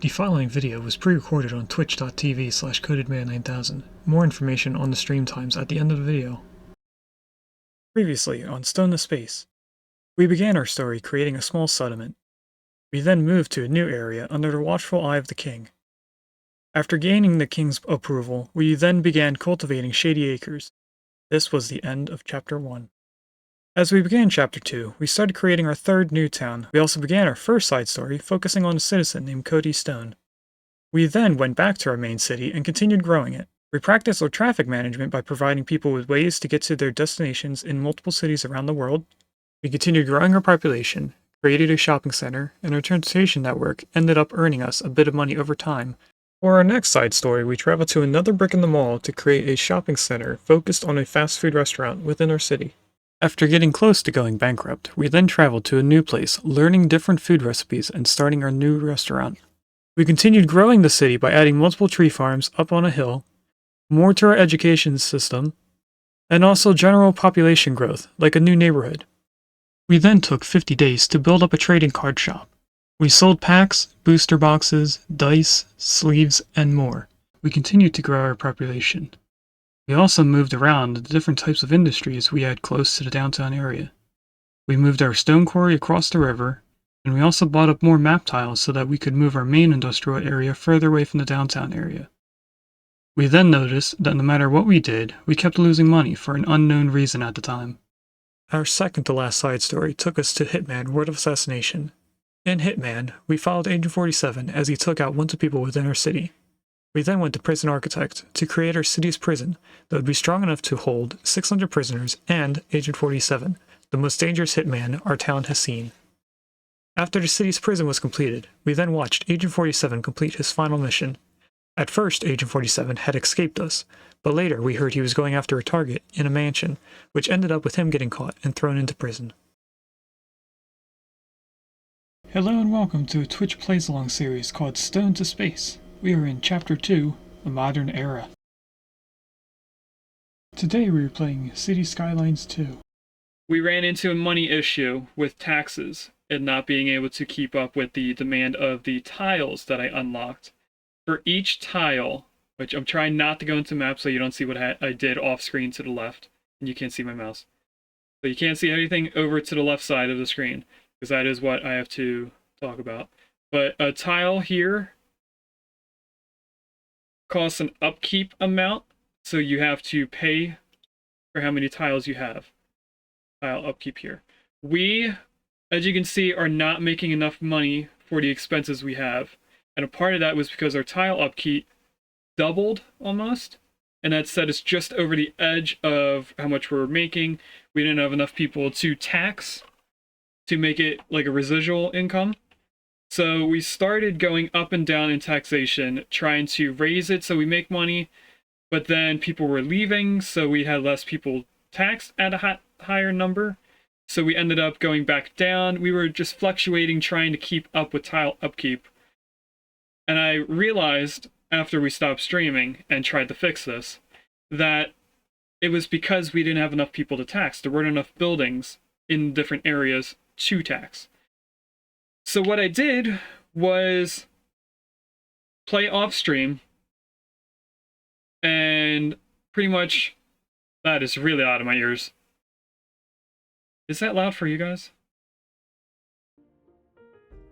The following video was pre-recorded on twitch.tv/codedman9000. More information on the stream times at the end of the video. Previously on Stone to Space, we began our story creating a small settlement. We then moved to a new area under the watchful eye of the king. After gaining the king's approval, we then began cultivating Shady Acres. This was the end of Chapter 1. As we began Chapter 2, we started creating our third new town. We also began our first side story, focusing on a citizen named Cody Stone. We then went back to our main city and continued growing it. We practiced our traffic management by providing people with ways to get to their destinations in multiple cities around the world. We continued growing our population, created a shopping center, and our transportation network ended up earning us a bit of money over time. For our next side story, we traveled to another brick in the mall to create a shopping center focused on a fast food restaurant within our city. After getting close to going bankrupt, we then traveled to a new place, learning different food recipes and starting our new restaurant. We continued growing the city by adding multiple tree farms up on a hill, more to our education system, and also general population growth, like a new neighborhood. We then took 50 days to build up a trading card shop. We sold packs, booster boxes, dice, sleeves, and more. We continued to grow our population. We also moved around the different types of industries we had close to the downtown area. We moved our stone quarry across the river, and we also bought up more map tiles so that we could move our main industrial area further away from the downtown area. We then noticed that no matter what we did, we kept losing money for an unknown reason at the time. Our second to last side story took us to Hitman Word of Assassination. In Hitman, we followed Agent 47 as he took out bunch of people within our city. We then went to Prison Architect to create our city's prison that would be strong enough to hold 600 prisoners and Agent 47, the most dangerous hitman our town has seen. After the city's prison was completed, we then watched Agent 47 complete his final mission. At first, Agent 47 had escaped us, but later we heard he was going after a target in a mansion, which ended up with him getting caught and thrown into prison. Hello and welcome to a Twitch Plays Along series called Stone to Space. We are in Chapter 2, The Modern Era. Today we are playing City Skylines 2. We ran into a money issue with taxes and not being able to keep up with the demand of the tiles that I unlocked. For each tile, which I'm trying not to go into maps so you don't see what I did off screen to the left, and you can't see my mouse. So you can't see anything over to the left side of the screen, because that is what I have to talk about. But a tile here costs an upkeep amount, so you have to pay for how many tiles you have. Tile upkeep here. We, as you can see, are not making enough money for the expenses we have. And a part of that was because our tile upkeep doubled almost. And that set us just over the edge of how much we were making. We didn't have enough people to tax to make it like a residual income. So we started going up and down in taxation, trying to raise it so we make money, but then people were leaving, so we had less people taxed at a higher number. So we ended up going back down. We were just fluctuating, trying to keep up with tile upkeep. And I realized after we stopped streaming and tried to fix this, that it was because we didn't have enough people to tax. There weren't enough buildings in different areas to tax. So what I did was play off stream, and pretty much that is really loud in my ears. Is that loud for you guys?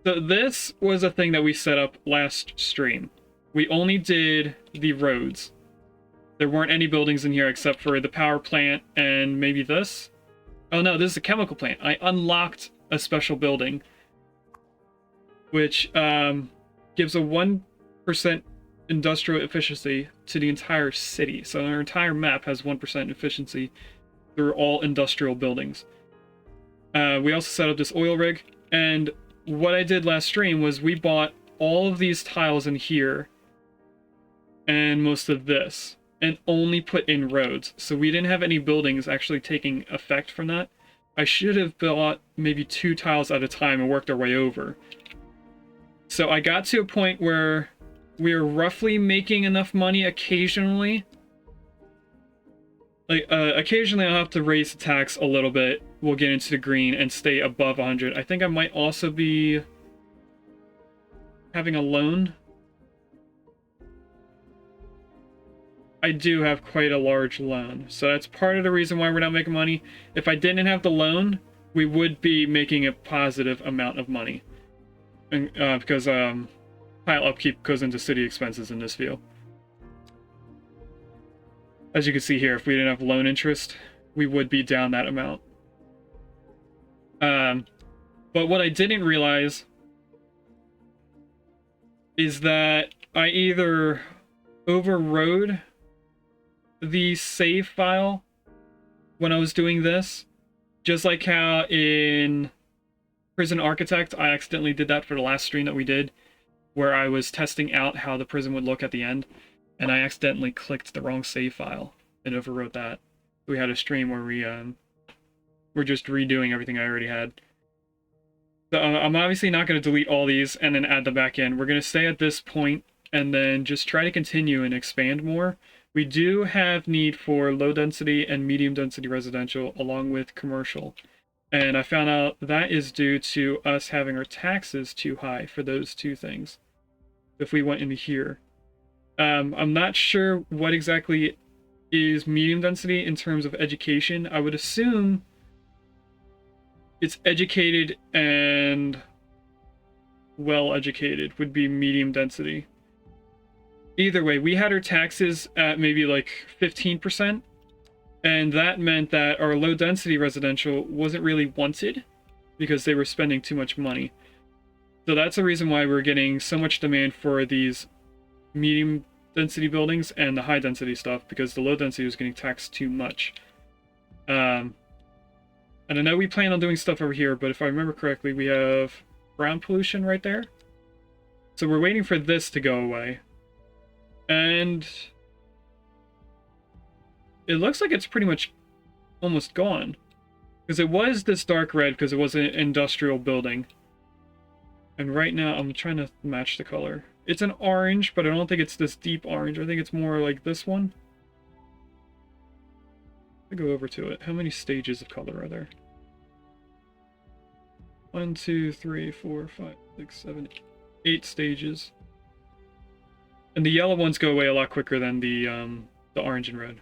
So this was a thing that we set up last stream. We only did the roads. There weren't any buildings in here except for the power plant and maybe this. Oh no, this is a chemical plant. I unlocked a special building, which gives a 1% industrial efficiency to the entire city. So our entire map has 1% efficiency through all industrial buildings. We also set up this oil rig, and what I did last stream was we bought all of these tiles in here and most of this, and only put in roads. So we didn't have any buildings actually taking effect from that. I should have bought maybe 2 tiles at a time and worked our way over. So I got to a point where we were roughly making enough money occasionally. Like, occasionally I'll have to raise the tax a little bit. We'll get into the green and stay above 100. I think I might also be having a loan I do have quite a large loan. So that's part of the reason why we're not making money. If I didn't have the loan, we would be making a positive amount of money. And, because tile upkeep goes into city expenses in this view. As you can see here, if we didn't have loan interest, we would be down that amount. But what I didn't realize is that I either overrode the save file when I was doing this, just like how in Prison Architect I accidentally did that for the last stream that we did, where I was testing out how the prison would look at the end, and I accidentally clicked the wrong save file and overwrote that. We had a stream where we're just redoing everything I already had. So I'm obviously not going to delete all these and then add them back in. We're going to stay at this point and then just try to continue and expand more. We do have need for low density and medium density residential along with commercial. And I found out that is due to us having our taxes too high for those two things. If we went into here. I'm not sure what exactly is medium density in terms of education. I would assume it's educated and well educated would be medium density. Either way, we had our taxes at maybe like 15%, and that meant that our low density residential wasn't really wanted because they were spending too much money. So that's the reason why we're getting so much demand for these medium density buildings and the high density stuff, because the low density was getting taxed too much. And I know we plan on doing stuff over here, but if I remember correctly, we have ground pollution right there. So we're waiting for this to go away. And it looks like it's pretty much almost gone. Because it was this dark red because it was an industrial building. And right now I'm trying to match the color. It's an orange, but I don't think it's this deep orange. I think it's more like this one. I'll go over to it. How many stages of color are there? 1, 2, 3, 4, 5, 6, 7, 8 stages. And the yellow ones go away a lot quicker than the orange and red.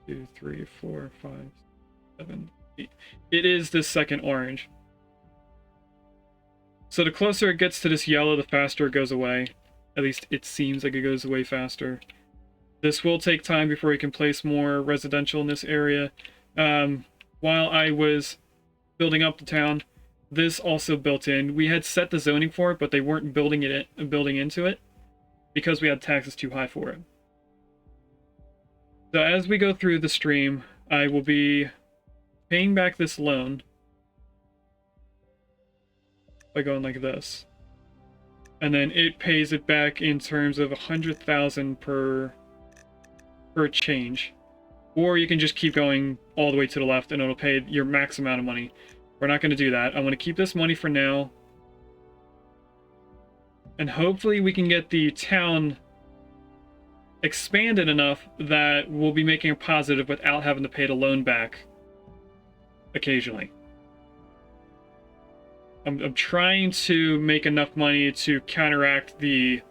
2, 3, 4, 5, 7, 8. It is this second orange. So the closer it gets to this yellow, the faster it goes away. At least it seems like it goes away faster. This will take time before we can place more residential in this area. While I was building up the town, this also built in. We had set the zoning for it, but they weren't building into it because we had taxes too high for it. So as we go through the stream, I will be paying back this loan by going like this. And then it pays it back in terms of 100,000 per change. Or you can just keep going all the way to the left and it'll pay your max amount of money. We're not going to do that. I'm going to keep this money for now. And hopefully we can get the town expanded enough that we'll be making a positive without having to pay the loan back occasionally. I'm trying to make enough money to counteract the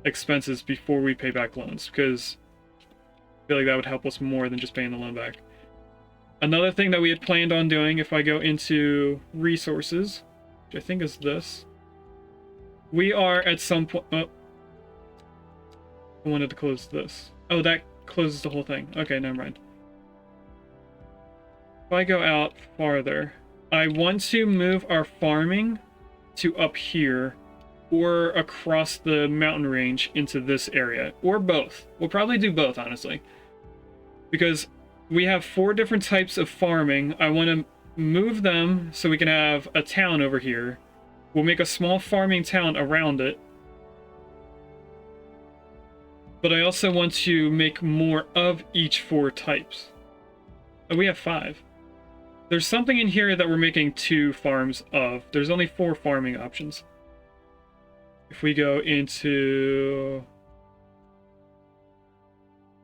expenses before we pay back loans, because I feel like that would help us more than just paying the loan back. Another thing that we had planned on doing, if I go into resources, which I think is this, we are at some point... Oh, I wanted to close this. Oh, that closes the whole thing. Okay, never mind. If I go out farther, I want to move our farming to up here or across the mountain range into this area, or both. We'll probably do both, honestly, because we have 4 different types of farming. I want to move them so we can have a town over here. We'll make a small farming town around it, but I also want to make more of each 4 types. Oh, we have 5. There's something in here that we're making 2 farms of. There's only 4 farming options. If we go into...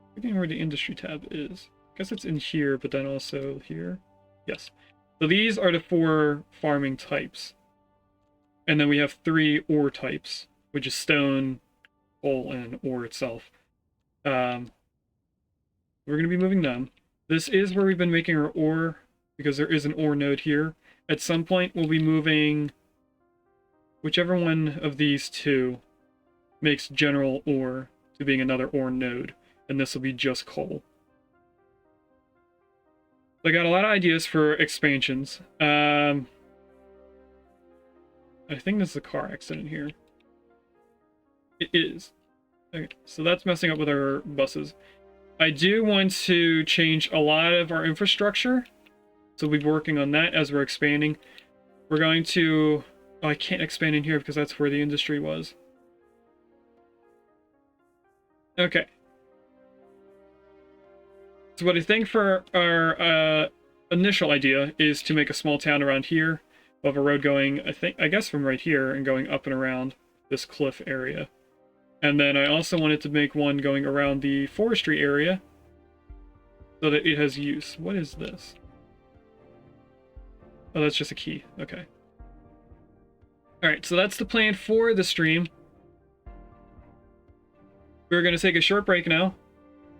I'm forgetting where the industry tab is. I guess it's in here, but then also here. Yes. So these are the 4 farming types. And then we have 3 ore types, which is stone, coal, and ore itself. We're going to be moving them. This is where we've been making our ore, because there is an ore node here. At some point, we'll be moving whichever one of these two makes general ore to being another ore node, and this will be just coal. I got a lot of ideas for expansions. I think there's a car accident here. It is. Okay, so that's messing up with our buses. I do want to change a lot of our infrastructure, so we'll be working on that as we're expanding. We're going to... Oh, I can't expand in here because that's where the industry was. Okay. So what I think for our initial idea is to make a small town around here. We'll have a road going, I guess from right here and going up and around this cliff area. And then I also wanted to make one going around the forestry area so that it has use. What is this? Oh, that's just a key. Okay. Alright, so that's the plan for the stream. We're going to take a short break now,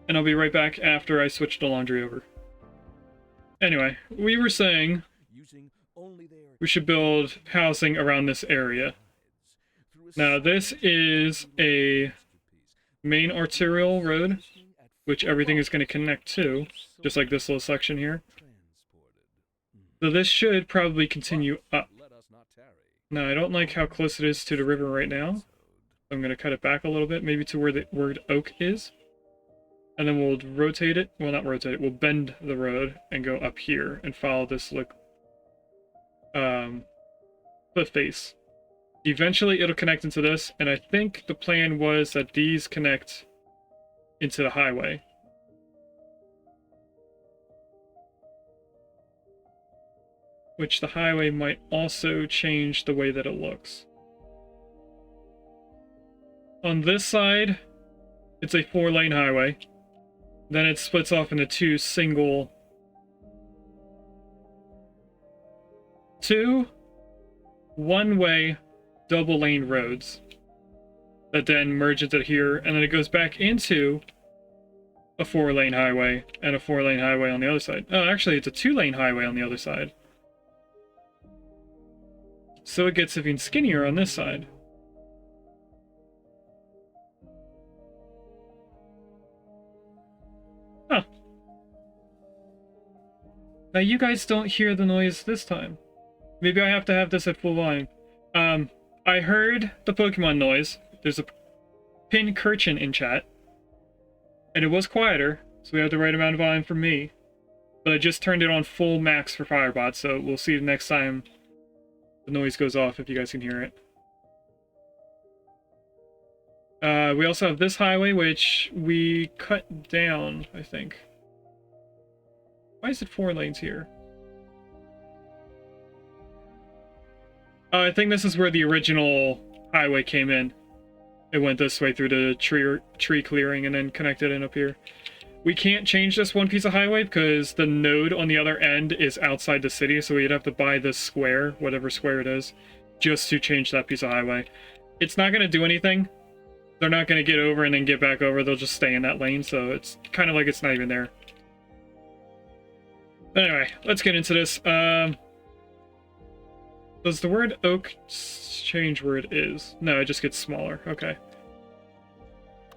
and I'll be right back after I switch the laundry over. Anyway, we were saying we should build housing around this area. Now, this is a main arterial road, which everything is going to connect to, just like this little section here. So this should probably continue up. Now, I don't like how close it is to the river right now. I'm going to cut it back a little bit, maybe to where the word oak is. And then we'll rotate it. Well, not rotate it. We'll bend the road and go up here and follow this cliff face. Eventually, it'll connect into this, and I think the plan was that these connect into the highway. Which the highway might also change the way that it looks. On this side, it's a 4-lane highway. Then it splits off into two one-way double-lane roads that then merge into here, and then it goes back into a 4-lane highway and a 4-lane highway on the other side. Oh, actually, it's a 2-lane highway on the other side. So it gets even skinnier on this side. Huh. Now you guys don't hear the noise this time. Maybe I have to have this at full volume. I heard the Pokemon noise. There's a Pincurchin in chat. And it was quieter, so we have the right amount of volume for me. But I just turned it on full max for Firebot, so we'll see the next time the noise goes off if you guys can hear it. We also have this highway, which we cut down, I think. Why is it 4 lanes here? I think this is where the original highway came in. It went this way through the tree clearing and then connected in up here. We can't change this one piece of highway because the node on the other end is outside the city, so we'd have to buy this square, whatever square it is, just to change that piece of highway. It's not going to do anything. They're not going to get over and then get back over. They'll just stay in that lane, so it's kind of like it's not even there. Anyway, let's get into this. Does the word oak change where it is? No, it just gets smaller. Okay.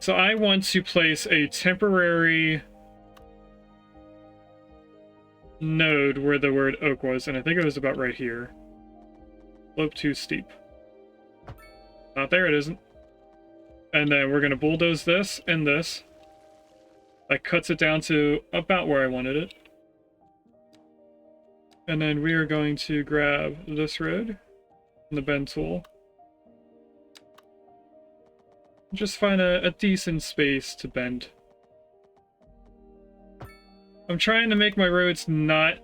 So I want to place a temporary node where the word oak was, and I think it was about right here. Slope too steep. Not there, it isn't. And then we're going to bulldoze this and this. That cuts it down to about where I wanted it. And then we are going to grab this road and the bend tool. Just find a decent space to bend. I'm trying to make my roads not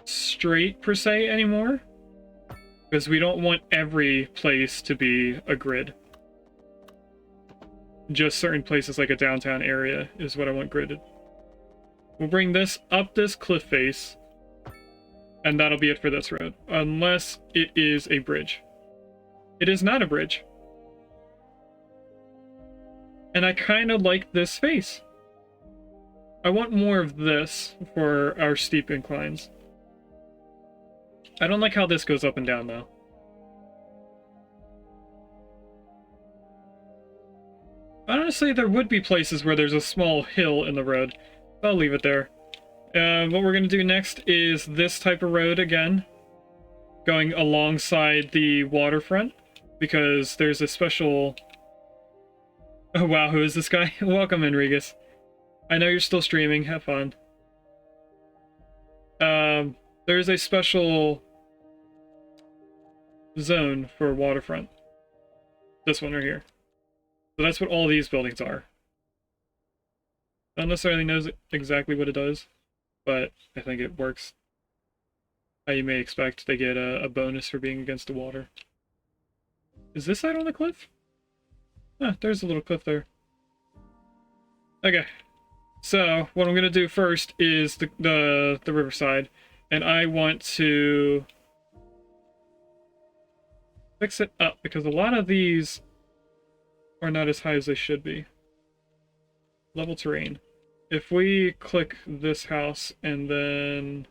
straight per se anymore, because we don't want every place to be a grid. Just certain places like a downtown area is what I want gridded. We'll bring this up this cliff face, and that'll be it for this road, unless it is a bridge. It is not a bridge. And I kind of like this face. I want more of this for our steep inclines. I don't like how this goes up and down, though. Honestly, there would be places where there's a small hill in the road. I'll leave it there. What we're going to do next is this type of road again, going alongside the waterfront, because there's a special... Oh wow, who is this guy? Welcome, Enriquez. I know you're still streaming, have fun. There's a special zone for waterfront. This one right here. So that's what all these buildings are. I don't necessarily know exactly what it does, but I think it works. How you may expect, they get a bonus for being against the water. Is this side on the cliff? Ah, there's a little cliff there. Okay. So, what I'm going to do first is the riverside, and I want to fix it up, because a lot of these are not as high as they should be. Level terrain. If we click this house, and then...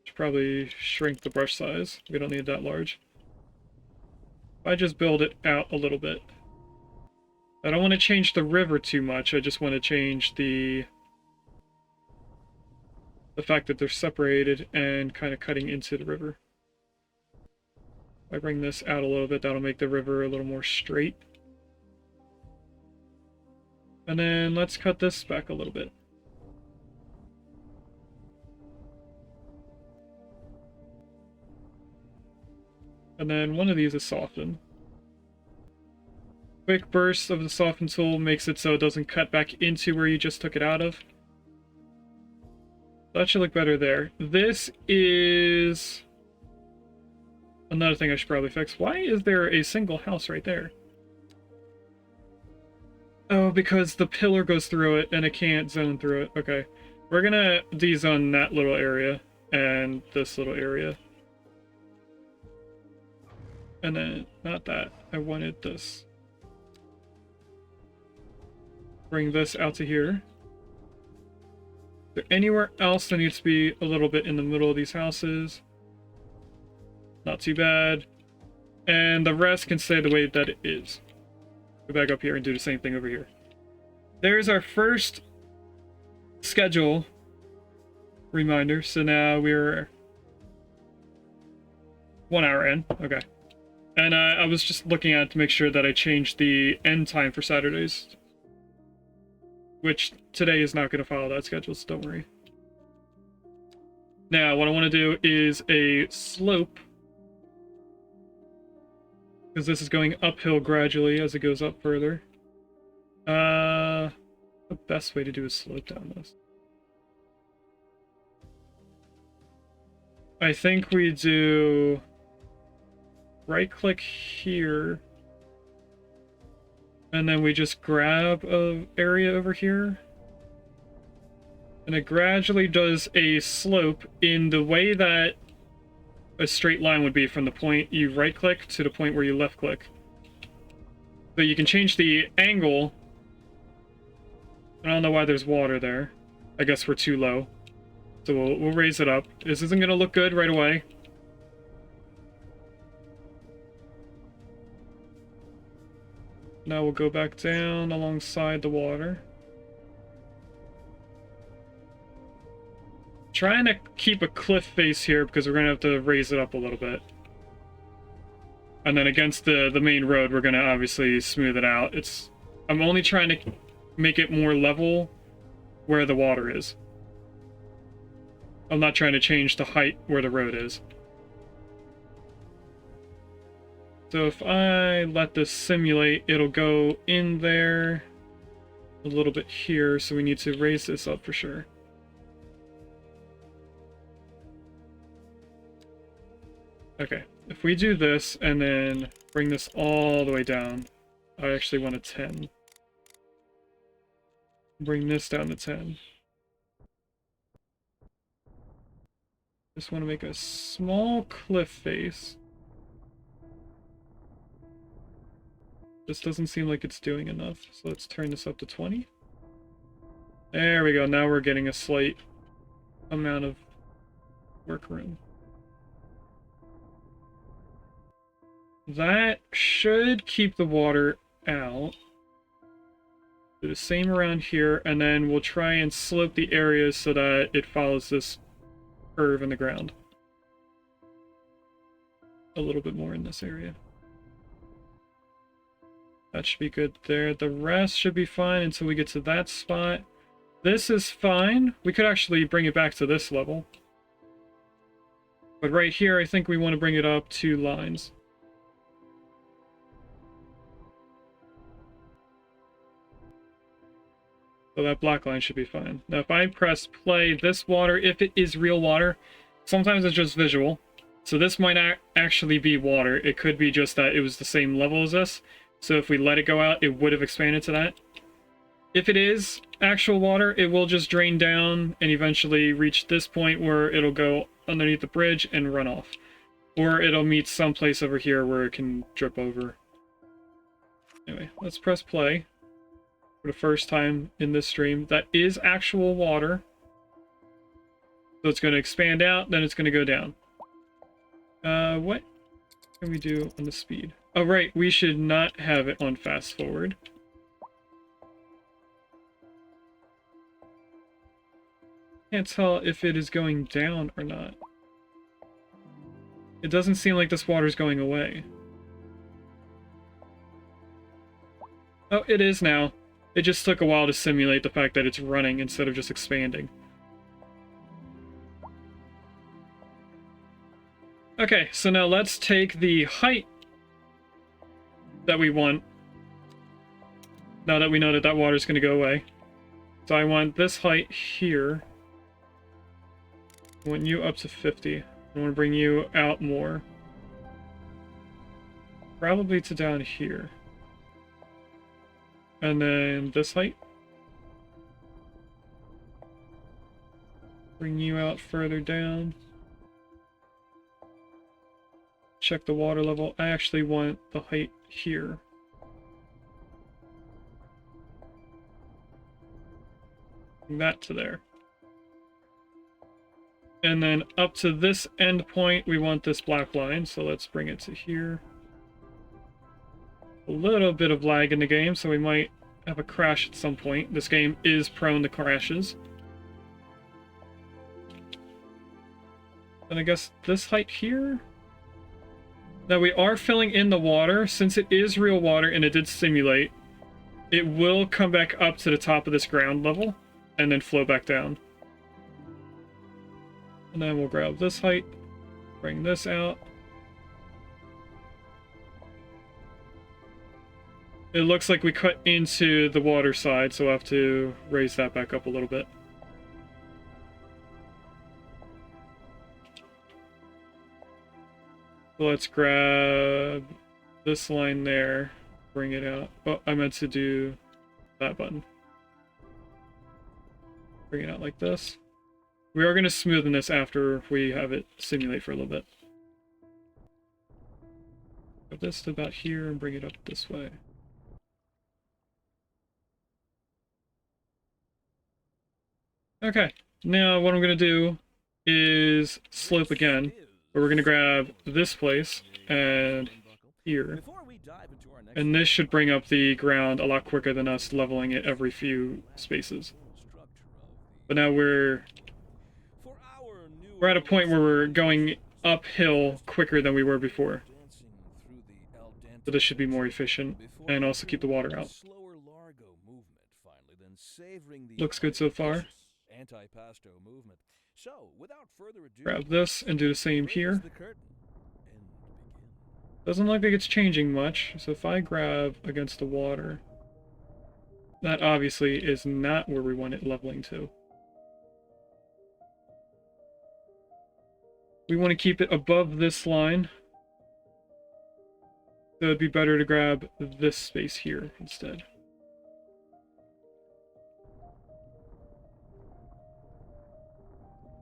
should probably shrink the brush size. We don't need that large. If I just build it out a little bit. I don't want to change the river too much, I just want to change the fact that they're separated and kind of cutting into the river. If I bring this out a little bit, that'll make the river a little more straight. And then let's cut this back a little bit. And then one of these is softened. Quick burst of the soften tool makes it so it doesn't cut back into where you just took it out of. That should look better there. This is another thing I should probably fix. Why is there a single house right there? Oh, because the pillar goes through it and it can't zone through it. Okay. We're gonna de-zone that little area and this little area. And then, not that. I wanted this. Bring this out to here. Is there anywhere else that needs to be a little bit in the middle of these houses? Not too bad. And the rest can stay the way that it is. Go back up here and do the same thing over here. There's our first schedule reminder. So now we're 1 hour in. Okay. And I was just looking at it to make sure that I changed the end time for Saturdays. Which today is not going to follow that schedule, so don't worry. Now, what I want to do is a slope. Because this is going uphill gradually as it goes up further. The best way to do a slope down this. I think we do... right-click here. And then we just grab an area over here. And it gradually does a slope in the way that a straight line would be from the point you right-click to the point where you left-click. So you can change the angle. I don't know why there's water there. I guess we're too low. So we'll raise it up. This isn't going to look good right away. Now we'll go back down alongside the water. Trying to keep a cliff face here because we're going to have to raise it up a little bit. And then against the main road, we're going to obviously smooth it out. I'm only trying to make it more level where the water is. I'm not trying to change the height where the road is. So if I let this simulate, it'll go in there a little bit here, so we need to raise this up for sure. Okay, if we do this and then bring this all the way down, I actually want a 10. Bring this down to 10. Just want to make a small cliff face. This doesn't seem like it's doing enough, so let's turn this up to 20. There we go. Now we're getting a slight amount of workroom. That should keep the water out. Do the same around here, and then we'll try and slope the areas so that it follows this curve in the ground. A little bit more in this area. That should be good there. The rest should be fine until we get to that spot. This is fine. We could actually bring it back to this level. But right here, I think we want to bring it up 2 lines. So that black line should be fine. Now if I press play, this water, if it is real water, sometimes it's just visual. So this might not actually be water. It could be just that it was the same level as this. So if we let it go out, it would have expanded to that. If it is actual water, it will just drain down and eventually reach this point where it'll go underneath the bridge and run off. Or it'll meet someplace over here where it can drip over. Anyway, let's press play. For the first time in this stream, that is actual water. So it's going to expand out, then it's going to go down. What can we do on the speed? Oh, right, we should not have it on fast forward. Can't tell if it is going down or not. It doesn't seem like this water's going away. Oh, it is now. It just took a while to simulate the fact that it's running instead of just expanding. Okay, so now let's take the height that we want. Now that we know that that water's going to go away. So I want this height here. I want you up to 50. I want to bring you out more. Probably to down here. And then this height. Bring you out further down. Check the water level. I actually want the height here. Bring that to there. And then up to this end point, we want this black line. So let's bring it to here. A little bit of lag in the game, so we might have a crash at some point. This game is prone to crashes. And I guess this height here? Now we are filling in the water. Since it is real water and it did simulate, it will come back up to the top of this ground level and then flow back down. And then we'll grab this height, bring this out. It looks like we cut into the water side, so we'll have to raise that back up a little bit. So let's grab this line there, bring it out. Oh, I meant to do that button. Bring it out like this. We are going to smoothen this after we have it simulate for a little bit. Put this to about here and bring it up this way. Okay, now what I'm going to do is slope again. But we're going to grab this place and here. And this should bring up the ground a lot quicker than us leveling it every few spaces. But now we're at a point where we're going uphill quicker than we were before. So this should be more efficient and also keep the water out. Looks good so far. Grab this and do the same here. Doesn't look like it's changing much, so if I grab against the water, that obviously is not where we want it leveling to. We want to keep it above this line. So it'd be better to grab this space here instead.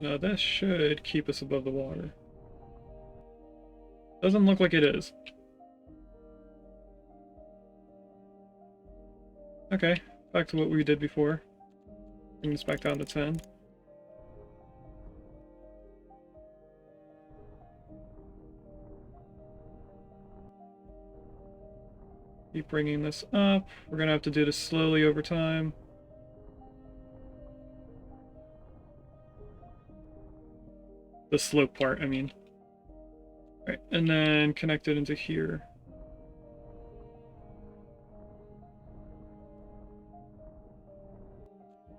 Now this should keep us above the water. Doesn't look like it is. Okay, back to what we did before. Bring this back down to 10. Keep bringing this up. We're gonna have to do this slowly over time. The slope part, I mean. Right, and then connect it into here.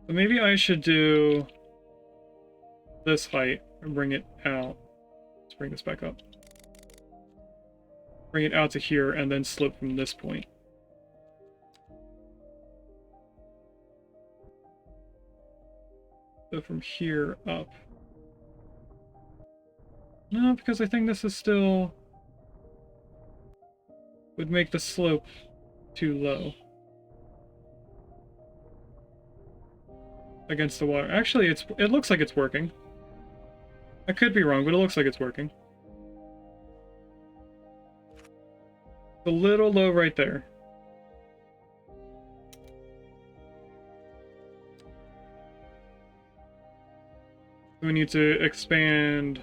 So maybe I should do this height and bring it out. Let's bring this back up. Bring it out to here and then slope from this point. So from here up. No, because I think this is still would make the slope too low against the water. Actually, it looks like it's working. I could be wrong, but it looks like it's working. It's a little low right there. We need to expand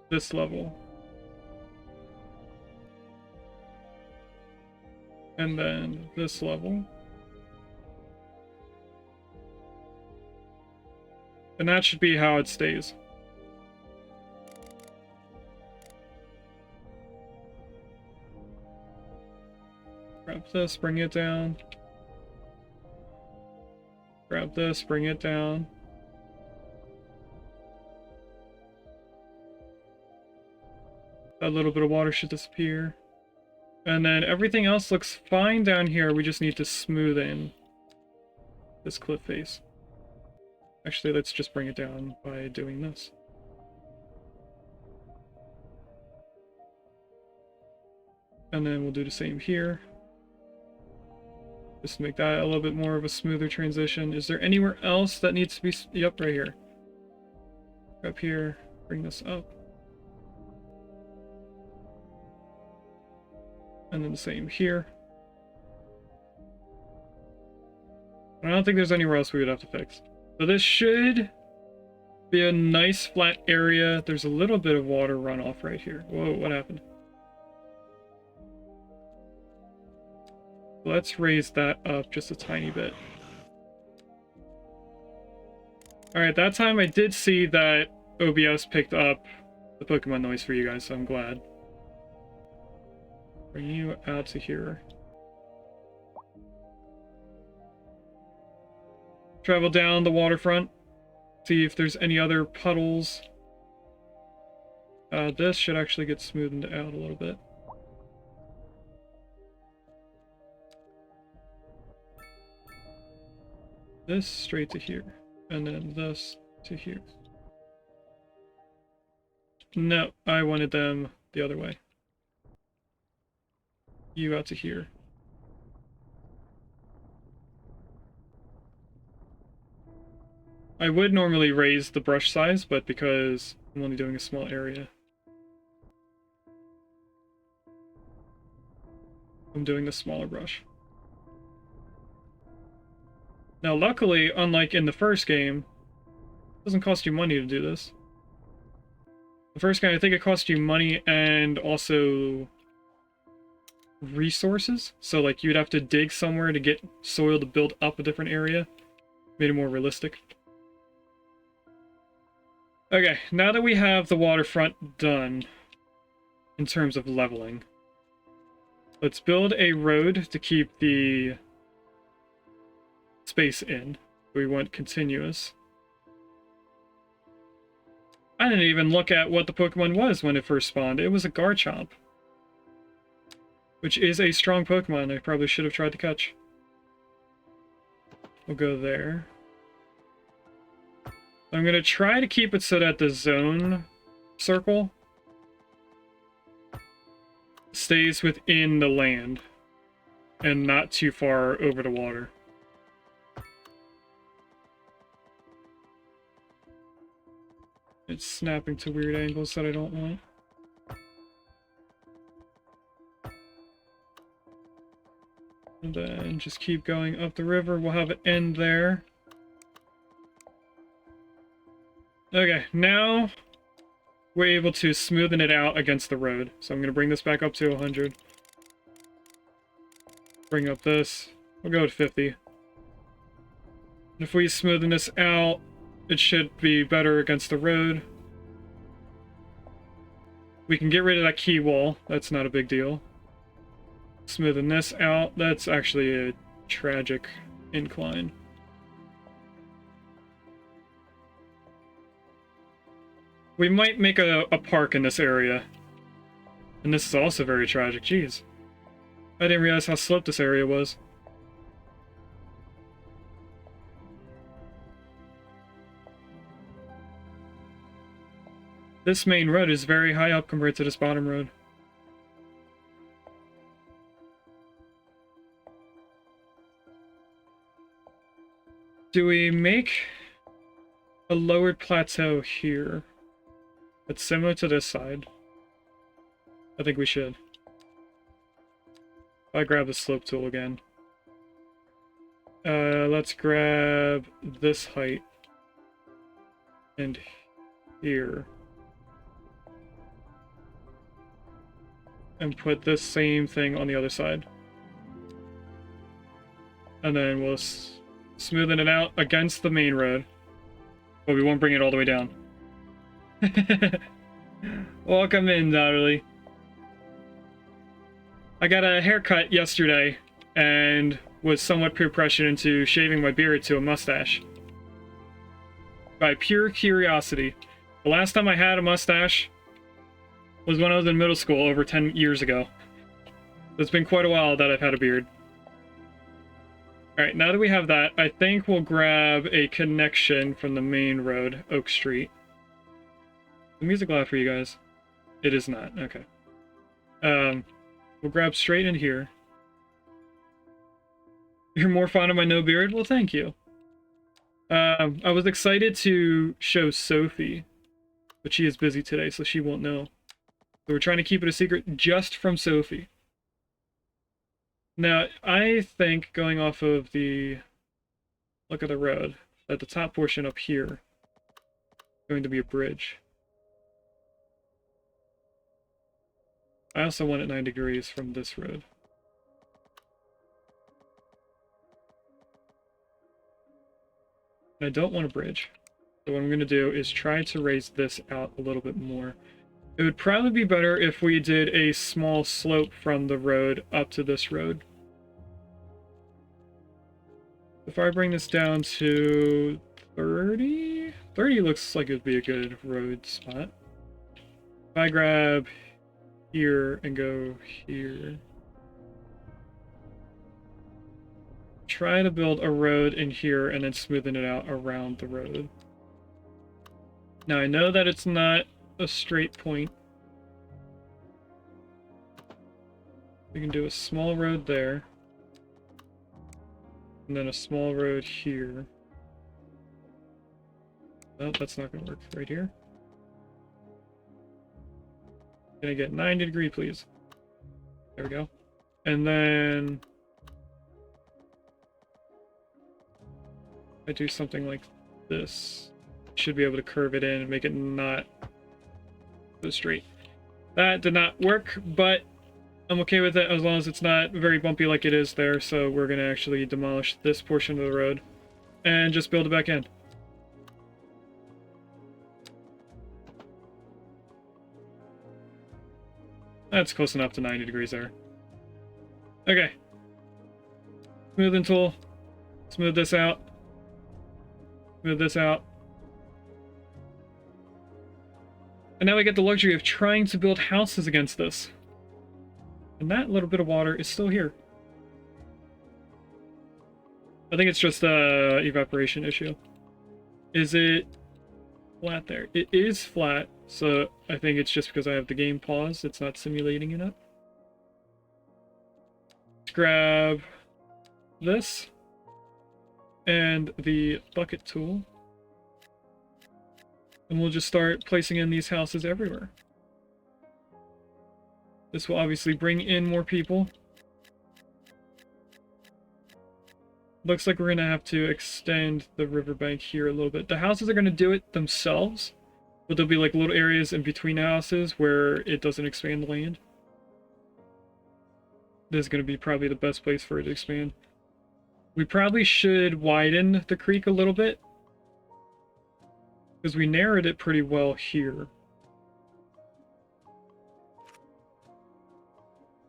this level. And then this level. And that should be how it stays. Grab this, bring it down. Grab this, bring it down. That little bit of water should disappear. And then everything else looks fine down here. We just need to smooth in this cliff face. Actually, let's just bring it down by doing this. And then we'll do the same here. Just to make that a little bit more of a smoother transition. Is there anywhere else that needs to be... Yep, right here. Up here, bring this up. And then the same here. I don't think there's anywhere else we would have to fix. So this should be a nice flat area. There's a little bit of water runoff right here. Whoa, what happened? Let's raise that up just a tiny bit. Alright, that time I did see that OBS picked up the Pokemon noise for you guys, so I'm glad. Bring you out to here. Travel down the waterfront. See if there's any other puddles. This should actually get smoothed out a little bit. This straight to here. And then this to here. No, I wanted them the other way. You out to here. I would normally raise the brush size, but because I'm only doing a small area, I'm doing the smaller brush. Now, luckily, unlike in the first game, it doesn't cost you money to do this. The first game, I think it cost you money and also resources. So, like, you'd have to dig somewhere to get soil to build up a different area. Made it more realistic. Okay, now that we have the waterfront done, in terms of leveling, let's build a road to keep the space in. We want continuous. I didn't even look at what the Pokemon was when it first spawned. It was a Garchomp, which is a strong Pokemon I probably should have tried to catch. We'll go there. I'm going to try to keep it so that the zone circle stays within the land and not too far over the water. It's snapping to weird angles that I don't want. And then just keep going up the river. We'll have it end there. Okay, now we're able to smoothen it out against the road. So I'm going to bring this back up to 100. Bring up this. We'll go with 50. And if we smoothen this out, it should be better against the road. We can get rid of that key wall. That's not a big deal. Smoothing this out. That's actually a tragic incline. We might make a park in this area. And this is also very tragic. Jeez. I didn't realize how sloped this area was. This main road is very high up compared to this bottom road. Do we make a lowered plateau here that's similar to this side? I think we should. If I grab the slope tool again. Let's grab this height. And here. And put this same thing on the other side. And then we'll smoothen it out against the main road. But we won't bring it all the way down. Welcome in, Dotterly. I got a haircut yesterday and was somewhat peer pressured into shaving my beard to a mustache. By pure curiosity. The last time I had a mustache was when I was in middle school over 10 years ago. It's been quite a while that I've had a beard. Alright, now that we have that, I think we'll grab a connection from the main road, Oak Street. The music loud for you guys? It is not, okay. We'll grab straight in here. You're more fond of my no beard? Well, thank you. I was excited to show Sophie, but she is busy today, so she won't know. So we're trying to keep it a secret just from Sophie. Now, I think going off of the look of the road, that the top portion up here is going to be a bridge. I also want it 9 degrees from this road. And I don't want a bridge. So what I'm going to do is try to raise this out a little bit more. It would probably be better if we did a small slope from the road up to this road. If I bring this down to 30? 30 looks like it would be a good road spot. If I grab here and go here. Try to build a road in here and then smoothing it out around the road. Now I know that it's not a straight point. We can do a small road there. And then a small road here. No, that's not going to work right here. Can I get 90 degree, please? There we go. And then I do something like this. Should be able to curve it in and make it not so straight. That did not work, but I'm okay with it as long as it's not very bumpy like it is there. So we're going to actually demolish this portion of the road and just build it back in. That's close enough to 90 degrees there. Okay. Smoothing tool. Smooth this out. Smooth this out. And now we get the luxury of trying to build houses against this. And that little bit of water is still here. I think it's just a evaporation issue. Is it flat there? It is flat, so I think it's just because I have the game paused. It's not simulating it up. Let's grab this and the bucket tool. And we'll just start placing in these houses everywhere. This will obviously bring in more people. looks like we're gonna have to extend the riverbank here a little bit. The houses are gonna do it themselves, but there'll be like little areas in between houses where it doesn't expand the land. This is gonna be probably the best place for it to expand. We probably should widen the creek a little bit, because we narrowed it pretty well here.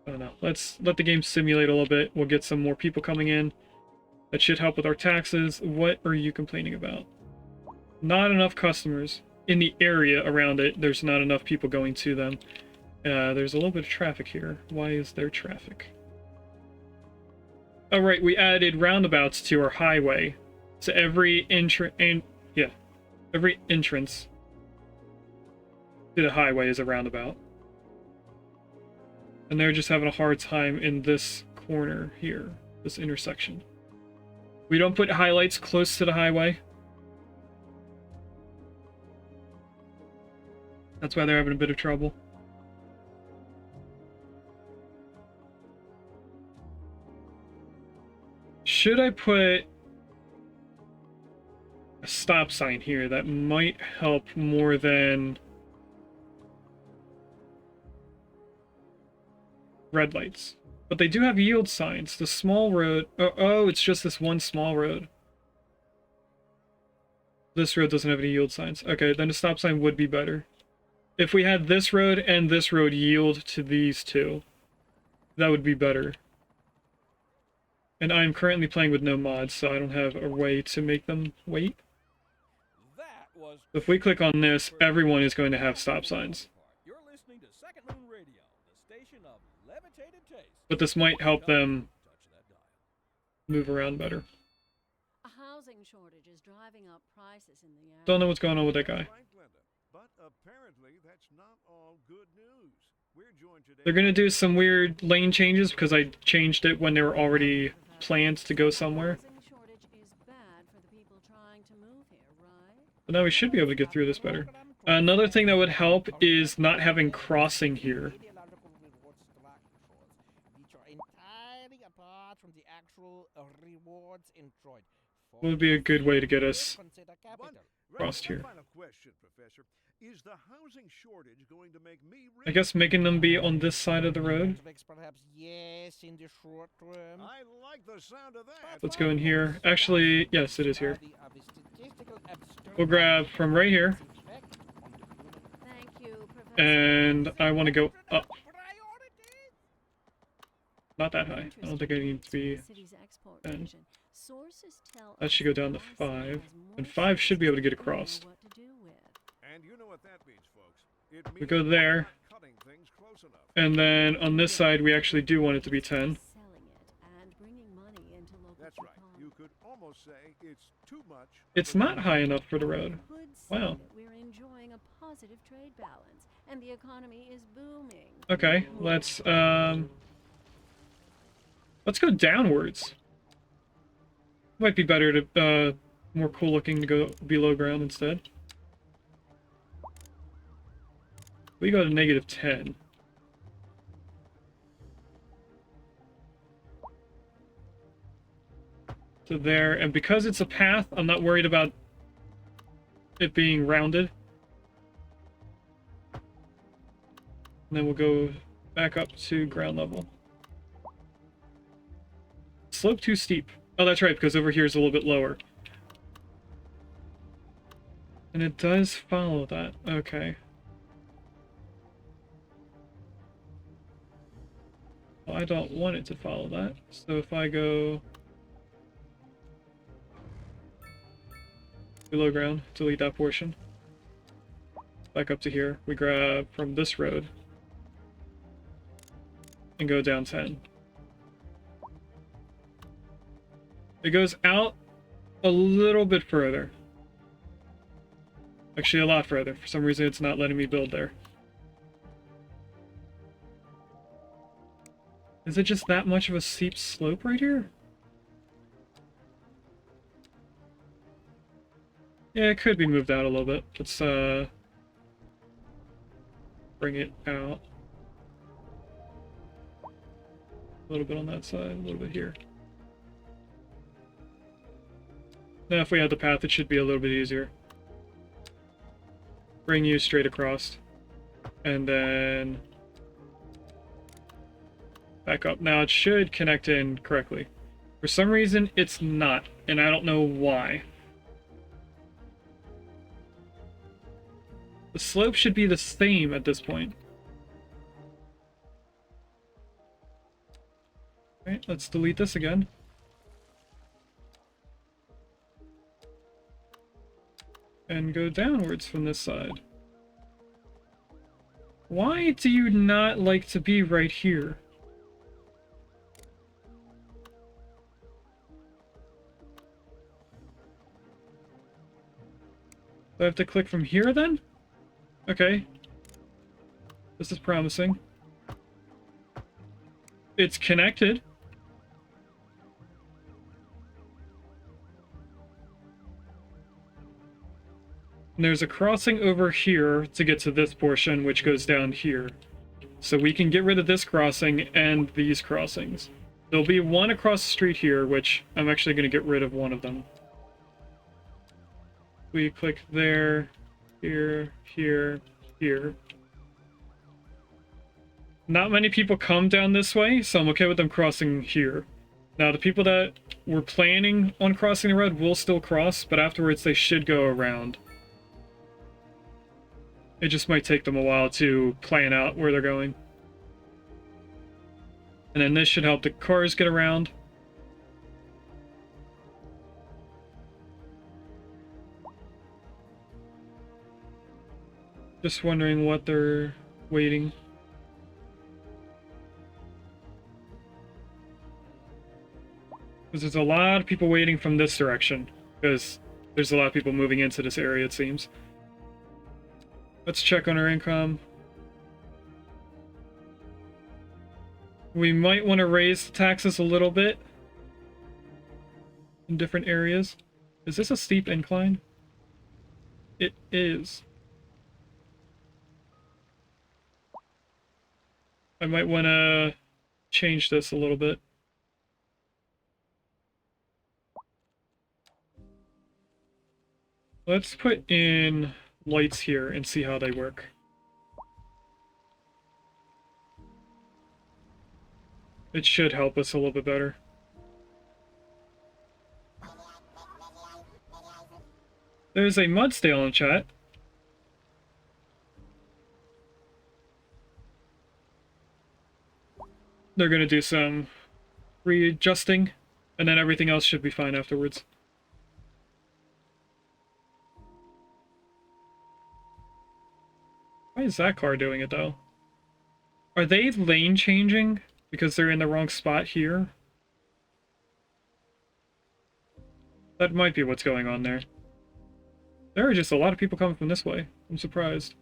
I don't know. Let's let the game simulate a little bit. We'll get some more people coming in. That should help with our taxes. What are you complaining about? Not enough customers. In the area around it, there's not enough people going to them. There's a little bit of traffic here. Why is there traffic? Oh, right. We added roundabouts to our highway. So every every entrance to the highway is a roundabout. And they're just having a hard time in this corner here, this intersection. We don't put highlights close to the highway. That's why they're having a bit of trouble. Should I put a stop sign here? That might help more than red lights. But they do have yield signs. The small road... Oh, it's just this one small road. This road doesn't have any yield signs. Okay, then a stop sign would be better. If we had this road and this road yield to these two, that would be better. And I'm currently playing with no mods, so I don't have a way to make them wait. If we click on this, everyone is going to have stop signs. But this might help them move around better. A housing shortage is driving up prices in the area. Don't know what's going on with that guy. But apparently that's not all good news. We're joined today. They're gonna do some weird lane changes because I changed it when they were already planned to go somewhere. Housing shortage is bad for the people trying to move here, right? But now we should be able to get through this better. Another thing that would help is not having crossing here. What would be a good way to get us crossed here? Final question, Professor. Is the housing shortage going to make me I guess making them be on this side of the road. Perhaps yes in the short term. I like the sound of that. Let's go in here. Actually, yes, it is here. We'll grab from right here, Thank you, Professor. and I want to go up. Not that high. I don't think I need to be... The city's export 10. division. Sources tell That us should go down to the 5, has more and 5 should be able to get than we know across. what to do with. And you know what that means, folks. It We means go there, we're not cutting things close enough. and then on this side we actually do want it to be 10. Selling it and bringing money into local That's right. economy. You could almost say it's too much. It's not high enough for the road. Could say Wow. that we're enjoying a positive trade balance and the economy is booming. Okay, let's go downwards. Might be better to, more cool looking to go below ground instead. We go to -10. So there, and because it's a path, I'm not worried about it being rounded. And then we'll go back up to ground level. Slope too steep. Oh, that's right, because over here is a little bit lower. And it does follow that. Okay. Well, I don't want it to follow that. So if I go below ground, delete that portion. Back up to here. We grab from this road and go down 10. It goes out a little bit further. Actually, a lot further. For some reason, it's not letting me build there. Is it just that much of a steep slope right here? Yeah, it could be moved out a little bit. Let's, bring it out. A little bit on that side, a little bit here. Now if we had the path, it should be a little bit easier. Bring you straight across. And then back up. Now it should connect in correctly. For some reason, it's not, and I don't know why. The slope should be the same at this point. Alright, let's delete this again. And go downwards from this side. Why do you not like to be right here? Do I have to click from here then? Okay. This is promising. It's connected. And there's a crossing over here to get to this portion, which goes down here. So we can get rid of this crossing and these crossings. There'll be one across the street here, which I'm actually going to get rid of one of them. We click there, here, here, here. Not many people come down this way, so I'm okay with them crossing here. Now, the people that were planning on crossing the road will still cross, but afterwards they should go around. It just might take them a while to plan out where they're going. And then this should help the cars get around. Just wondering what they're waiting. Because there's a lot of people waiting from this direction. Because there's a lot of people moving into this area, it seems. Let's check on our income. We might want to raise the taxes a little bit in different areas. Is this a steep incline? It is. I might want to change this a little bit. Let's put in lights here and see how they work. It should help us a little bit better. There's a Mudstale in chat. They're gonna do some readjusting, and then everything else should be fine afterwards. Why is that car doing it, though? Are they lane changing because they're in the wrong spot here? That might be what's going on there. There are just a lot of people coming from this way. I'm surprised.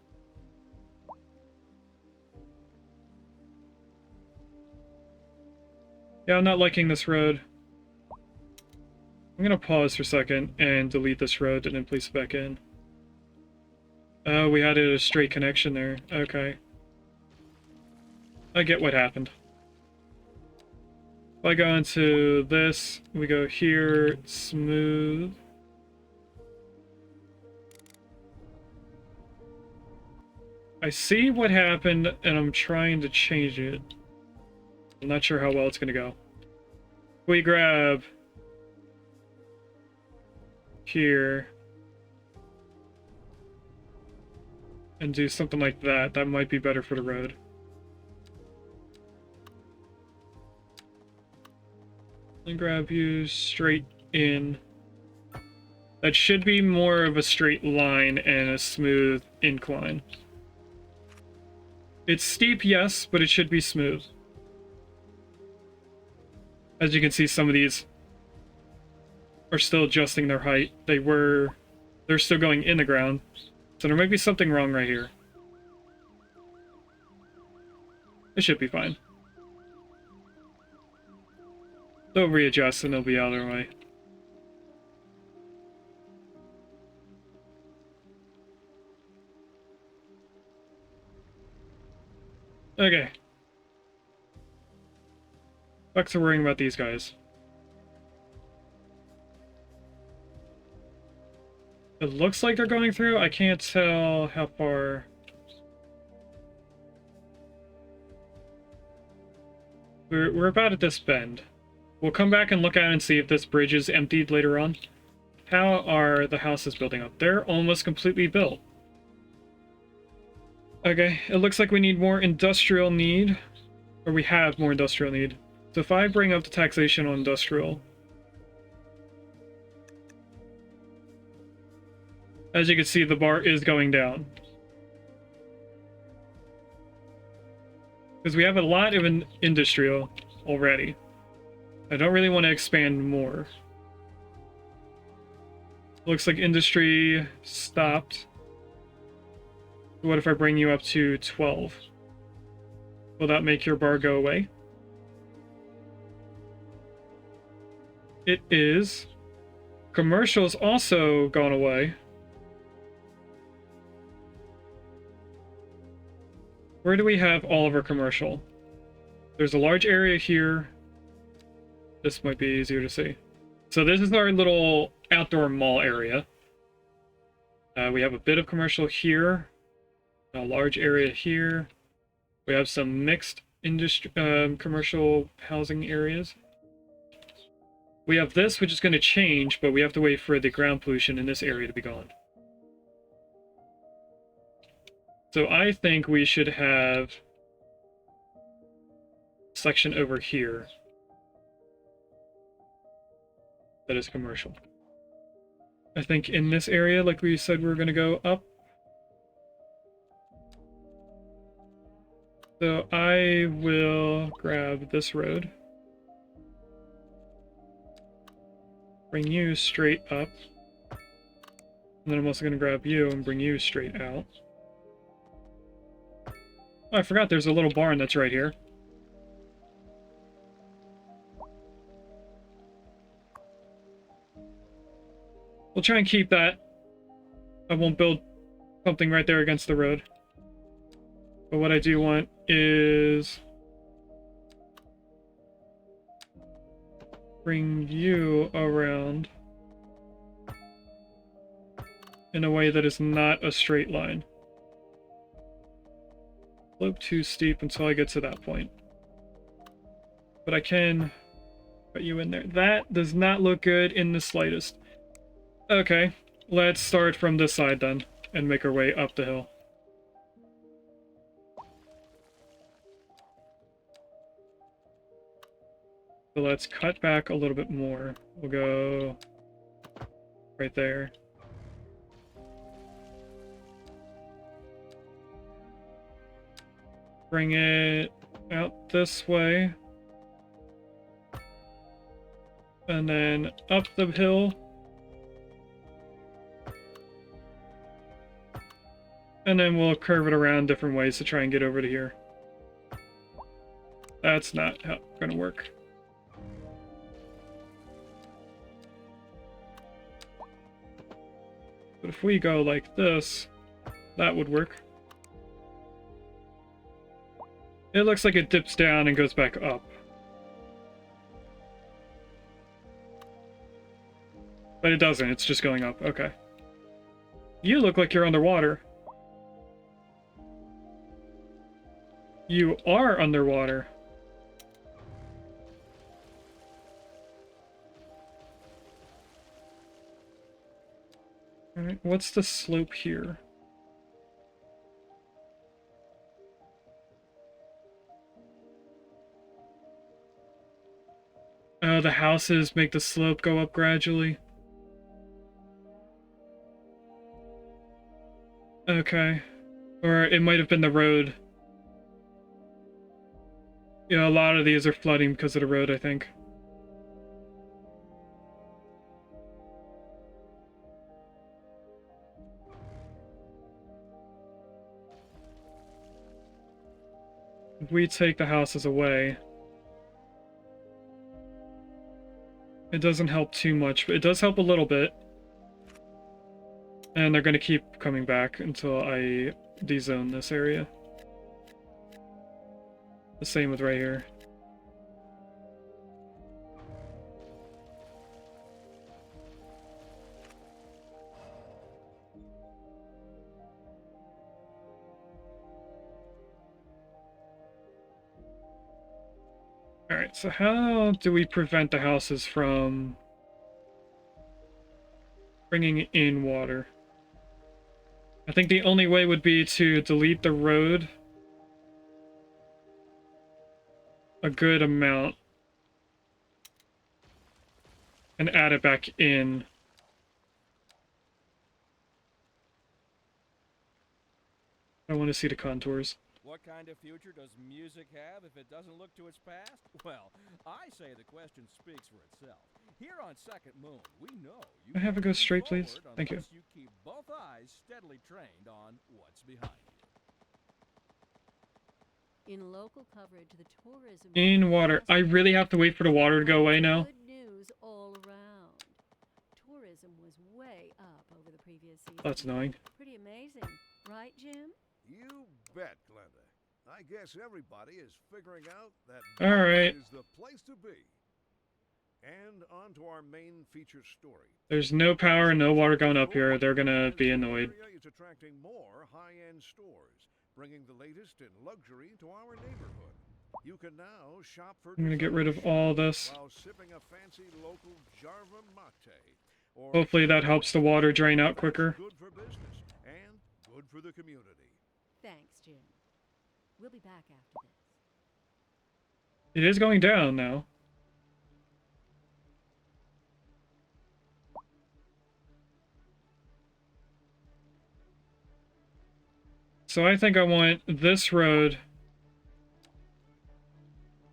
Yeah, I'm not liking this road. I'm gonna pause for a second and delete this road and then place it back in. Oh, we had a straight connection there. Okay. I get what happened. If I go into this, we go here, smooth. I see what happened, and I'm trying to change it. I'm not sure how well it's gonna go. We grab here and do something like that. That might be better for the road. And grab you straight in. That should be more of a straight line and a smooth incline. It's steep, yes, but it should be smooth. As you can see, some of these are still adjusting their height. They're still going in the ground. So there might be something wrong right here. It should be fine. They'll readjust and they'll be out of their way. Okay. Back to worrying about these guys. It looks like they're going through. I can't tell how far. We're about at this bend. We'll come back and look at it and see if this bridge is emptied later on. How are the houses building up? They're almost completely built. Okay, it looks like we need more industrial need. Or we have more industrial need. So if I bring up the taxation on industrial, as you can see, the bar is going down. Because we have a lot of industrial already. I don't really want to expand more. Looks like industry stopped. What if I bring you up to 12? Will that make your bar go away? It is. Commercial's also gone away. Where do we have all of our commercial? There's a large area here. This might be easier to see. So this is our little outdoor mall area. We have a bit of commercial here. A large area here. We have some mixed industry, commercial housing areas. We have this, which is going to change, but we have to wait for the ground pollution in this area to be gone. So I think we should have a section over here that is commercial. I think in this area, like we said, we're going to go up. So I will grab this road. Bring you straight up. And then I'm also going to grab you and bring you straight out. Oh, I forgot there's a little barn that's right here. We'll try and keep that. I won't build something right there against the road. But what I do want is bring you around in a way that is not a straight line. Slope too steep until I get to that point. But I can put you in there. That does not look good in the slightest. Okay, let's start from this side then and make our way up the hill. So let's cut back a little bit more. We'll go right there. Bring it out this way. And then up the hill. And then we'll curve it around different ways to try and get over to here. That's not how it's gonna work. But if we go like this, that would work. It looks like it dips down and goes back up. But it doesn't, it's just going up. Okay. You look like you're underwater. You are underwater. Alright, what's the slope here? Oh, the houses make the slope go up gradually. Okay. Or it might have been the road. Yeah, a lot of these are flooding because of the road, I think. If we take the houses away, it doesn't help too much, but it does help a little bit. And they're going to keep coming back until I dezone this area. The same with right here. Alright, so how do we prevent the houses from bringing in water? I think the only way would be to delete the road a good amount and add it back in. I want to see the contours. What kind of future does music have if it doesn't look to its past? Well, I say the question speaks for itself. Here on Second Moon, we know you Can I have it go can't straight, move please? forward Thank you. unless you keep both eyes steadily trained on what's behind you. In local coverage, the tourism In water. I really have to wait for the water to go away now. Good news all around. Tourism was way up over the previous season. That's annoying. Pretty amazing, right, Jim? You bet, Glenda. I guess everybody is figuring out that All right. this is the place to be. And on to our main feature story. There's no power and no water going up here. They're gonna be annoyed. The area is attracting more high-end stores, bringing the latest in luxury to our neighborhood. You can now shop for I'm gonna get rid of all this. while sipping a fancy local Jarva mate. Or Hopefully that helps the water drain out quicker. good for business and good for the community. Thanks, Jim. We'll be back after this. It is going down now. So I think I want this road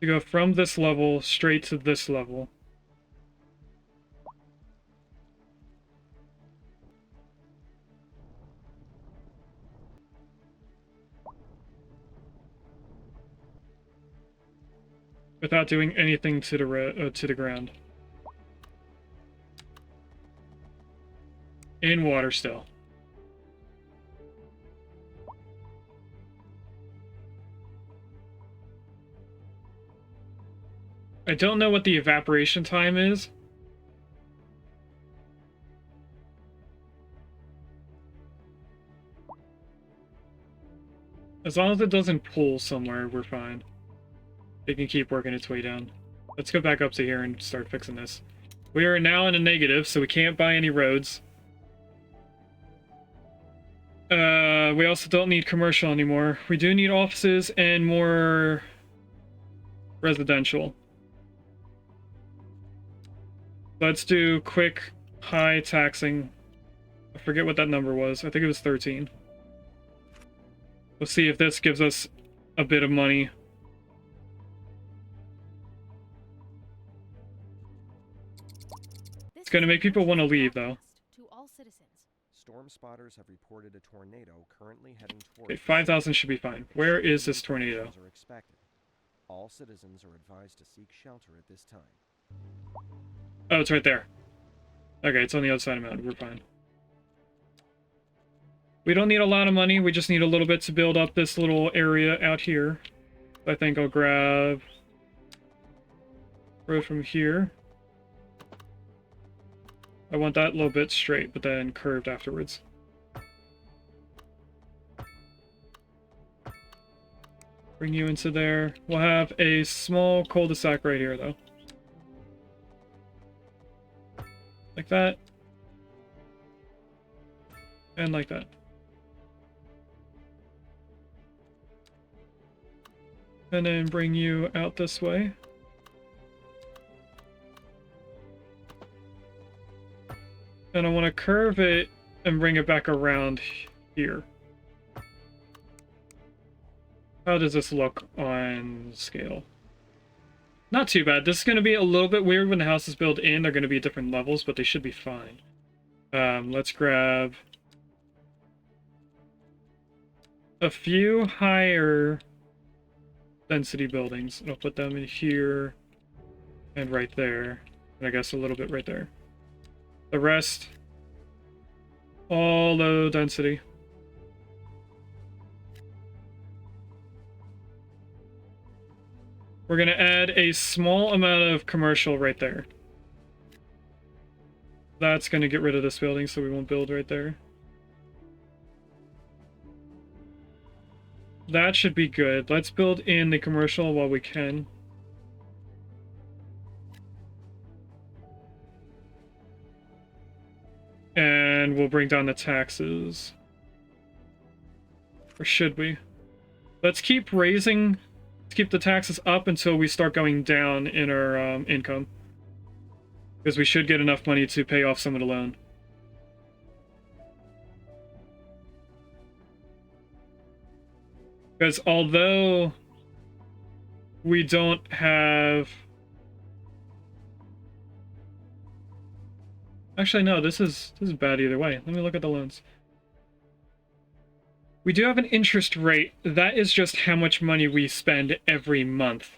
to go from this level straight to this level. Without doing anything to the ground. In water still. I don't know what the evaporation time is. As long as it doesn't pool somewhere, we're fine. It can keep working its way down. Let's go back up to here and start fixing this. We are now in a negative, so we can't buy any roads. We also don't need commercial anymore. We do need offices and more residential. Let's do quick, high taxing. I forget what that number was. I think it was 13. We'll see if this gives us a bit of money. It's gonna make people wanna leave, though. To all citizens. Storm spotters have reported a tornado currently heading towards. Okay, 5,000 should be fine. Where is this tornado? Are expected. All citizens are advised to seek shelter at this time. Oh, it's right there. Okay, it's on the other side of the mountain. We're fine. We don't need a lot of money. We just need a little bit to build up this little area out here. I think I'll grab road from here. I want that little bit straight, but then curved afterwards. Bring you into there. We'll have a small cul-de-sac right here, though. Like that. And like that. And then bring you out this way. And I want to curve it and bring it back around here. How does this look on scale? Not too bad. This is going to be a little bit weird when the house is built in. They're going to be different levels, but they should be fine. Let's grab a few higher density buildings. And I'll put them in here and right there. And I guess a little bit right there. The rest, all low density. We're going to add a small amount of commercial right there. That's going to get rid of this building, so we won't build right there. That should be good. Let's build in the commercial while we can. And we'll bring down the taxes. Or should we? Let's keep raising... Let's keep the taxes up until we start going down in our income. Because we should get enough money to pay off some of the loan. Because although we don't have... Actually, no, this is bad either way. Let me look at the loans. We do have an interest rate. That is just how much money we spend every month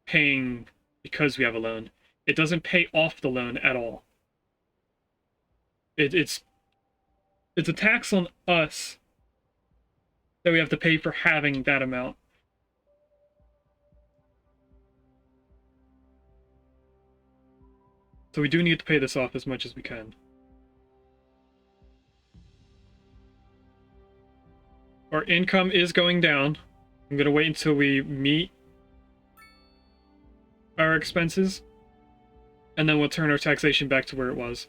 paying because we have a loan. It doesn't pay off the loan at all. It's a tax on us that we have to pay for having that amount. So we do need to pay this off as much as we can. Our income is going down. I'm gonna wait until we meet our expenses, and then we'll turn our taxation back to where it was.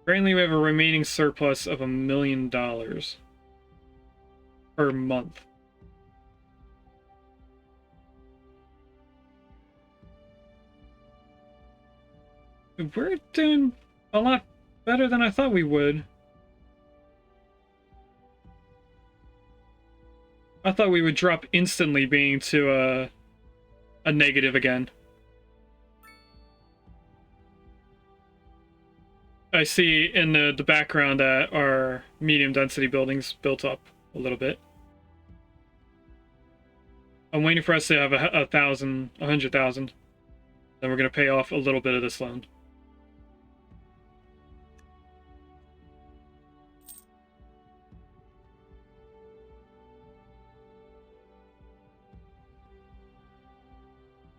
Currently, we have a remaining surplus of $1 million per month. We're doing a lot better than I thought we would. I thought we would drop instantly being to a negative again. I see in the background that our medium density buildings built up a little bit. I'm waiting for us to have 100,000. Then we're going to pay off a little bit of this loan.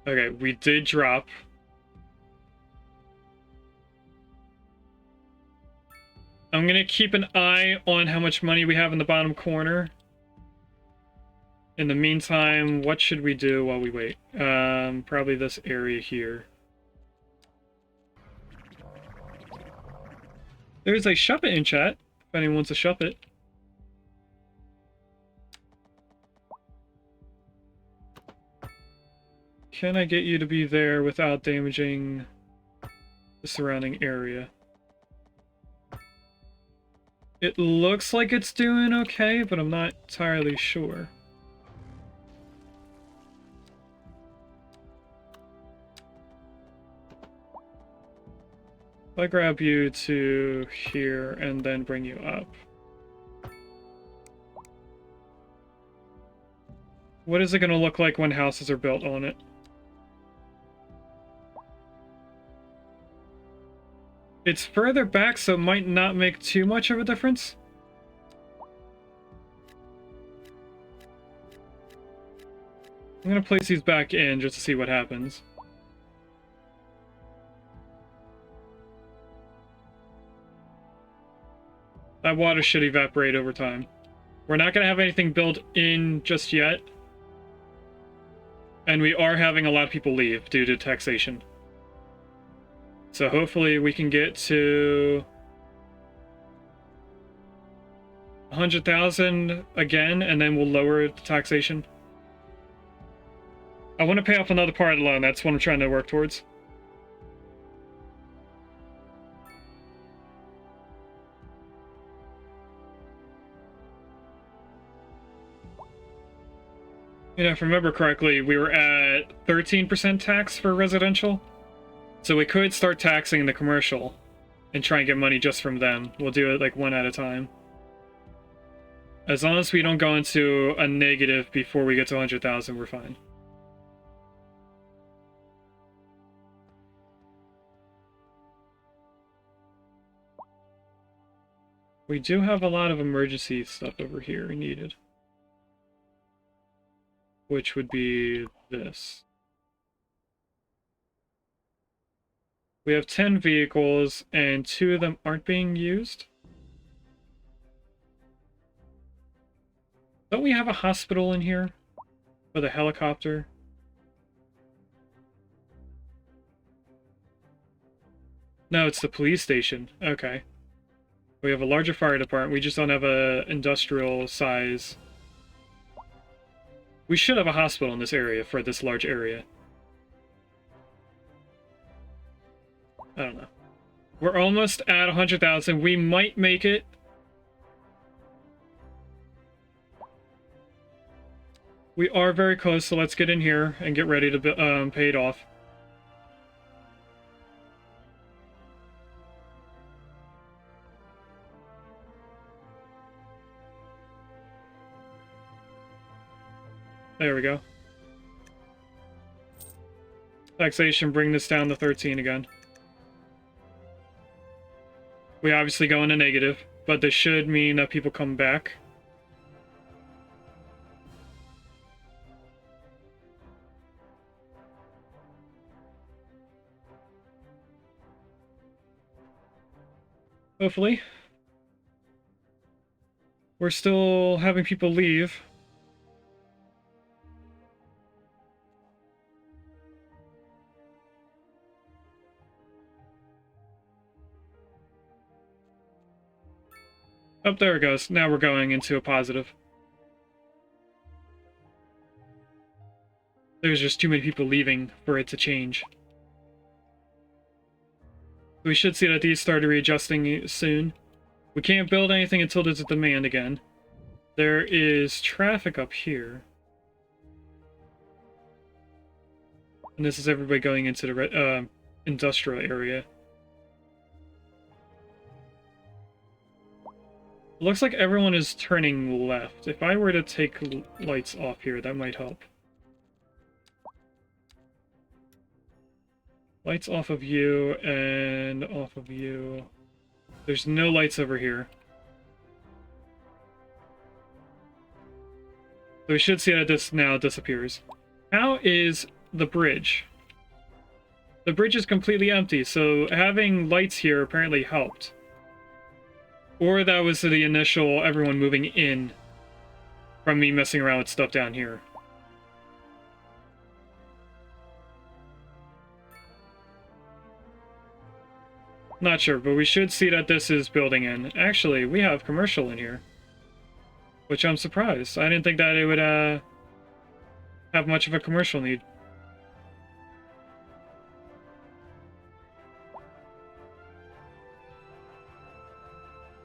Okay, we did drop. I'm gonna keep an eye on how much money we have in the bottom corner. In the meantime, what should we do while we wait? Probably this area here. There's a shop it in chat, if anyone wants to shop it. Can I get you to be there without damaging the surrounding area? It looks like it's doing okay, but I'm not entirely sure. If I grab you to here and then bring you up. What is it going to look like when houses are built on it? It's further back, so it might not make too much of a difference. I'm gonna place these back in just to see what happens. That water should evaporate over time. We're not gonna have anything built in just yet. And we are having a lot of people leave due to taxation. So hopefully we can get to 100,000 again, and then we'll lower the taxation. I want to pay off another part of the loan. That's what I'm trying to work towards. You know, if I remember correctly, we were at 13% tax for residential. So we could start taxing the commercial and try and get money just from them. We'll do it like one at a time. As long as we don't go into a negative before we get to 100,000, we're fine. We do have a lot of emergency stuff over here needed. Which would be this. We have 10 vehicles, and 2 of them aren't being used. Don't we have a hospital in here? With a helicopter? No, it's the police station. Okay. We have a larger fire department. We just don't have a industrial size. We should have a hospital in this area for this large area. I don't know. We're almost at 100,000. We might make it. We are very close, so let's get in here and get ready to pay it off. There we go. Taxation, bring this down to 13 again. We obviously go into negative, but this should mean that people come back. Hopefully. We're still having people leave. Oh, there it goes. Now we're going into a positive. There's just too many people leaving for it to change. We should see that these started readjusting soon. We can't build anything until there's a demand again. There is traffic up here. And this is everybody going into the industrial area. Looks like everyone is turning left. If I were to take lights off here, that might help. Lights off of you and off of you. There's no lights over here. So we should see that this now disappears. How is the bridge? The bridge is completely empty, so having lights here apparently helped. Or that was the initial everyone moving in from me messing around with stuff down here. Not sure, but we should see that this is building in. Actually, we have commercial in here. Which I'm surprised. I didn't think that it would have much of a commercial need.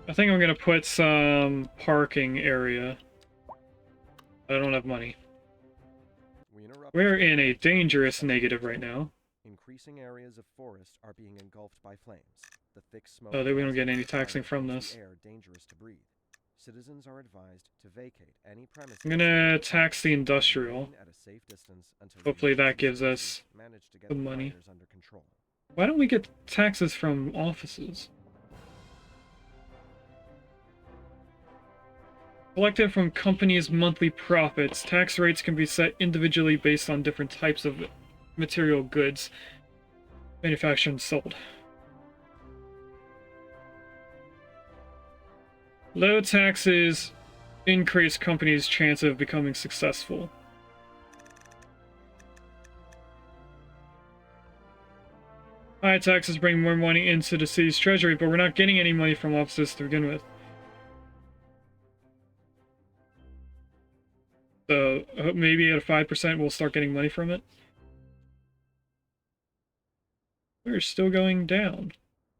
I think I'm gonna put some parking area. I don't have money. We're in a dangerous negative right now. Increasing areas of forest are being engulfed by flames. The thick smoke. Oh, we don't get any taxing from this. Air dangerous to breathe. Citizens are advised to vacate any premises. I'm gonna tax the industrial. At a safe distance until Hopefully that gives us some money. under control. Why don't we get taxes from offices? Collected from companies' monthly profits, tax rates can be set individually based on different types of material goods manufactured and sold. Low taxes increase companies' chance of becoming successful. High taxes bring more money into the city's treasury, but we're not getting any money from offices to begin with. So maybe at 5% we'll start getting money from it. We're still going down.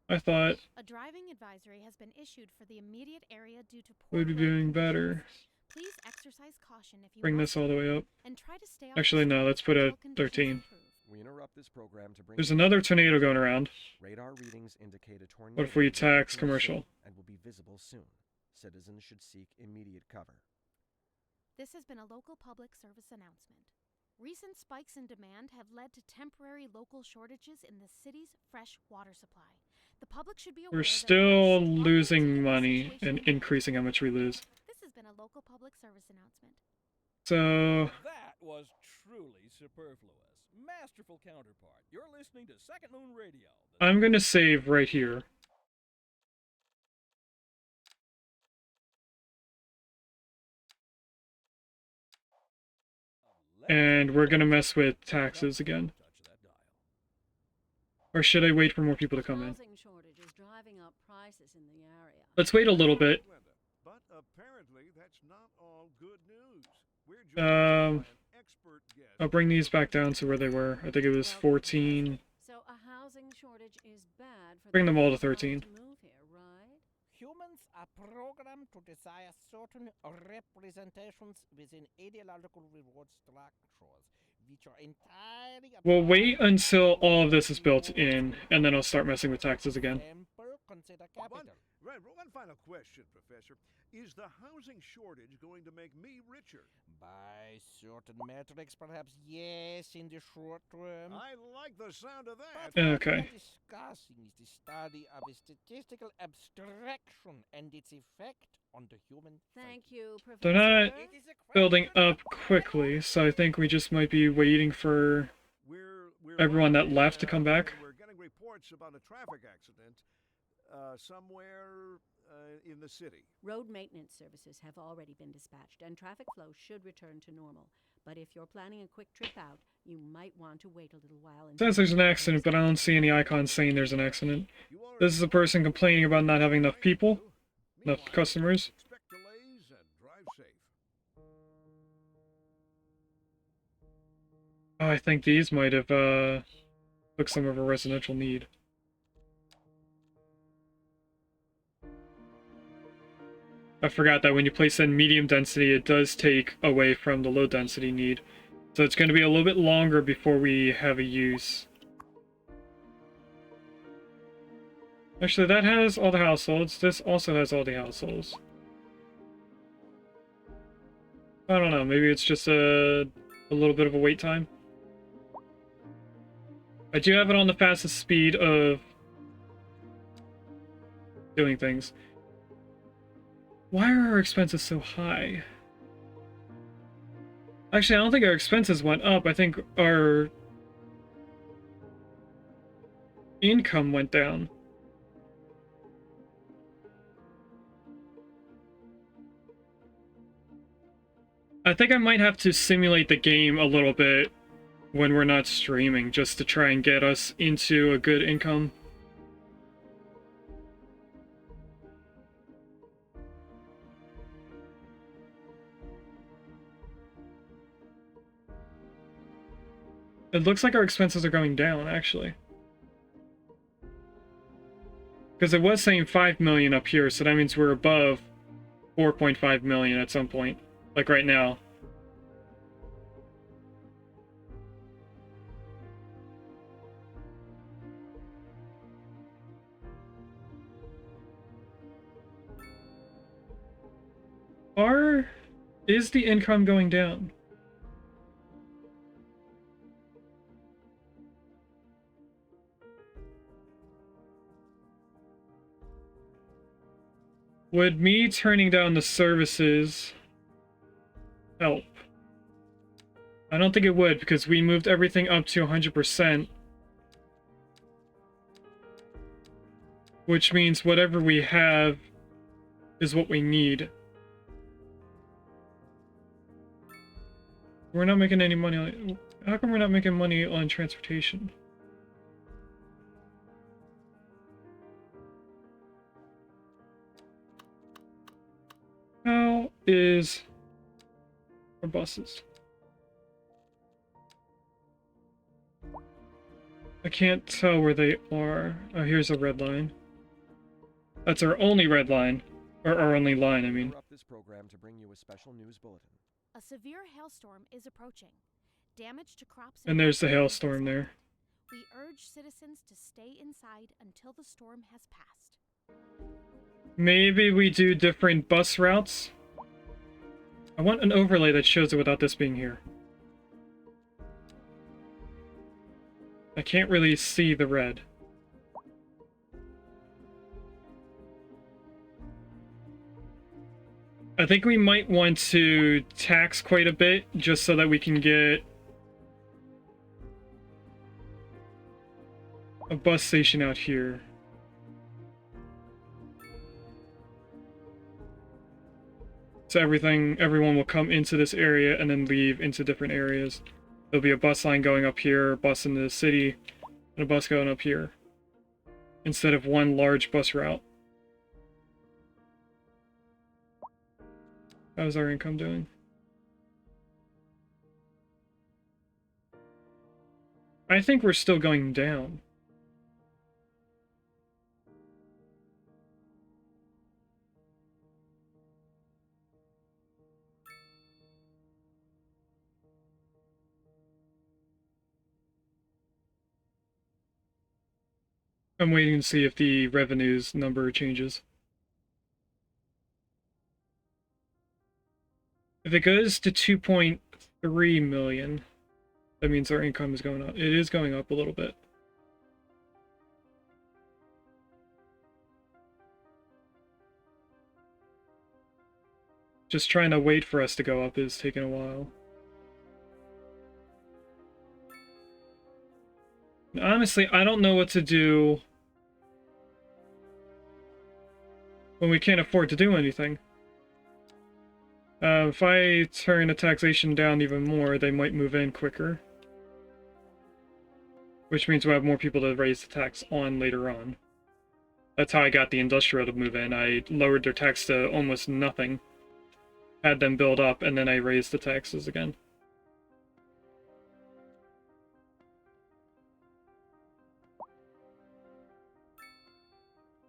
I thought a driving advisory has been issued for the immediate area due to poor we'd be doing better. Please exercise caution if you Bring this all the way up. and try to stay Actually, no, let's put it at 13. We interrupt this program to bring There's another tornado going around. radar readings indicate a tornado. What if we tax in the commercial? city and will be visible soon. Citizens should seek immediate cover. This has been a local public service announcement. Recent spikes in demand have led to temporary local shortages in the city's fresh water supply. The public should be aware We're that still fresh water losing is a money situation and increasing how much we lose. This has been a local public service announcement. So That was truly superfluous. Masterful counterpart. You're listening to Second Moon Radio. I'm going to save right here. And we're going to mess with taxes again. Or should I wait for more people to come in? Housing shortage is driving up prices in the area. Let's wait a little bit. But apparently that's not all good news. We're joined by an expert guest. I'll bring these back down to where they were. I think it was 14. So a housing shortage is bad for Bring the them all to people trying 13. to move here, right? Humans are programmed to desire certain representations within ideological reward structures, which are entirely. We'll wait until all of this is built in, and then I'll start messing with taxes again. Consider capital. One final question, Professor. Is the housing shortage going to make me richer? By certain metrics, perhaps yes, in the short term. I like the sound of that. But what Okay. we are discussing is the study of a statistical abstraction and its effect on the human Thank psyche. you, Professor. They're not It is a building question up quickly, so I think we just might be waiting for We're everyone that lucky, left to come back. We're getting reports about a traffic accident somewhere in the city. Road maintenance services have already been dispatched, and traffic flow should return to normal. But if you're planning a quick trip out, you might want to wait a little while. It says there's an accident, but I don't see any icons saying there's an accident. You already This is a person complaining about not having enough people, enough Meanwhile, customers. Expect delays and drive safe. Oh, I think these might have took some of a residential need. I forgot that when you place in medium density, it does take away from the low density need. So it's going to be a little bit longer before we have a use. Actually, that has all the households. This also has all the households. I don't know, maybe it's just a little bit of a wait time. I do have it on the fastest speed of doing things. Why are our expenses so high? Actually, I don't think our expenses went up. I think our income went down. I think I might have to simulate the game a little bit when we're not streaming, just to try and get us into a good income. It looks like our expenses are going down, actually. Because it was saying 5 million up here, so that means we're above 4.5 million at some point. Like right now. Is the income going down? Would me turning down the services help? I don't think it would, because we moved everything up to 100%. Which means whatever we have is what we need. We're not making any money on... How come we're not making money on transportation? How is our buses? I can't tell where they are. Oh, here's a red line. That's our only red line. Or our only line, I mean. Interrupt this program to bring you a special news bulletin. A severe hailstorm is approaching. Damage to crops And there's the property is hailstorm there. We urge citizens to stay inside until the storm has passed. Maybe we do different bus routes? I want an overlay that shows it without this being here. I can't really see the red. I think we might want to tax quite a bit just so that we can get a bus station out here. So everyone will come into this area and then leave into different areas. There'll be a bus line going up here, a bus into the city, and a bus going up here instead of one large bus route. How's our income doing? I think we're still going down. I'm waiting to see if the revenues number changes. If it goes to 2.3 million, that means our income is going up. It is going up a little bit. Just trying to wait for us to go up is taking a while. Honestly, I don't know what to do when we can't afford to do anything. If I turn the taxation down even more, they might move in quicker. Which means we'll have more people to raise the tax on later on. That's how I got the industrial to move in. I lowered their tax to almost nothing. Had them build up, and then I raised the taxes again.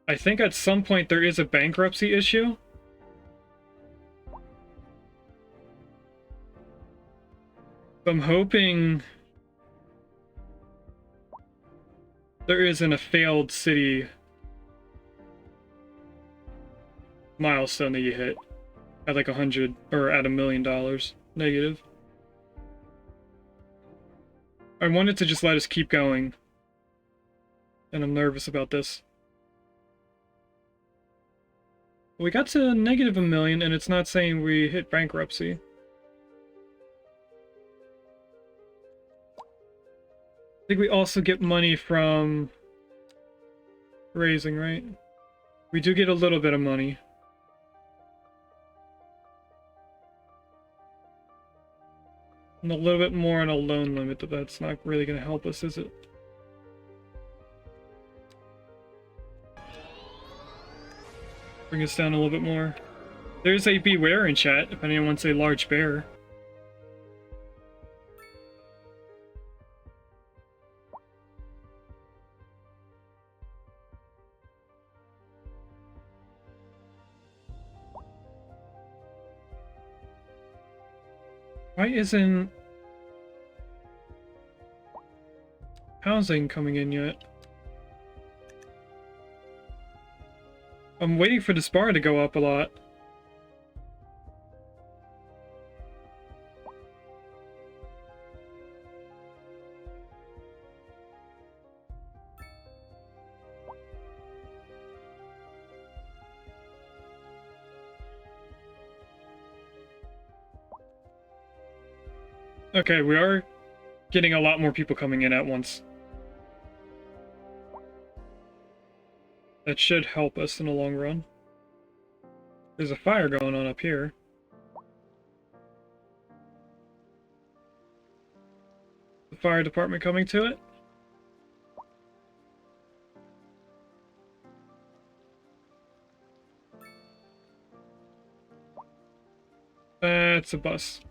I think at some point there is a bankruptcy issue. I'm hoping there isn't a failed city milestone that you hit at like 100 or at $1 million negative. I wanted to just let us keep going, and I'm nervous about this. We got to negative $1 million, and it's not saying we hit bankruptcy. I think we also get money from raising, right? We do get a little bit of money. And a little bit more on a loan limit, but that's not really going to help us, is it? Bring us down a little bit more. There's a beware in chat, if anyone wants a large bear. Why isn't housing coming in yet? I'm waiting for this bar to go up a lot. Okay, we are getting a lot more people coming in at once. That should help us in the long run. There's a fire going on up here. The fire department coming to it? That's a bus.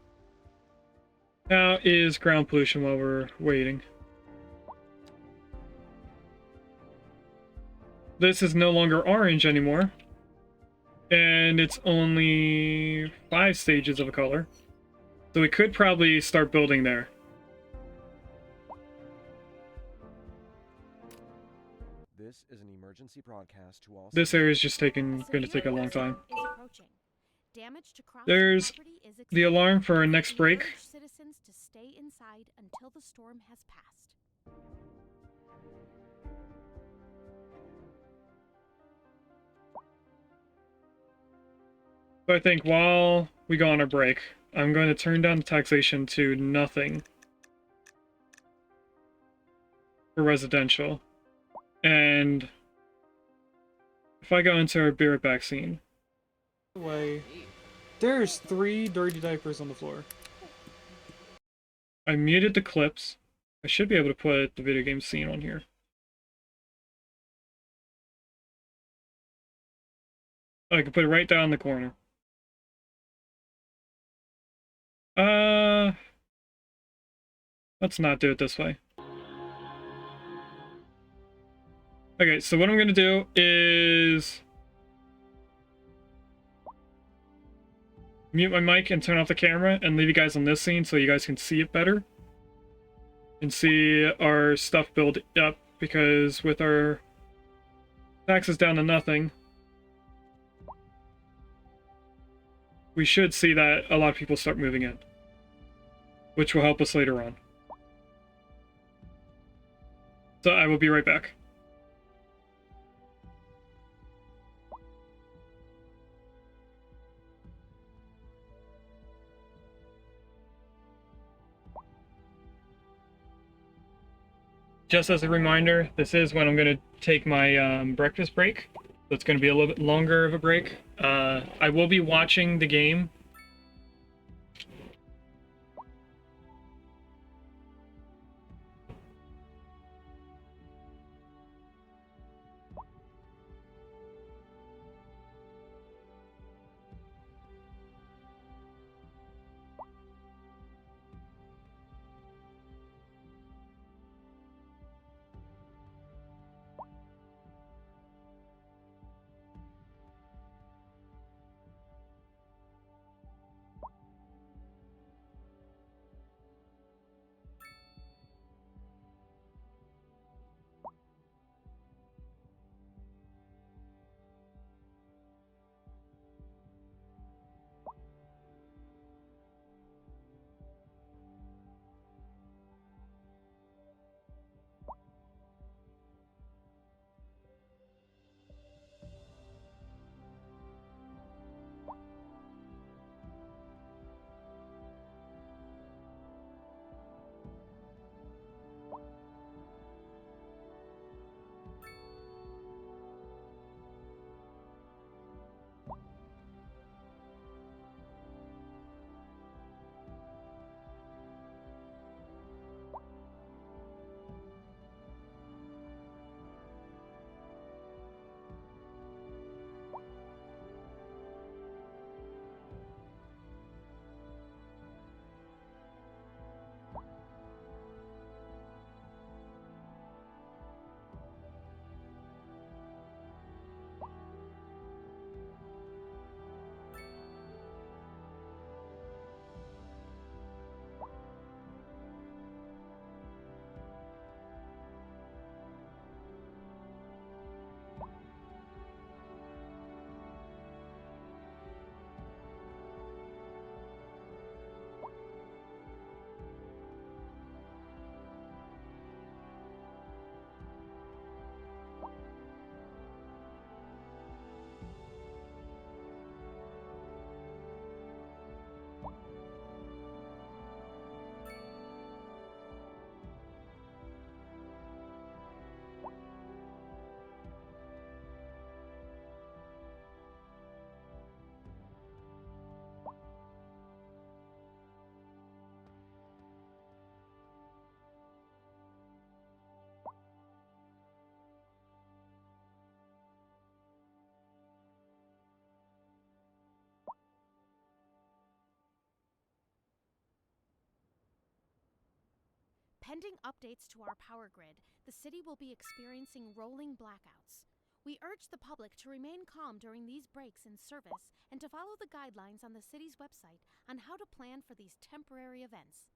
How is ground pollution while we're waiting? This is no longer orange anymore. And it's only 5 stages of a color. So we could probably start building there. This is an emergency broadcast to all. This area is just going to take a long time. There's the alarm for our next break. Citizens to stay inside until the storm has passed. So I think while we go on our break, I'm going to turn down the taxation to nothing for residential. And if I go into our beer back scene, way, there's 3 dirty diapers on the floor. I muted the clips. I should be able to put the video game scene on here. I can put it right down in the corner. Let's not do it this way. Okay, so what I'm gonna do is mute my mic and turn off the camera and leave you guys on this scene so you guys can see it better. And see our stuff build up, because with our taxes down to nothing, we should see that a lot of people start moving in, which will help us later on. So I will be right back. Just as a reminder, this is when I'm going to take my breakfast break. So it's going to be a little bit longer of a break. I will be watching the game. Pending updates to our power grid, the city will be experiencing rolling blackouts. We urge the public to remain calm during these breaks in service and to follow the guidelines on the city's website on how to plan for these temporary events.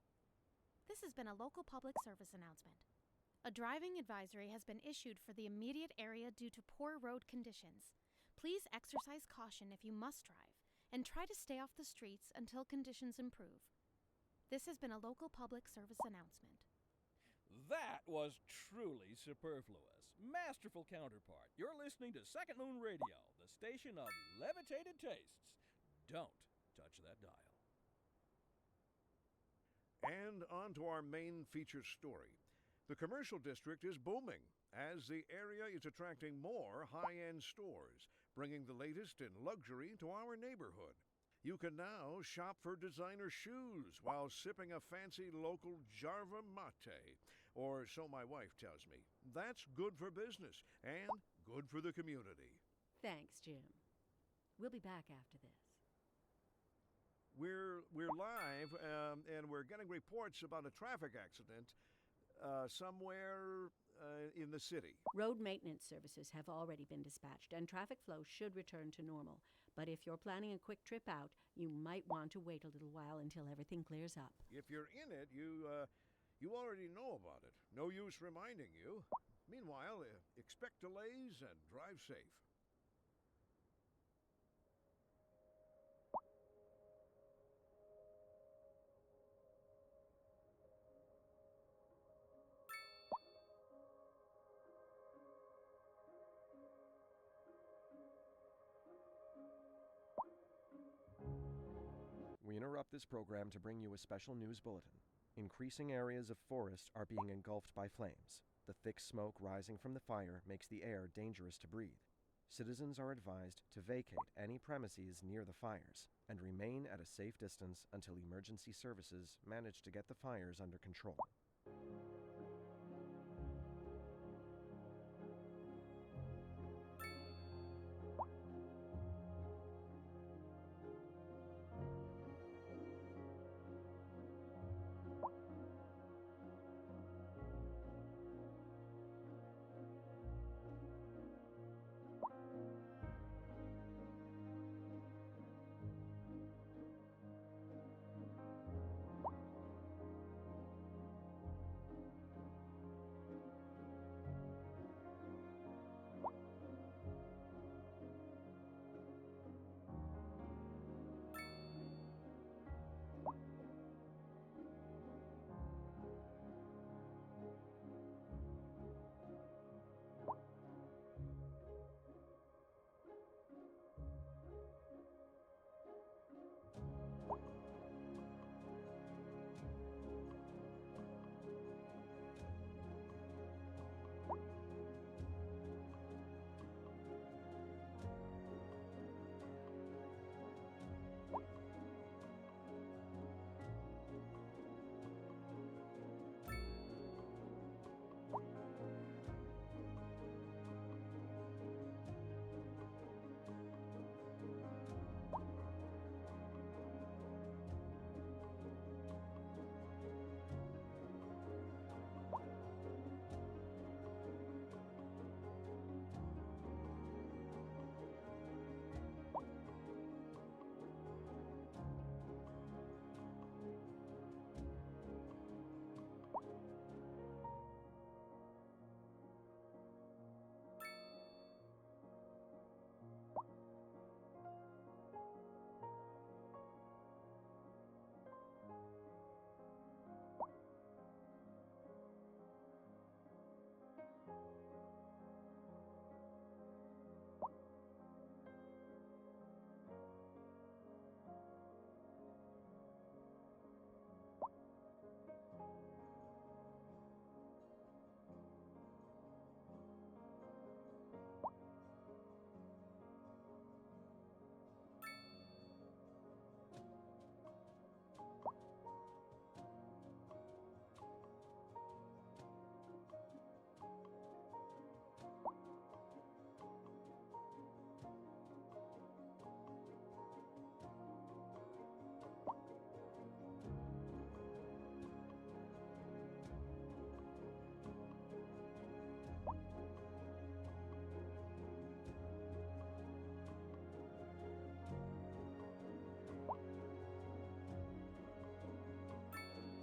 This has been a local public service announcement. A driving advisory has been issued for the immediate area due to poor road conditions. Please exercise caution if you must drive, and try to stay off the streets until conditions improve. This has been a local public service announcement. That was truly superfluous. Masterful counterpart. You're listening to Second Moon Radio, the station of levitated tastes. Don't touch that dial. And on to our main feature story. The commercial district is booming as the area is attracting more high-end stores, bringing the latest in luxury to our neighborhood. You can now shop for designer shoes while sipping a fancy local Jarva mate. Or so my wife tells me. That's good for business and good for the community. Thanks, Jim. We'll be back after this. We're live, and we're getting reports about a traffic accident somewhere in the city. Road maintenance services have already been dispatched, and traffic flow should return to normal. But if you're planning a quick trip out, you might want to wait a little while until everything clears up. If you're in it, you already know about it. No use reminding you. Meanwhile, expect delays and drive safe. We interrupt this program to bring you a special news bulletin. Increasing areas of forest are being engulfed by flames. The thick smoke rising from the fire makes the air dangerous to breathe. Citizens are advised to vacate any premises near the fires and remain at a safe distance until emergency services manage to get the fires under control.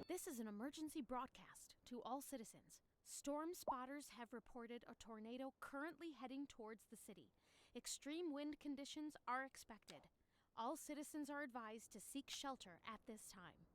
This is an emergency broadcast to all citizens. Storm spotters have reported a tornado currently heading towards the city. Extreme wind conditions are expected. All citizens are advised to seek shelter at this time.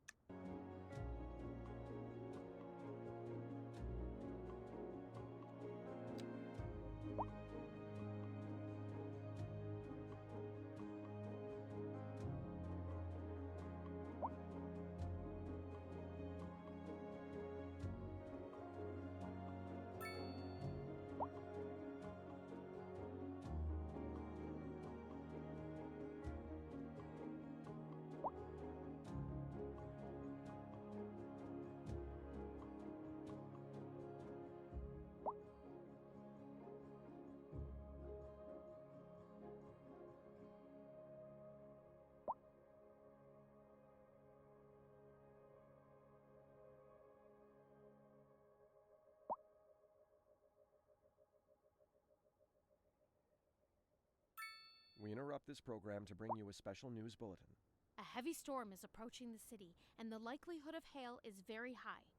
We interrupt this program to bring you a special news bulletin. A heavy storm is approaching the city, and the likelihood of hail is very high.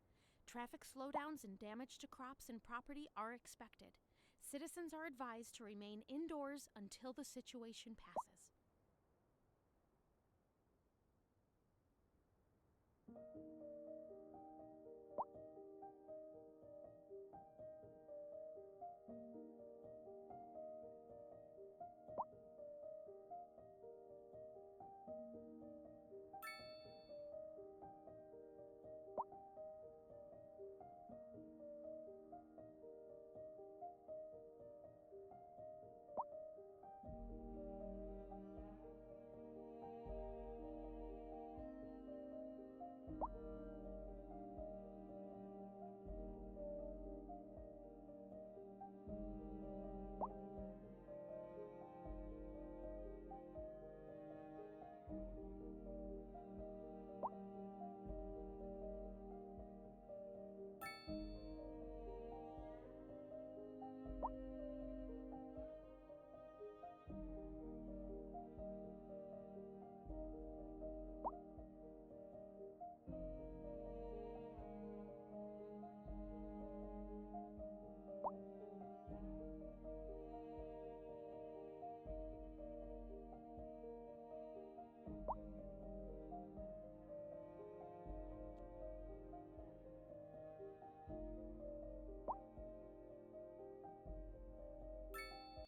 Traffic slowdowns and damage to crops and property are expected. Citizens are advised to remain indoors until the situation passes.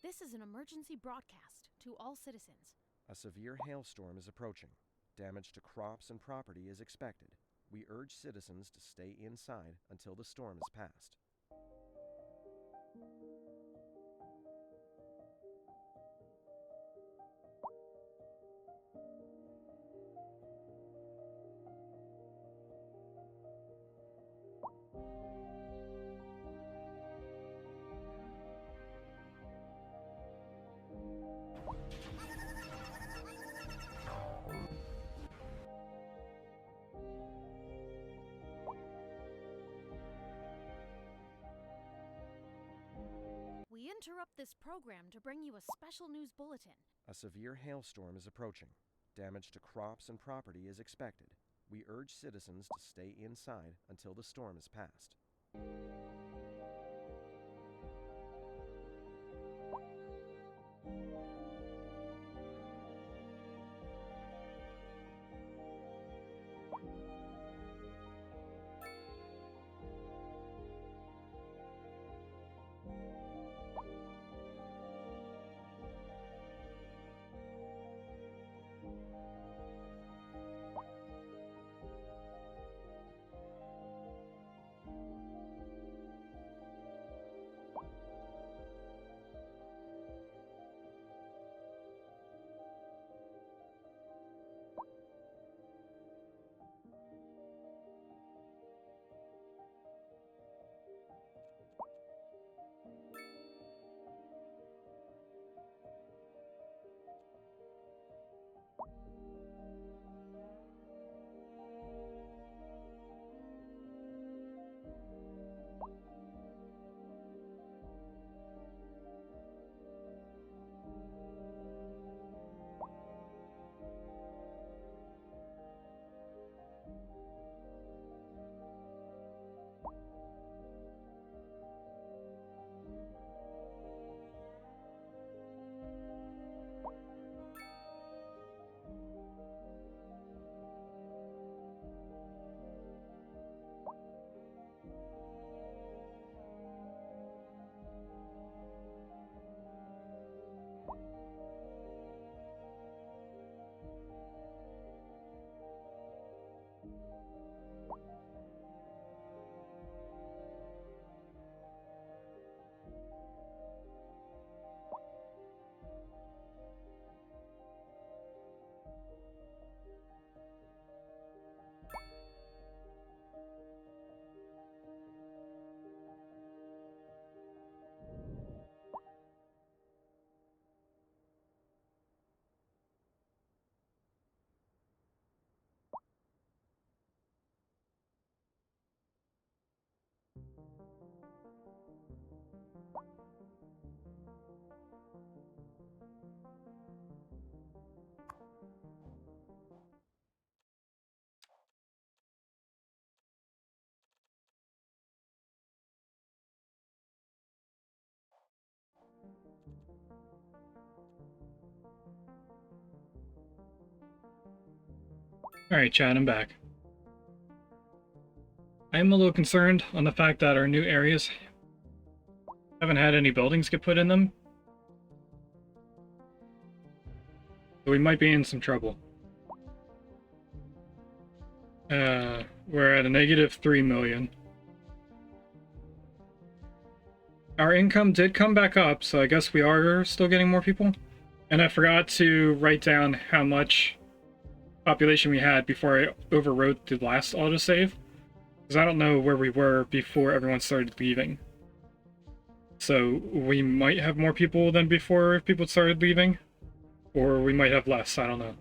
This is an emergency broadcast to all citizens. A severe hailstorm is approaching. Damage to crops and property is expected. We urge citizens to stay inside until the storm is past. We interrupt this program to bring you a special news bulletin. A severe hailstorm is approaching. Damage to crops and property is expected. We urge citizens to stay inside until the storm is past. Alright, Chad, I'm back. I'm a little concerned on the fact that our new areas haven't had any buildings get put in them. So we might be in some trouble. We're at a negative 3 million. Our income did come back up, so I guess we are still getting more people. And I forgot to write down how much population we had before I overwrote the last autosave. Because I don't know where we were before everyone started leaving. So we might have more people than before people started leaving. Or we might have less, I don't know.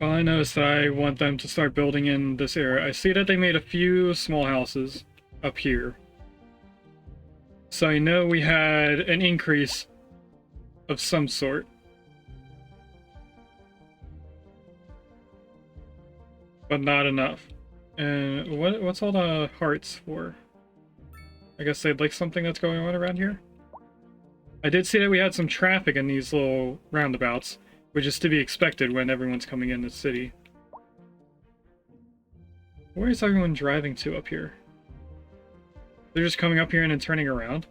All I know is that I want them to start building in this area. I see that they made a few small houses up here. So I know we had an increase of some sort. But not enough. And what's all the hearts for? I guess they'd like something that's going on around here? I did see that we had some traffic in these little roundabouts, which is to be expected when everyone's coming in the city. Where is everyone driving to up here? They're just coming up here and then turning around?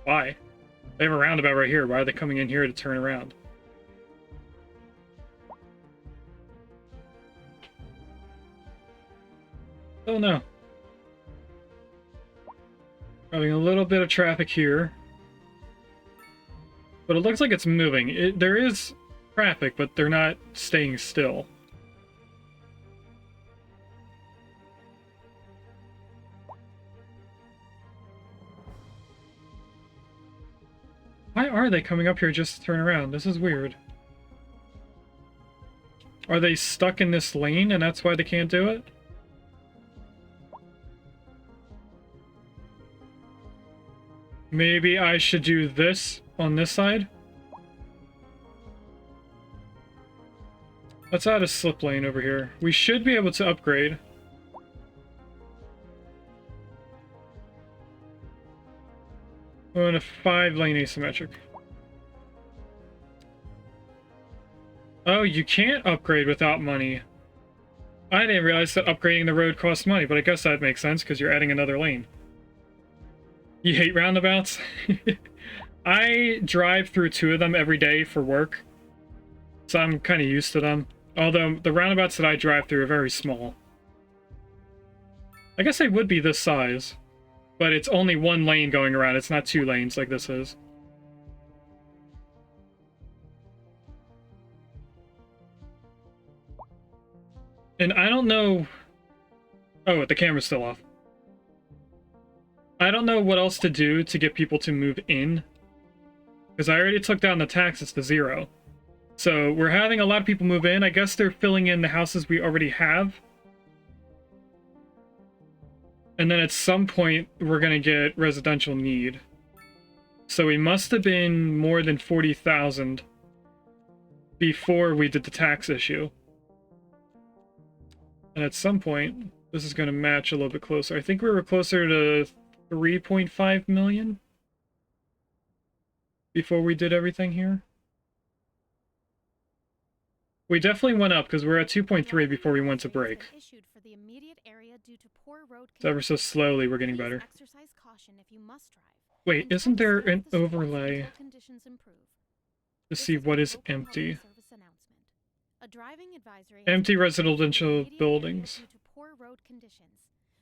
Why? They have a roundabout right here. Why are they coming in here to turn around? Oh no. Having a little bit of traffic here. But it looks like it's moving. There is traffic, but they're not staying still. Why are they coming up here just to turn around? This is weird. Are they stuck in this lane and that's why they can't do it? Maybe I should do this on this side? Let's add a slip lane over here. We should be able to upgrade. We're in a 5-lane asymmetric. Oh, you can't upgrade without money. I didn't realize that upgrading the road costs money, but I guess that makes sense because you're adding another lane. You hate roundabouts? I drive through 2 of them every day for work, so I'm kind of used to them. Although the roundabouts that I drive through are very small. I guess they would be this size, but it's only 1 lane going around. It's not 2 lanes like this is. And I don't know... Oh, the camera's still off. I don't know what else to do to get people to move in. Because I already took down the taxes to 0. So we're having a lot of people move in. I guess they're filling in the houses we already have. And then at some point, we're going to get residential need. So we must have been more than 40,000 before we did the tax issue. And at some point, this is going to match a little bit closer. I think we were closer to 3.5 million before we did everything here. We definitely went up because we're at 2.3 before we went to break. So ever so slowly we're getting better. Wait, isn't there an overlay to see what is empty? Empty residential buildings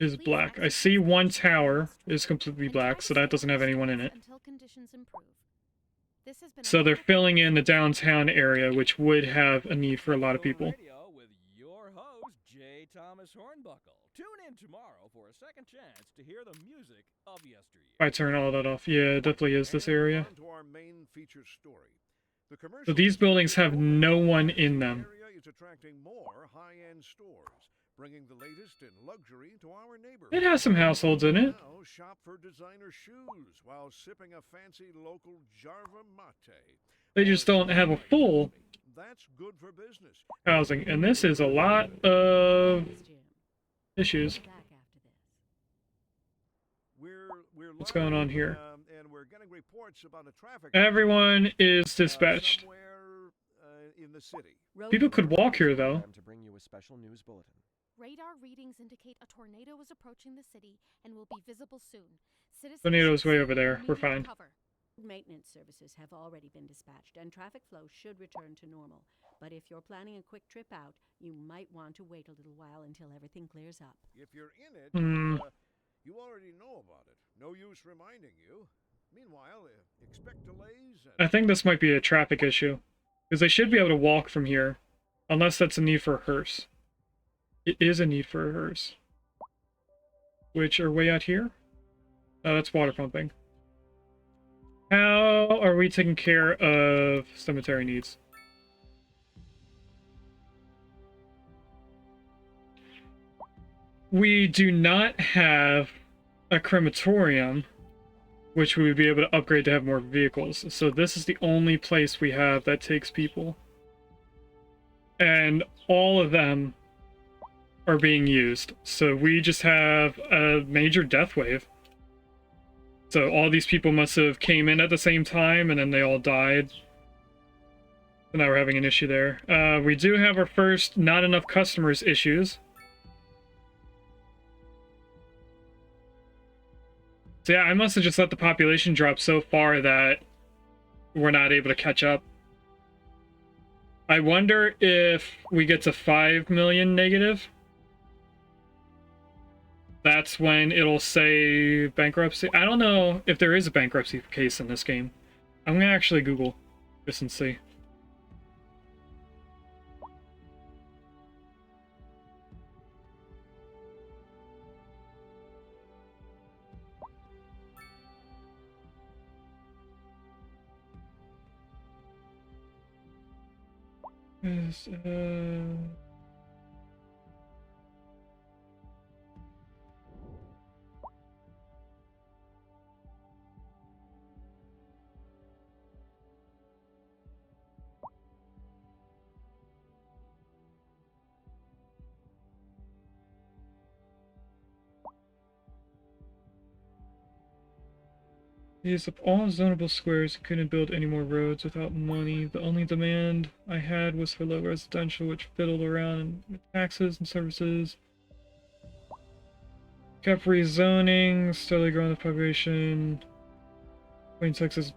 is black. I see 1 tower is completely black, so that doesn't have anyone in it. So they're filling in the downtown area, which would have a need for a lot of people. With your host, J. Thomas Hornbuckle. Tune in tomorrow for a second chance to hear the music of yesteryear. I turn all that off. Yeah, it definitely is this area. So these buildings have no one in them. Bringing the latest in luxury to our neighborhood. It has some households in it. Now shop for designer shoes while sipping a fancy local Jarva mate. They just don't have a full That's good for business. housing, and this is a lot of issues. We're What's going on here? And we're getting reports about a traffic Everyone is dispatched. somewhere in the city. People could walk here, though. Time to bring you a special news bulletin. Radar readings indicate a tornado is approaching the city and will be visible soon. Citizens Tornado's should way seek over there. We're immediate fine. cover. Maintenance services have already been dispatched, and traffic flow should return to normal. But if you're planning a quick trip out, you might want to wait a little while until everything clears up. If you're in it, you already know about it. No use reminding you. Meanwhile, expect delays and... I think this might be a traffic issue. Because they should be able to walk from here. Unless that's a need for a hearse. It is a need for a hearse. Which are way out here? Oh, that's water pumping. How are we taking care of cemetery needs? We do not have a crematorium, which we would be able to upgrade to have more vehicles. So this is the only place we have that takes people. And all of them are being used. So we just have a major death wave. So all these people must have came in at the same time and then they all died. So now we're having an issue there. We do have our first not enough customers issues. So yeah, I must have just let the population drop so far that we're not able to catch up. I wonder if we get to 5 million negative. That's when it'll say bankruptcy. I don't know if there is a bankruptcy case in this game. I'm gonna actually Google this and see. Is, Used up all zonable squares, couldn't build any more roads without money. The only demand I had was for low residential, which fiddled around with taxes and services. Kept rezoning, steadily growing the population. Plain Texas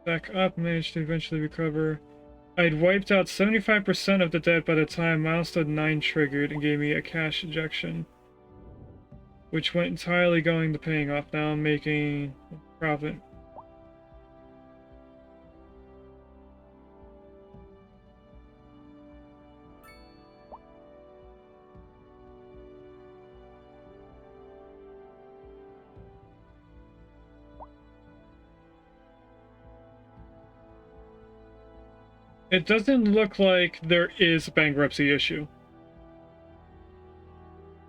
back up, managed to eventually recover. I'd wiped out 75% of the debt by the time milestone 9 triggered and gave me a cash injection, which went entirely going to paying off. Now I'm making a profit. It doesn't look like there is a bankruptcy issue.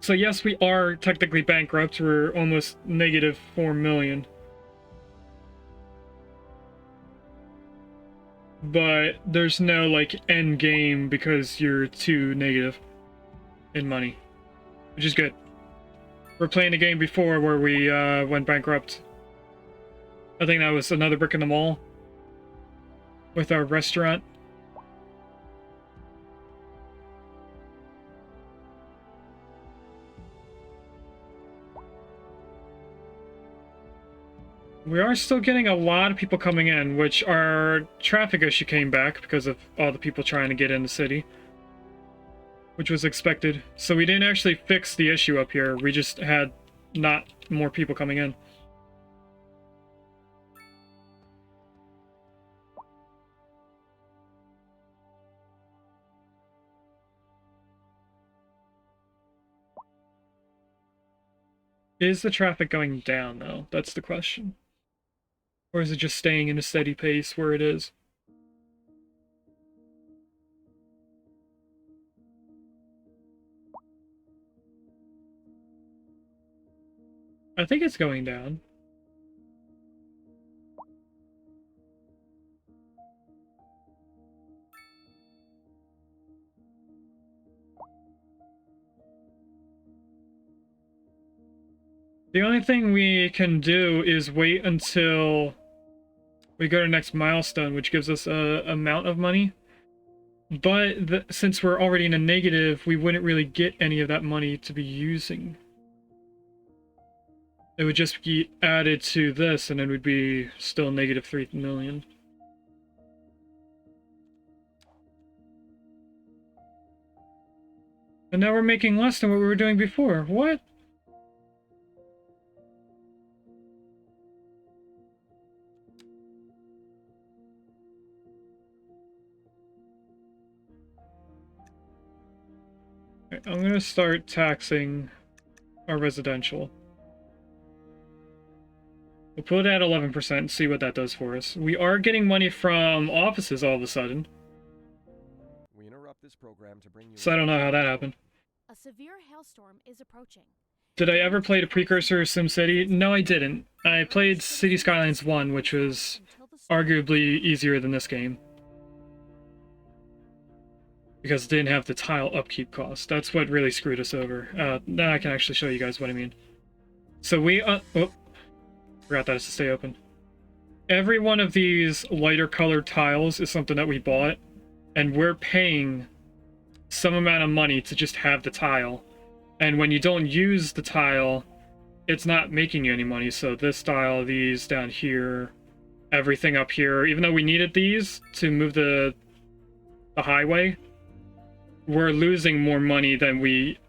So yes, we are technically bankrupt. We're almost negative 4 million. But there's no, like, end game because you're too negative in money. Which is good. We're playing a game before where we went bankrupt. I think that was another brick in the mall. With our restaurant. We are still getting a lot of people coming in, which our traffic issue came back because of all the people trying to get in the city. Which was expected. So we didn't actually fix the issue up here. We just had not more people coming in. Is the traffic going down, though? That's the question. Or is it just staying in a steady pace where it is? I think it's going down. The only thing we can do is wait until we go to the next milestone, which gives us a amount of money. But since we're already in a negative, we wouldn't really get any of that money to be using. It would just be added to this, and it would be still negative 3 million. And now we're making less than what we were doing before. What? Okay, I'm gonna start taxing our residential. We'll put it at 11% and see what that does for us. We are getting money from offices all of a sudden. We interrupt this program to bring you So I don't know how that happened. A severe hailstorm is approaching. Did I ever play the precursor of SimCity? No, I didn't. I played City Skylines 1, which was arguably easier than this game. Because it didn't have the tile upkeep cost. That's what really screwed us over. Now I can actually show you guys what I mean. So we... oh, forgot that it's to stay open. Every one of these lighter colored tiles is something that we bought. And we're paying some amount of money to just have the tile. And when you don't use the tile, it's not making you any money. So this tile, these down here, everything up here, even though we needed these to move the highway, we're losing more money than we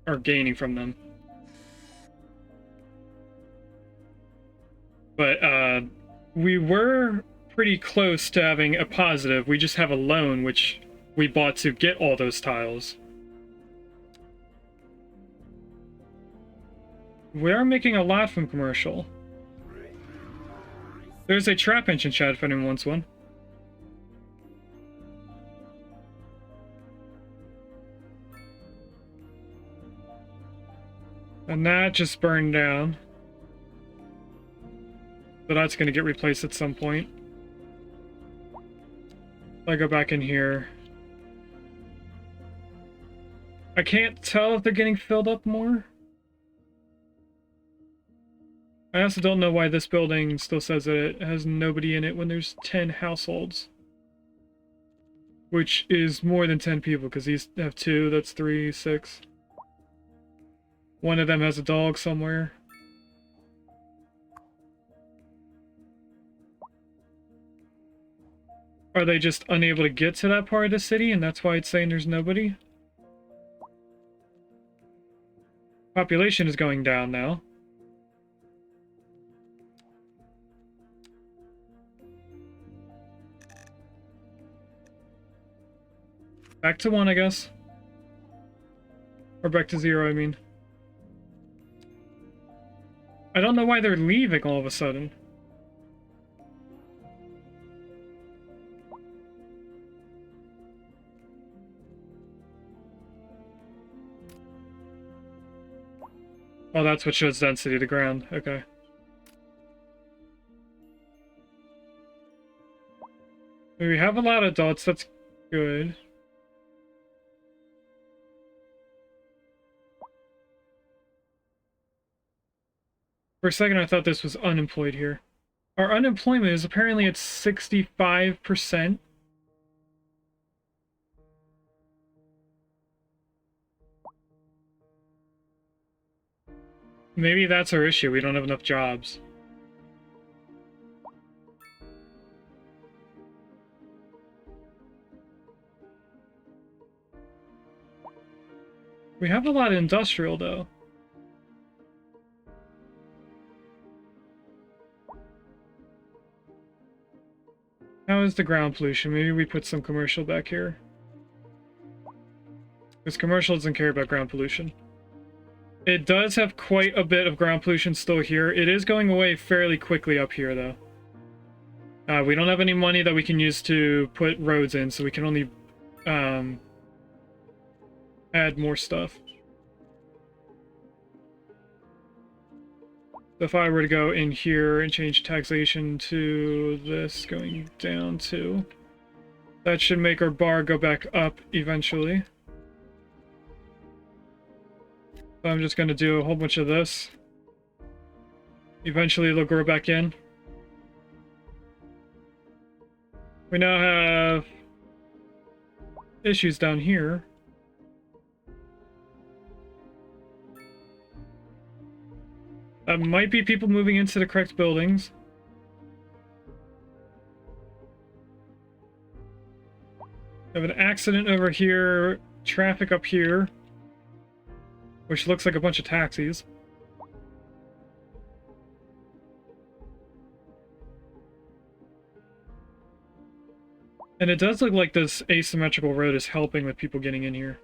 are gaining from them. But we were pretty close to having a positive. We just have a loan, which we bought to get all those tiles. We are making a lot from commercial. There's a trap engine chat if anyone wants one. And that just burned down. So that's going to get replaced at some point. If I go back in here. I can't tell if they're getting filled up more. I also don't know why this building still says that it has nobody in it when there's 10 households. Which is more than 10 people, because these have 2, that's 3, 6. One of them has a dog somewhere. Are they just unable to get to that part of the city, and that's why it's saying there's nobody? Population is going down now. Back to 1, I guess. Or back to 0, I mean. I don't know why they're leaving all of a sudden. Oh, that's what shows density of the ground. Okay. We have a lot of dots, that's good. For a second I thought this was unemployed here. Our unemployment is apparently at 65%. Maybe that's our issue, we don't have enough jobs. We have a lot of industrial though. How is the ground pollution? Maybe we put some commercial back here. Because commercial doesn't care about ground pollution. It does have quite a bit of ground pollution still here. It is going away fairly quickly up here, though. We don't have any money that we can use to put roads in, so we can only add more stuff. So if I were to go in here and change taxation to this, going down to... That should make our bar go back up eventually. So I'm just going to do a whole bunch of this. Eventually they'll grow back in. We now have issues down here. That might be people moving into the correct buildings. Have an accident over here, traffic up here, which looks like a bunch of taxis. And it does look like this asymmetrical road is helping with people getting in here.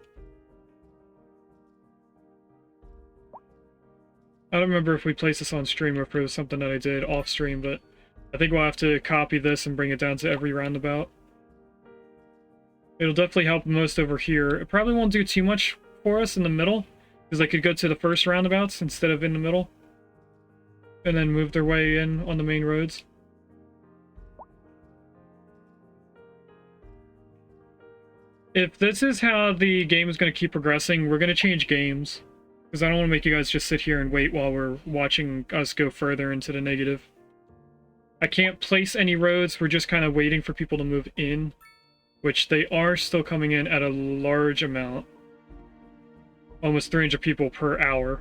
I don't remember if we placed this on stream or if it was something that I did off stream, but I think we'll have to copy this and bring it down to every roundabout. It'll definitely help most over here. It probably won't do too much for us in the middle, because they could go to the first roundabouts instead of in the middle, and then move their way in on the main roads. If this is how the game is going to keep progressing, we're going to change games. Because I don't want to make you guys just sit here and wait while we're watching us go further into the negative. I can't place any roads, we're just kind of waiting for people to move in. Which they are still coming in at a large amount. Almost 300 people per hour.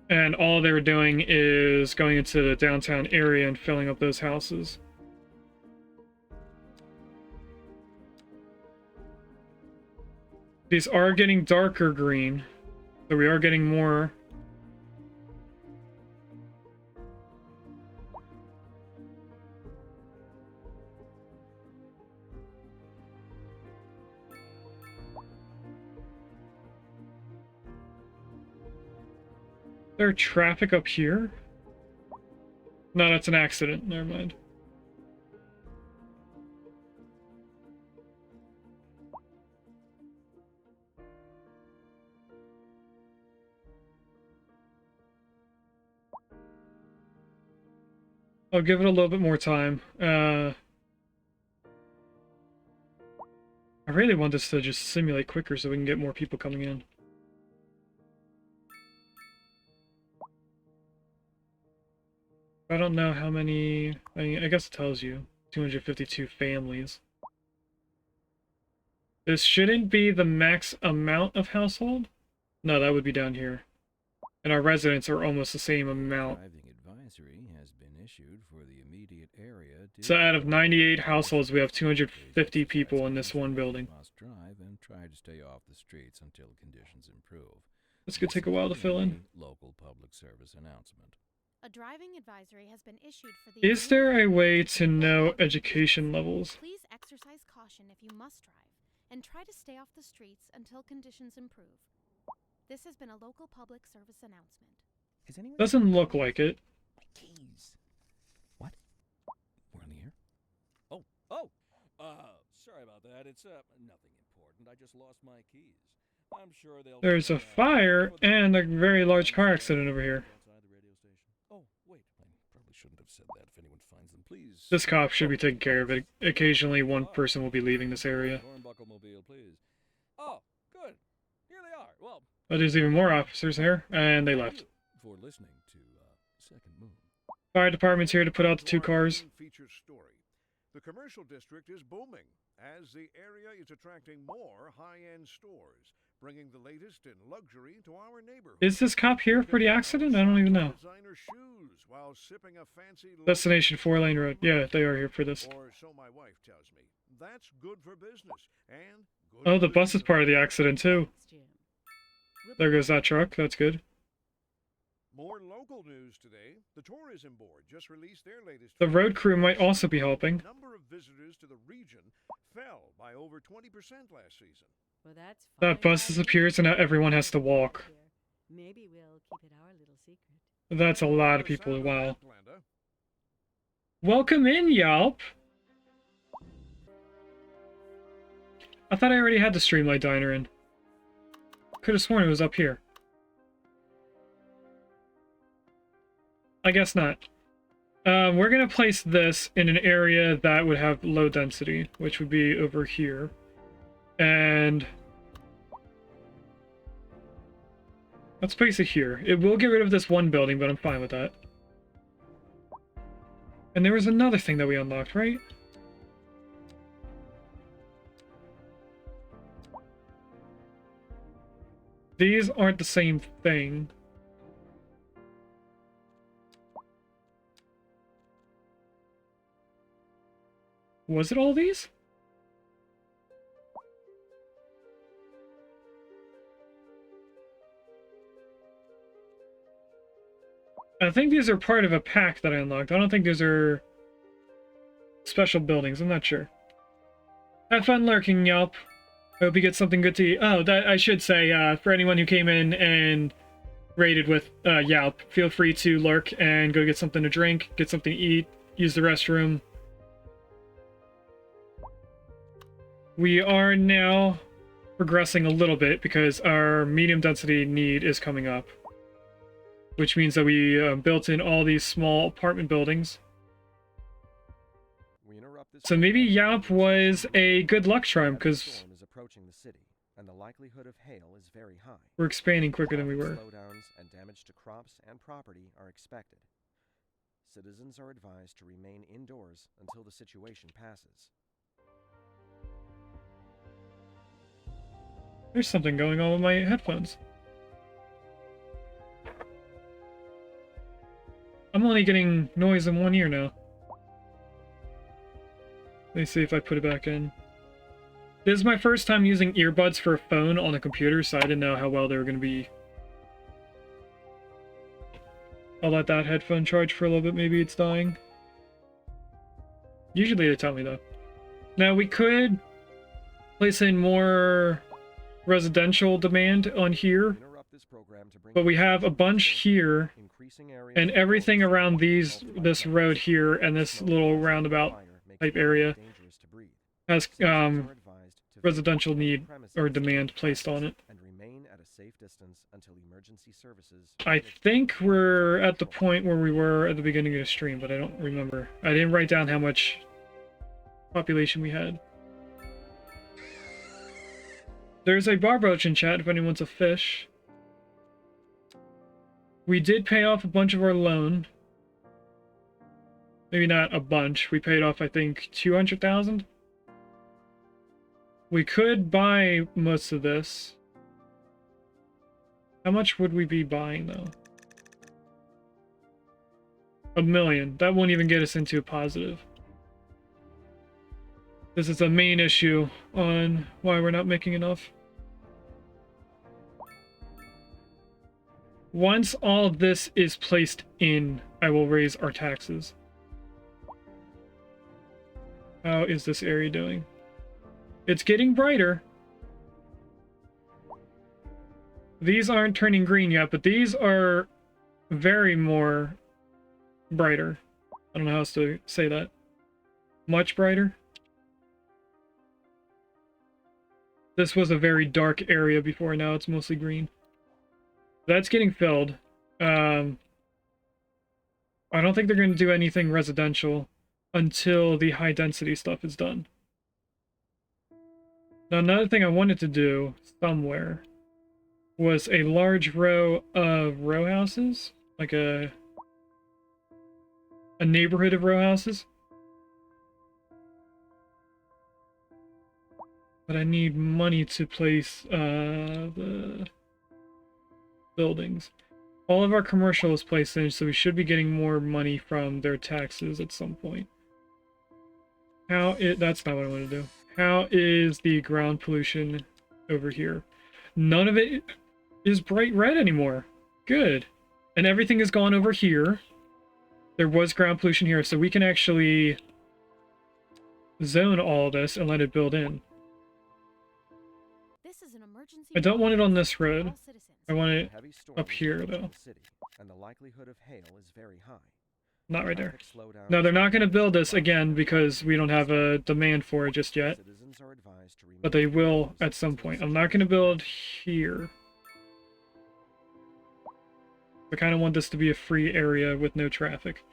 And all they're doing is going into the downtown area and filling up those houses. These are getting darker green, so we are getting more. Is there traffic up here? No, that's an accident. Never mind. I'll give it a little bit more time. I really want this to just simulate quicker so we can get more people coming in. I don't know how many... I mean, I guess it tells you. 252 families. This shouldn't be the max amount of household? No, that would be down here. And our residents are almost the same amount. Advisory has been issued for the immediate area. So out of 98 households, we have 250 people in this one building. Must drive and try to stay off the streets until conditions improve. This could take a while to fill in. Local public service announcement. A driving advisory has been issued for the... Is there a way to know education levels? Please exercise caution if you must drive, and try to stay off the streets until conditions improve. This has been a local public service announcement. Is anyone... Doesn't look like it. My keys. What? We're on the air? Oh, sorry about that. It's, nothing important. I just lost my keys. I'm sure they'll... There's a fire and a very large car accident over here. Oh, wait. I probably shouldn't have said that. If anyone finds them, please... This cop should be taking care of it. Occasionally, one person will be leaving this area. Hornbuckle-mobile, please. Oh, good. Here they are. Well... But there's even more officers here, and they left. For listening to, Second Moon. Fire department's here to put out the 2 cars. Featured story. The commercial district is booming as the area is attracting more high-end stores, bringing the latest in luxury to our neighborhood. Is this cop here for the accident? I don't even know. Designer shoes while sipping a fancy Destination 4-lane road. Yeah, they are here for this. Or so my wife tells me. That's good for business and good Oh, the for bus is part of the accident too. Thanks, Jim. We'll There be goes that truck. That's good. More local news today. The tourism board just released their latest. The road crew might also be helping. The number of visitors to the region fell by over 20% last season. Well, that's That fine. bus disappears and now everyone has to walk. Maybe we'll keep it our little secret. That's a lot of people. Wow. Glenda. Welcome in, Yelp. I thought I already had the Streamlight Diner in. Could have sworn it was up here. I guess not. We're gonna place this in an area that would have low density, which would be over here. And... Let's place it here. It will get rid of this one building, but I'm fine with that. And there was another thing that we unlocked, right? These aren't the same thing. Was it all these? I think these are part of a pack that I unlocked. I don't think these are special buildings. I'm not sure. Have fun lurking, Yelp. I hope you get something good to eat. Oh, that I should say, for anyone who came in and raided with Yelp, feel free to lurk and go get something to drink, get something to eat, use the restroom. We are now progressing a little bit because our medium density need is coming up, which means that we built in all these small apartment buildings. So maybe Yelp was a good luck charm because approaching the city, and the likelihood of hail is very high. We're expanding quicker than we were. Slowdowns and damage to crops and property are expected. Citizens are advised to remain indoors until the situation passes. There's something going on with my headphones. I'm only getting noise in one ear now. Let me see if I put it back in. This is my first time using earbuds for a phone on a computer, so I didn't know how well they were going to be. I'll let that headphone charge for a little bit, maybe it's dying. Usually they tell me though. Now we could place in more residential demand on here, but we have a bunch here, and everything around this road here and this little roundabout type area has residential need or demand placed on it. I think we're at the point where we were at the beginning of the stream, but I don't remember. I didn't write down how much population we had. There's a barboach in chat if anyone wants a fish. We did pay off a bunch of our loan. Maybe not a bunch. We paid off, I think, 200,000. We could buy most of this. How much would we be buying, though? $1 million. That won't even get us into a positive. This is a main issue on why we're not making enough. Once all this is placed in, I will raise our taxes. How is this area doing? It's getting brighter. These aren't turning green yet, but these are very more brighter. I don't know how else to say that. Much brighter. This was a very dark area before, now it's mostly green. That's getting filled. I don't think they're going to do anything residential until the high density stuff is done. Now, another thing I wanted to do somewhere was a large row of row houses, like a neighborhood of row houses. But I need money to place the buildings. All of our commercial is placed in, so we should be getting more money from their taxes at some point. That's not what I want to do. How is the ground pollution over here? None of it is bright red anymore. Good. And everything has gone over here. There was ground pollution here, so we can actually zone all this and let it build in. This is an emergency. I don't want it on this for road. all citizens. I want it up here, though. And the likelihood of hail is very high. Not right there. No, they're not going to build this again because we don't have a demand for it just yet. But they will at some point. I'm not going to build here. I kind of want this to be a free area with no traffic.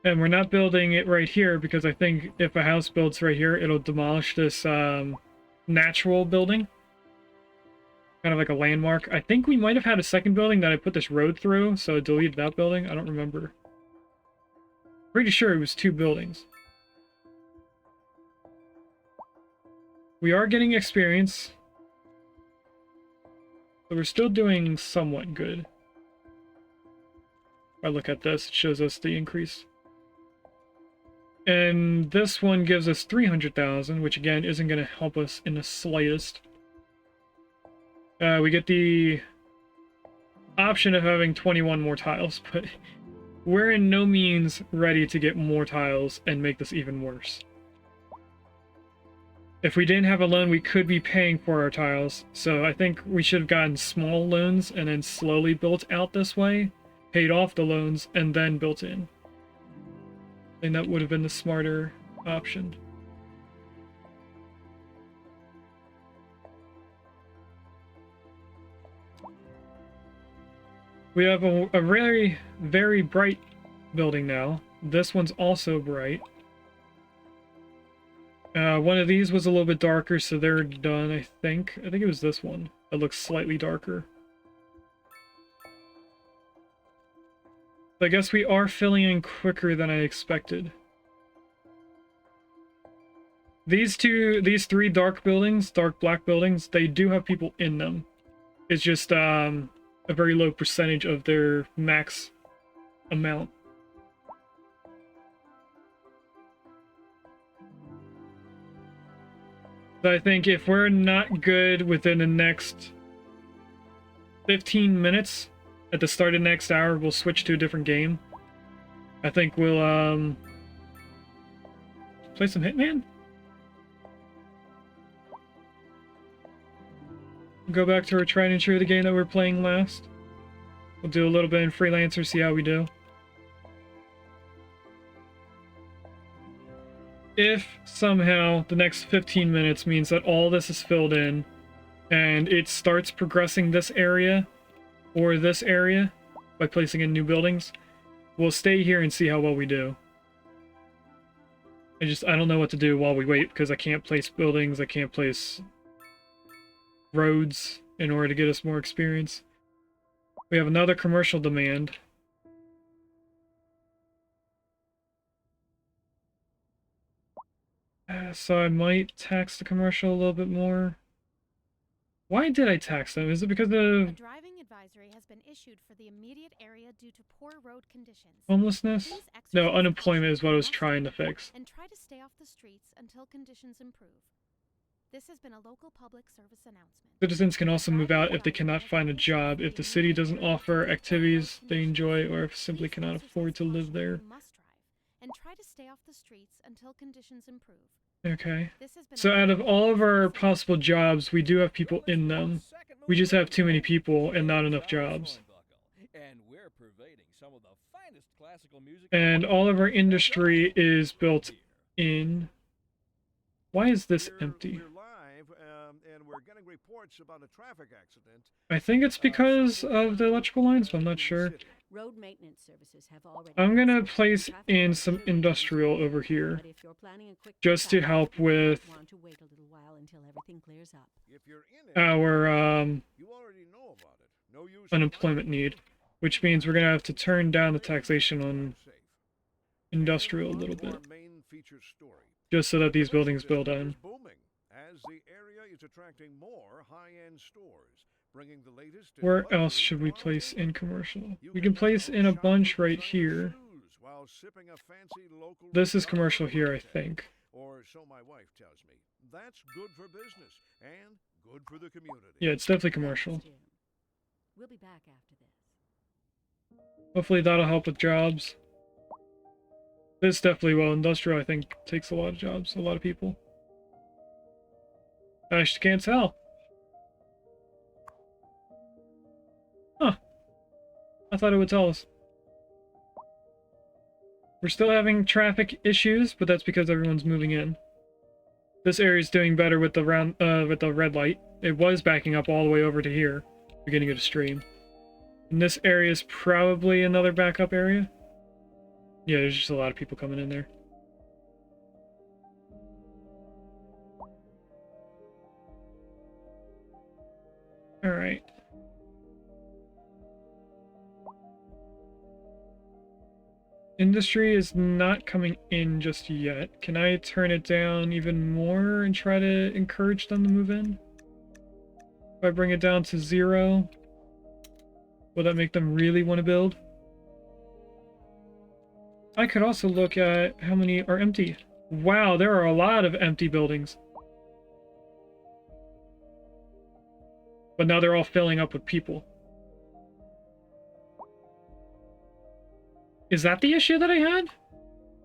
And we're not building it right here because I think if a house builds right here, it'll demolish this natural building. Kind of like a landmark. I think we might have had a second building that I put this road through, so I deleted that building. I don't remember. Pretty sure it was 2 buildings. We are getting experience. So we're still doing somewhat good. If I look at this, it shows us the increase. And this one gives us 300,000, which again isn't going to help us in the slightest. We get the option of having 21 more tiles, but we're in no means ready to get more tiles and make this even worse. If we didn't have a loan, we could be paying for our tiles, so I think we should have gotten small loans and then slowly built out this way, paid off the loans, and then built in. And that would have been the smarter option. We have a very, very bright building now. This one's also bright. One of these was a little bit darker, so they're done, I think. I think it was this one that looks slightly darker. I guess we are filling in quicker than I expected. These 3 dark buildings, dark black buildings, they do have people in them. It's just a very low percentage of their max amount. So I think if we're not good within the next 15 minutes, at the start of the next hour, we'll switch to a different game. I think we'll play some Hitman? Go back to our tried and true, the game that we were playing last. We'll do a little bit in Freelancer, see how we do. If somehow the next 15 minutes means that all this is filled in and it starts progressing this area or this area by placing in new buildings, we'll stay here and see how well we do. I don't know what to do while we wait because I can't place buildings, I can't place roads in order to get us more experience. We have another commercial demand. So I might tax the commercial a little bit more. Why did I tax them? Is it because A of driving advisory has been issued for the immediate area due to poor road conditions. homelessness? Please No, exercise unemployment is what I was caution trying to next time fix. And try to stay off the streets until conditions improve. This has been a local public service announcement. Citizens can also move out if they cannot find a job, if the city doesn't offer activities they enjoy, or if simply Please cannot exercise afford to live caution there. when you must drive, and try to stay off the streets until conditions improve. Okay. This has been So a out of local all of public our service possible jobs, we do have people in them. We just have too many people and not enough jobs. And we're pervading some of the finest classical music. And all of our industry is built in. Why is this empty? We're live, and we're getting reports about a traffic accident. I think it's because of the electrical lines, but I'm not sure. Road maintenance services have already I'm been gonna dispatched place and traffic in flow some should industrial return to over here, But if you're planning a quick just trip to out, help you might with want to wait a little while until everything clears up. If you're in it, our you already know about it. No use unemployment need, which means we're gonna have to turn down the taxation on industrial a little bit, just so that these buildings build on. booming as the area is attracting more high-end stores, bringing the latest in Where luxury else should we quality. place in commercial? You We can place in a shop bunch for right designer here. shoes while sipping a fancy local This is Java commercial here, I latte. think. Or so my wife tells me. That's good for business and good for the community. Yeah, it's definitely commercial. Thanks, Jim. We'll be back after this. Hopefully that'll help with jobs. This definitely will. Industrial, I think, takes a lot of jobs, a lot of people. I just can't tell. Huh. I thought it would tell us. We're still having traffic issues, but that's because everyone's moving in. This area's doing better with the red light. It was backing up all the way over to here, beginning of the stream. And this area is probably another backup area. Yeah, there's just a lot of people coming in there. Alright. Industry is not coming in just yet. Can I turn it down even more and try to encourage them to move in? If I bring it down to 0, will that make them really want to build? I could also look at how many are empty. Wow, there are a lot of empty buildings. But now they're all filling up with people. Is that the issue that I had?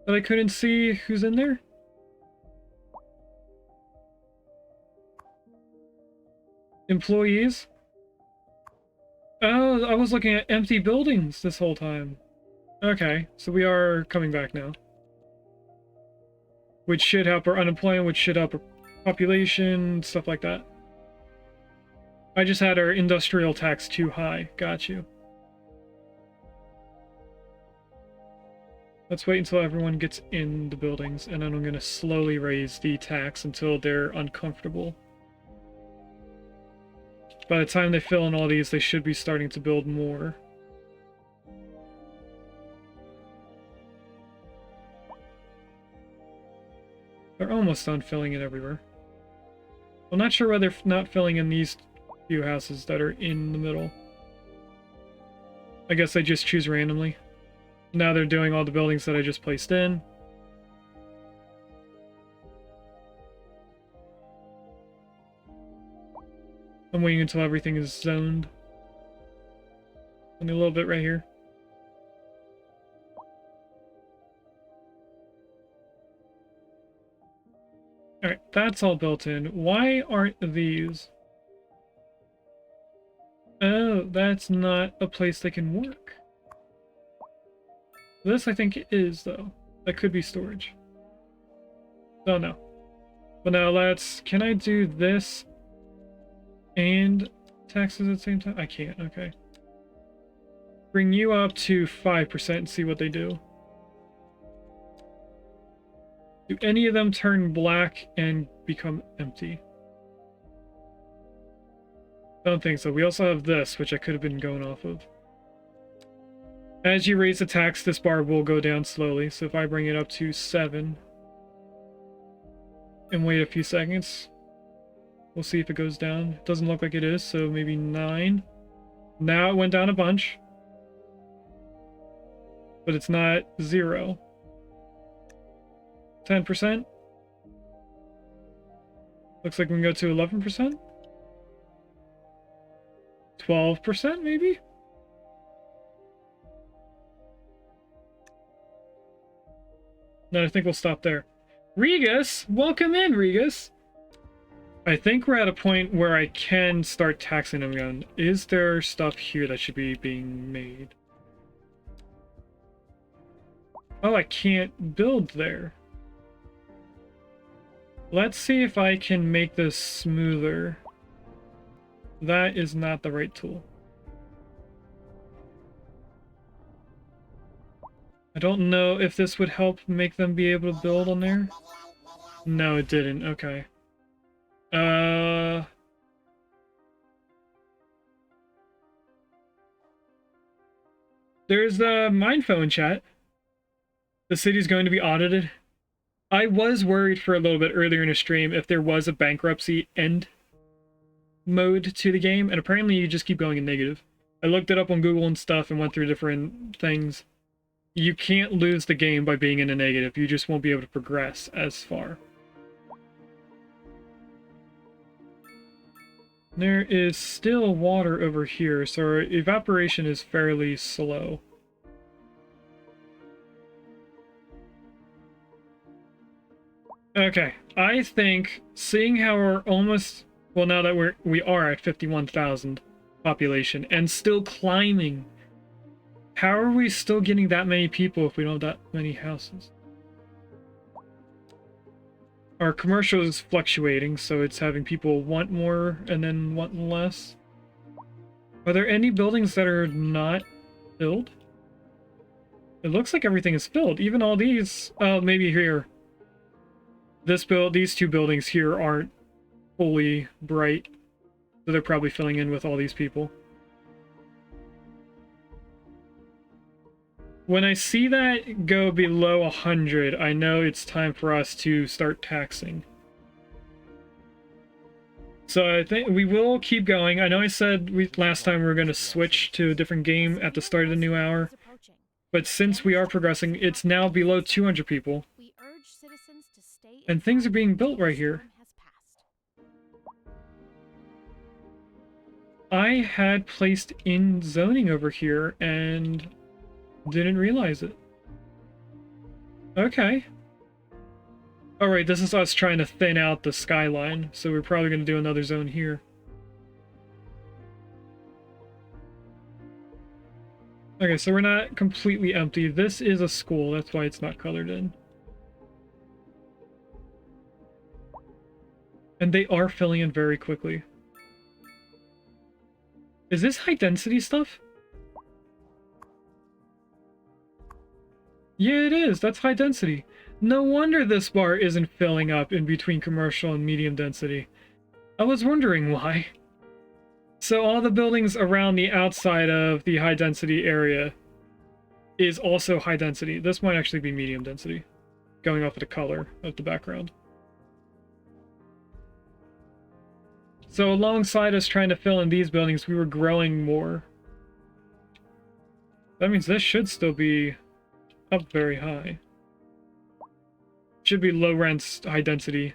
That I couldn't see who's in there? Employees? Oh, I was looking at empty buildings this whole time. Okay, so we are coming back now. Which should help our unemployment, which should help our population, stuff like that. I just had our industrial tax too high. Got you. Let's wait until everyone gets in the buildings, and then I'm going to slowly raise the tax until they're uncomfortable. By the time they fill in all these, they should be starting to build more. They're almost done filling it everywhere. I'm not sure why they're not filling in these few houses that are in the middle. I guess they just choose randomly. Now they're doing all the buildings that I just placed in. I'm waiting until everything is zoned. Only a little bit right here. Alright, that's all built in. Why aren't these? Oh, that's not a place they can work. This, I think, is, though. That could be storage. Oh, no. But now let's... Can I do this and taxes at the same time? I can't, okay. Bring you up to 5% and see what they do. Do any of them turn black and become empty? I don't think so. We also have this, which I could have been going off of. As you raise the tax, this bar will go down slowly. So if I bring it up to 7 and wait a few seconds, we'll see if it goes down. It doesn't look like it is, so maybe 9. Now it went down a bunch. But it's not 0. 10%. Looks like we can go to 11%. 12% maybe? No, I think we'll stop there. Regus! Welcome in, Regus! I think we're at a point where I can start taxing them again. Is there stuff here that should be being made? Oh, I can't build there. Let's see if I can make this smoother. That is not the right tool. I don't know if this would help make them be able to build on there. No, it didn't. Okay. There's the Mind Phone chat. The city's going to be audited. I was worried for a little bit earlier in the stream if there was a bankruptcy end mode to the game, and apparently you just keep going in negative. I looked it up on Google and stuff and went through different things. You can't lose the game by being in a negative. You just won't be able to progress as far. There is still water over here, so our evaporation is fairly slow. Okay, I think seeing how we're almost, well, now that we are at 51,000 population and still climbing, how are we still getting that many people if we don't have that many houses? Our commercial is fluctuating, so it's having people want more and then want less. Are there any buildings that are not built? It looks like everything is filled. Even all these... Oh, maybe here. These two buildings here aren't fully bright. So they're probably filling in with all these people. When I see that go below 100, I know it's time for us to start taxing. So I think we will keep going. I know I said last time we were going to switch to a different game at the start of the new hour. But since we are progressing, it's now below 200 people. And things are being built right here. I had placed in zoning over here and didn't realize it. Okay. Alright, this is us trying to thin out the skyline, so we're probably going to do another zone here. Okay, so we're not completely empty. This is a school, that's why it's not colored in. And they are filling in very quickly. Is this high density stuff? Yeah, it is. That's high density. No wonder this bar isn't filling up in between commercial and medium density. I was wondering why. So all the buildings around the outside of the high density area is also high density. This might actually be medium density, going off of the color of the background. So alongside us trying to fill in these buildings, we were growing more. That means this should still be up very high. Should be low rents, high density.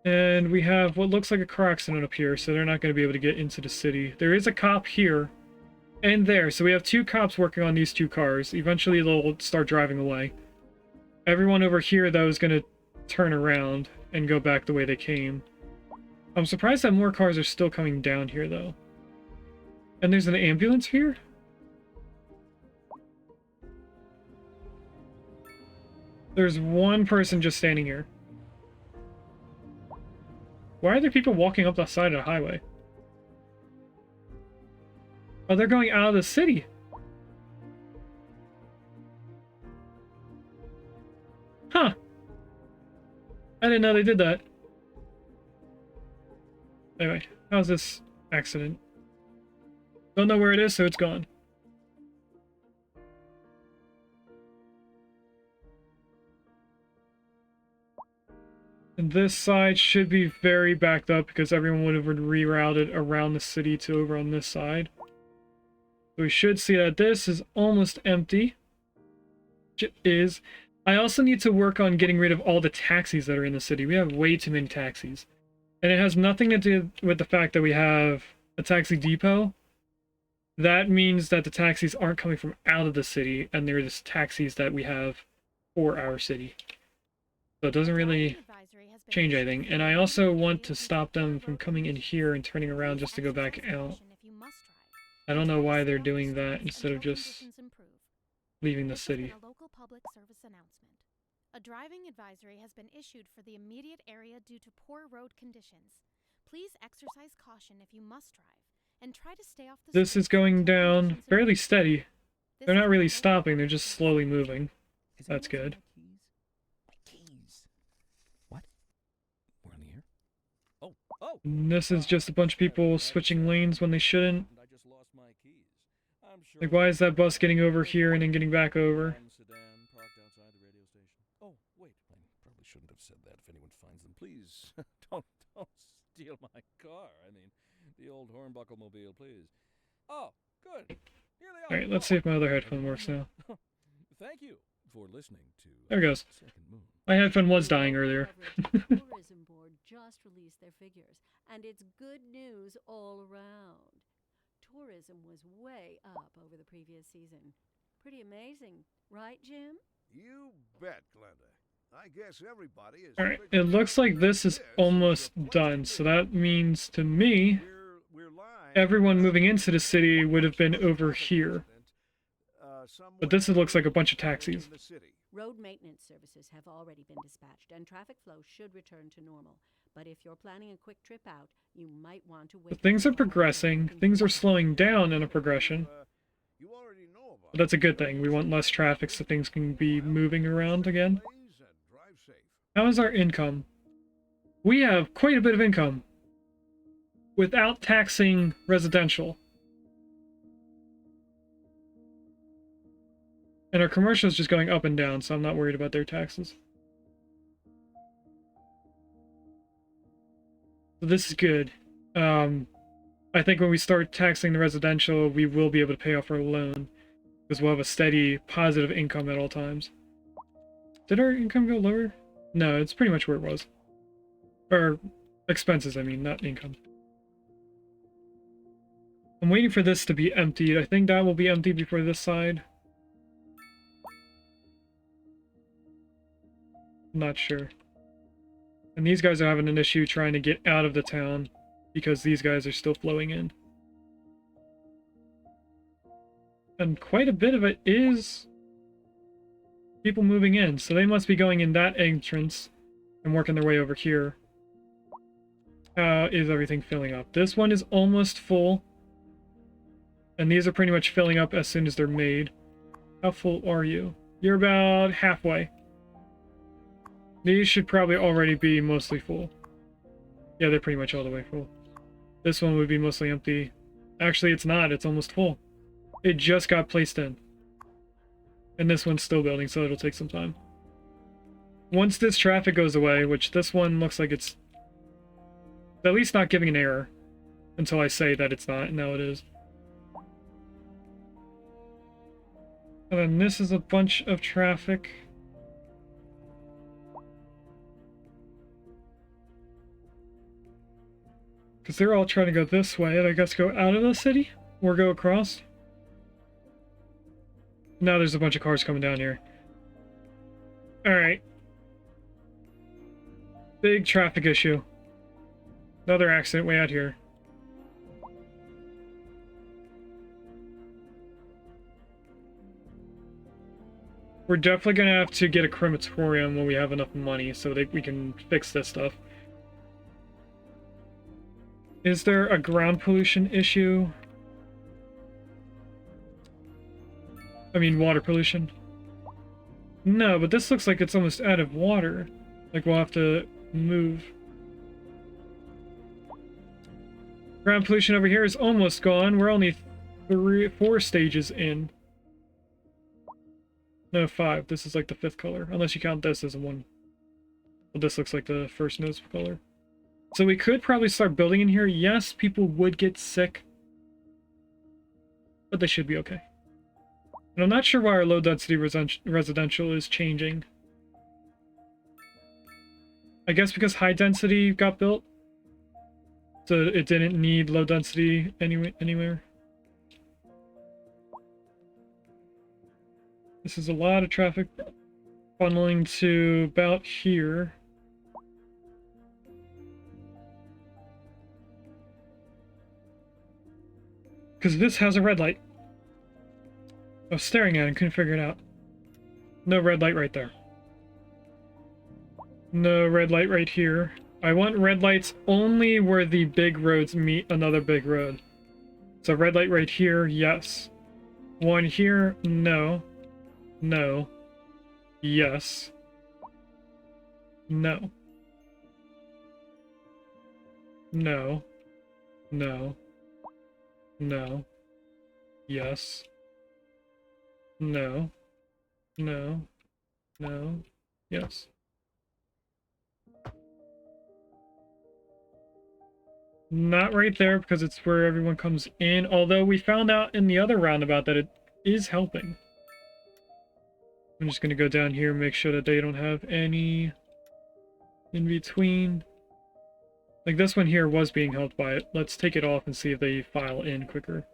And we have what looks like a car accident up here, so they're not going to be able to get into the city. There is a cop here and there, so we have 2 cops working on these 2 cars. Eventually they'll start driving away. Everyone over here, though, is going to turn around and go back the way they came. I'm surprised that more cars are still coming down here, though. And there's an ambulance here? There's one person just standing here. Why are there people walking up the side of the highway? Oh, they're going out of the city. Huh. I didn't know they did that. Anyway, how's this accident? Don't know where it is, so it's gone. And this side should be very backed up because everyone would have rerouted around the city to over on this side. So we should see that this is almost empty. Which it is. I also need to work on getting rid of all the taxis that are in the city. We have way too many taxis. And it has nothing to do with the fact that we have a taxi depot. That means that the taxis aren't coming from out of the city, and they're just taxis that we have for our city. So it doesn't really change anything. And I also want to stop them from coming in here and turning around just to go back out. I don't know why they're doing that instead of just leaving the city. A driving advisory has been issued for the immediate area due to poor road conditions. Please exercise caution if you must drive, and try to stay off the This is going down fairly steady. They're not really stopping, they're just slowly moving. That's good. My keys. What? We're in the air? Oh! And this is just a bunch of people switching lanes when they shouldn't. I just lost my keys. I'm sure Like, why is that bus getting over here and then getting back over? sedan parked outside the radio station. Oh, wait. I probably shouldn't have said that. If anyone finds them, please don't steal my car. I mean, the old hornbuckle mobile, please. Oh, good. Here they are. Alright, let's see if my other headphone works now. Thank you for listening to There it goes. Second Moon. My headphone was dying earlier. The Tourism Board just released their figures, and it's good news all around. Tourism was way up over the previous season. Pretty amazing, right, Jim? You bet, Glenda. I guess everybody is... Alright, it looks like this is almost done, so that means to me, We're live. everyone moving into the city would have been over here. But this looks like a bunch of taxis. Road maintenance services have already been dispatched, and traffic flow should return to normal. But if you're planning a quick trip out, you might want to wait. But things are progressing. Things are slowing down in a progression. You already know about But that's a good thing. We want less traffic so things can be moving around again. Delays and drive safe. How is our income? We have quite a bit of income without taxing residential. And our commercial is just going up and down, so I'm not worried about their taxes. So this is good. I think when we start taxing the residential, we will be able to pay off our loan, because we'll have a steady positive income at all times. Did our income go lower? No, it's pretty much where it was. Or expenses, I mean, not income. I'm waiting for this to be emptied. I think that will be emptied before this side. I'm not sure. And these guys are having an issue trying to get out of the town because these guys are still flowing in. And quite a bit of it is people moving in, so they must be going in that entrance and working their way over here. How is everything filling up? This one is almost full. And these are pretty much filling up as soon as they're made. How full are you? You're about halfway. These should probably already be mostly full. Yeah, they're pretty much all the way full. This one would be mostly empty. Actually, it's not. It's almost full. It just got placed in. And this one's still building, so it'll take some time. Once this traffic goes away, which this one looks like it's at least not giving an error until I say that it's not, and now it is. And then this is a bunch of traffic. Because they're all trying to go this way, and I guess go out of the city? Or go across? Now there's a bunch of cars coming down here. Alright. Big traffic issue. Another accident way out here. We're definitely going to have to get a crematorium when we have enough money so that we can fix this stuff. Is there a ground pollution issue? I mean, water pollution. No, but this looks like it's almost out of water. Like, we'll have to move. Ground pollution over here is almost gone. We're only 4 stages in. No, 5. This is like the 5th color. Unless you count this as a 1. Well, this looks like the first noticeable color. So we could probably start building in here. Yes, people would get sick. But they should be okay. And I'm not sure why our low density residential is changing. I guess because high density got built. So it didn't need low density anywhere. This is a lot of traffic funneling to about here. Because this has a red light. I was staring at it and couldn't figure it out. No red light right there. No red light right here. I want red lights only where the big roads meet another big road. So red light right here, yes. One here, no. No. Yes. No. No. No. No. Yes. No. No. No. Yes. Not right there because it's where everyone comes in, although we found out in the other roundabout that it is helping. I'm just going to go down here and make sure that they don't have any in between. Like this one here was being helped by it. Let's take it off and see if they file in quicker.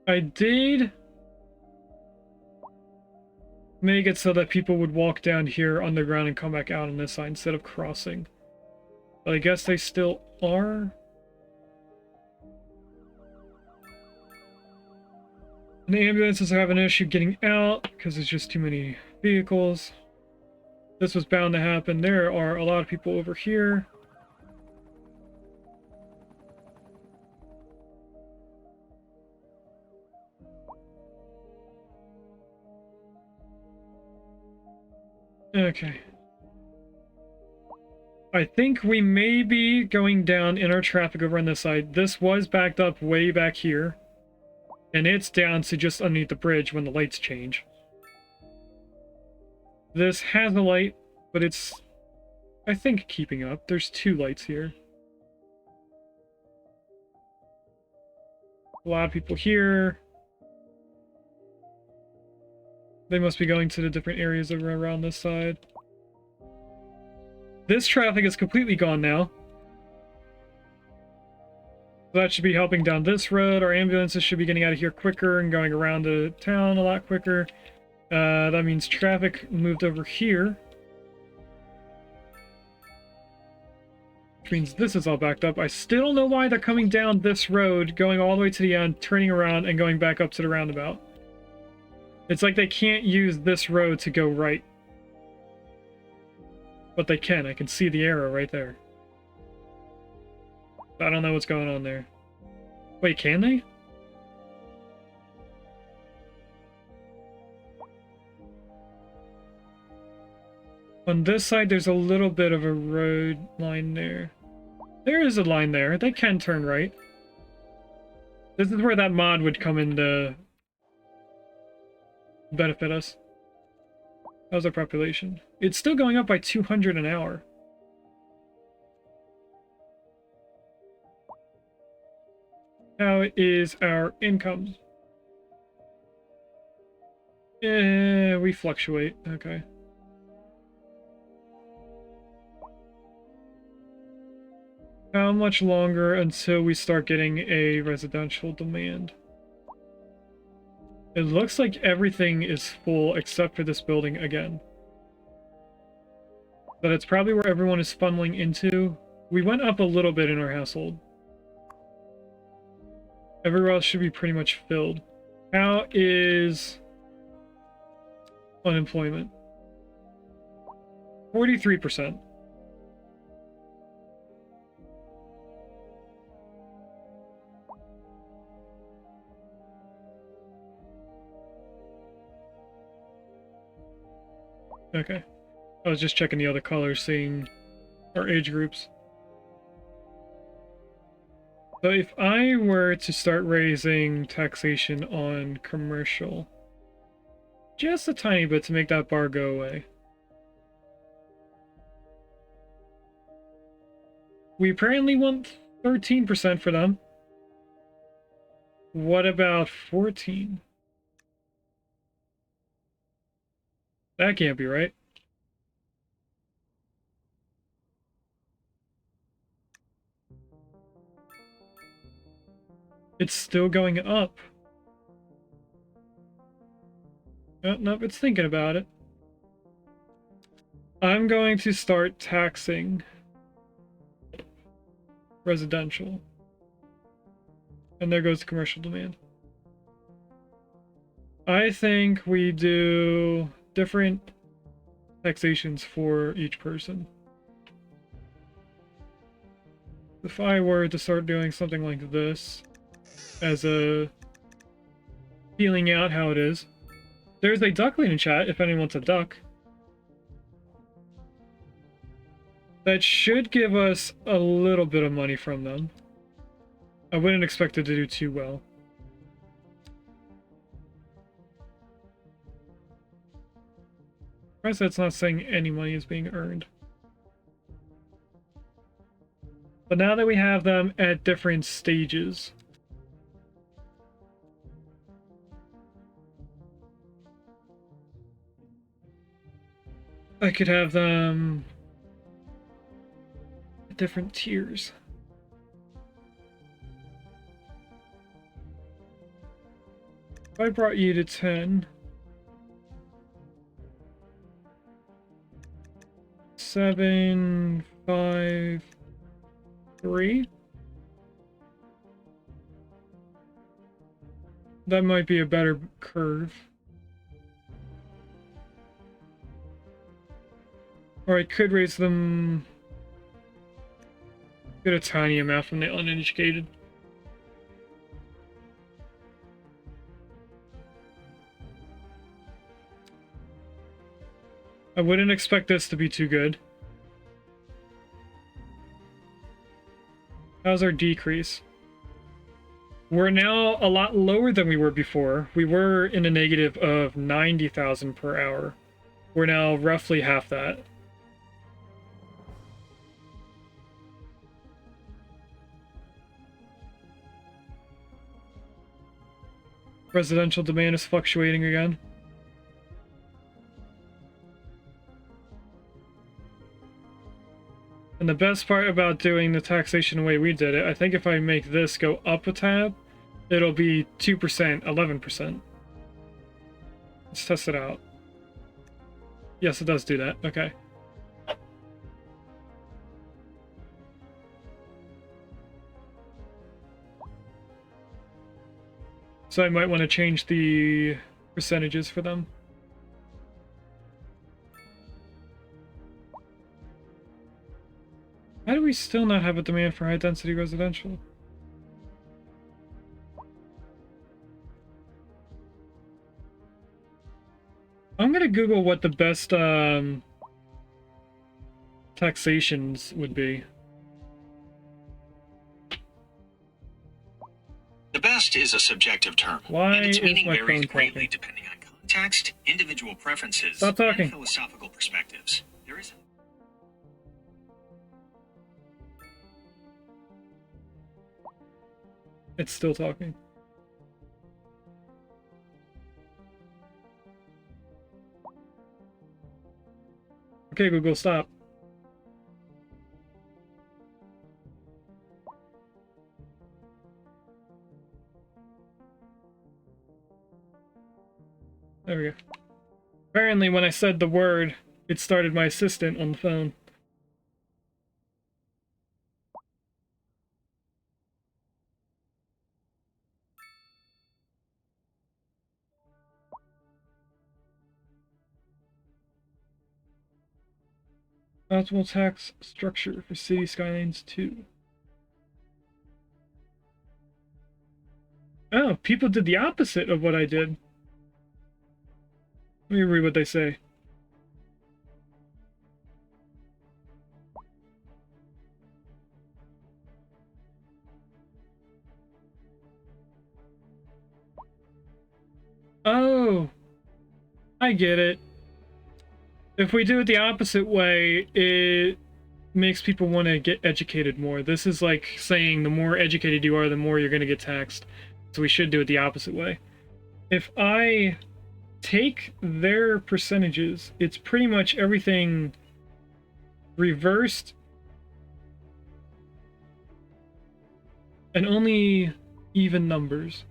I did make it so that people would walk down here underground and come back out on this side instead of crossing. But I guess they still are. And the ambulances have an issue getting out because there's just too many vehicles. This was bound to happen. There are a lot of people over here. Okay. I think we may be going down in our traffic over on this side. This was backed up way back here. And it's down to just underneath the bridge when the lights change. This has a light, but it's, I think, keeping up. There's 2 lights here. A lot of people here. They must be going to the different areas around this side. This traffic is completely gone now. So that should be helping down this road. Our ambulances should be getting out of here quicker and going around the town a lot quicker. That means traffic moved over here. Which means this is all backed up. I still don't know why they're coming down this road, going all the way to the end, turning around, and going back up to the roundabout. It's like they can't use this road to go right. But they can. I can see the arrow right there. I don't know what's going on there. Wait, can they? On this side, there's a little bit of a road line there. There is a line there. They can turn right. This is where that mod would come in to benefit us. How's our population? It's still going up by 200 an hour. How is our income? We fluctuate. Okay. How much longer until we start getting a residential demand? It looks like everything is full except for this building again. But it's probably where everyone is funneling into. We went up a little bit in our household. Everywhere else should be pretty much filled. How is unemployment? 43%. Okay. I was just checking the other colors, seeing our age groups. So if I were to start raising taxation on commercial, just a tiny bit to make that bar go away. We apparently want 13% for them. What about 14? That can't be right. It's still going up. Oh, nope, it's thinking about it. I'm going to start taxing residential. And there goes the commercial demand. I think we do different taxations for each person. If I were to start doing something like this, as a feeling out how it is. There's a duckling in chat if anyone wants a duck. That should give us a little bit of money from them. I wouldn't expect it to do too well. Surprised that's not saying any money is being earned. But now that we have them at different stages, I could have them at different tiers. If I brought you to 10, 7, 5, 3. That might be a better curve. Or I could raise them... Get a tiny amount from the uneducated. I wouldn't expect this to be too good. How's our decrease? We're now a lot lower than we were before. We were in a negative of 90,000 per hour. We're now roughly half that. Residential demand is fluctuating again. And the best part about doing the taxation the way we did it, I think if I make this go up a tab, it'll be 2%, 11%. Let's test it out. Yes, it does do that. Okay. So I might want to change the percentages for them. How do we still not have a demand for high-density residential? I'm gonna Google what the best taxations would be. The best is a subjective term, Why and its is meaning my varies phone greatly talking? depending on context, individual preferences, Stop talking. and philosophical perspectives. There is It's still talking. Okay, Google, stop. There we go. Apparently, when I said the word, it started my assistant on the phone. Optimal tax structure for City Skylines 2. Oh, people did the opposite of what I did. Let me read what they say. Oh, I get it. If we do it the opposite way, it makes people want to get educated more. This is like saying the more educated you are, the more you're going to get taxed. So we should do it the opposite way. If I take their percentages, it's pretty much everything reversed and only even numbers.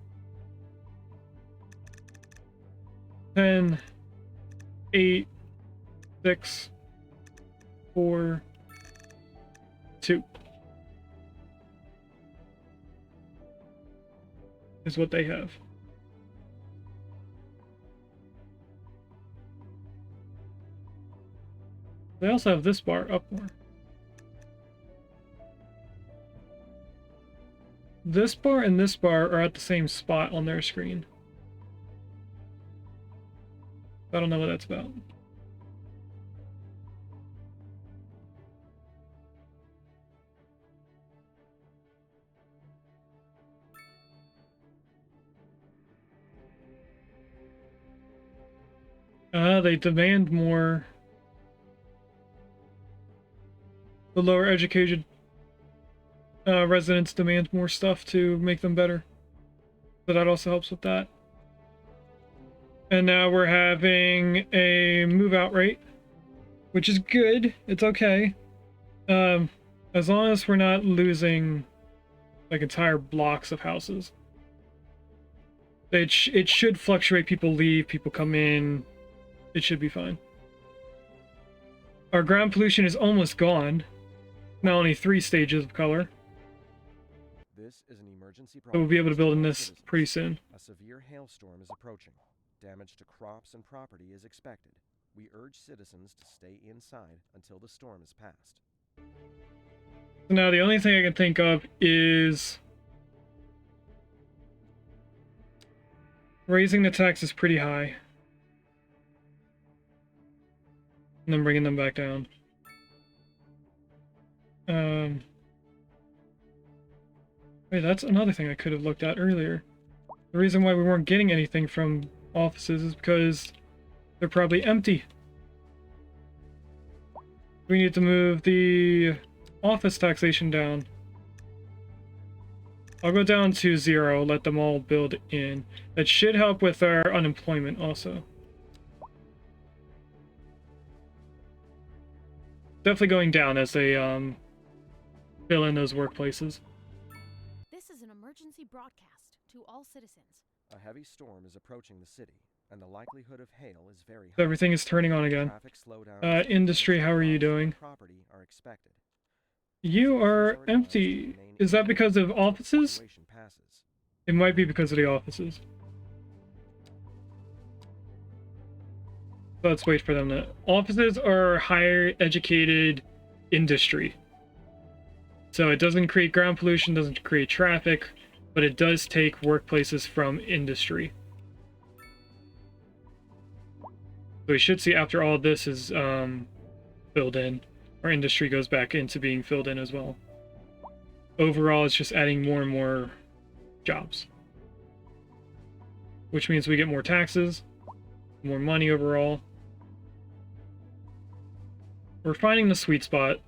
10, 8, 6, 4, 2 is what they have. They also have this bar up more. This bar and this bar are at the same spot on their screen. I don't know what that's about. They demand more. The lower educated residents demand more stuff to make them better. So that also helps with that. And now we're having a move out rate, which is good. It's okay. As long as we're not losing like entire blocks of houses. It should fluctuate. People leave, people come in. It should be fine. Our ground pollution is almost gone. Now only 3 stages of color. This is an emergency So we'll be able to build in this citizens. pretty soon. A severe hailstorm is approaching. Damage to crops and property is expected. We urge citizens to stay inside until the storm is past. So now the only thing I can think of is raising the taxes pretty high. And then bringing them back down. Wait, that's another thing I could have looked at earlier. The reason why we weren't getting anything from offices is because they're probably empty. We need to move the office taxation down. I'll go down to 0, let them all build in. That should help with our unemployment also. Definitely going down as they fill in those workplaces. This is an emergency broadcast to all citizens. A heavy storm is approaching the city, and the likelihood of hail is very high. So everything is turning on again. Traffic slowdowns Industry, how are you doing? Property are expected. You are empty. Is that because of offices? Evacuation passes. It might be because of the offices. Let's wait for them to... Offices are higher educated industry. So it doesn't create ground pollution, doesn't create traffic, but it does take workplaces from industry. So we should see after all this is filled in, our industry goes back into being filled in as well. Overall, it's just adding more and more jobs. Which means we get more taxes, more money overall. We're finding the sweet spot.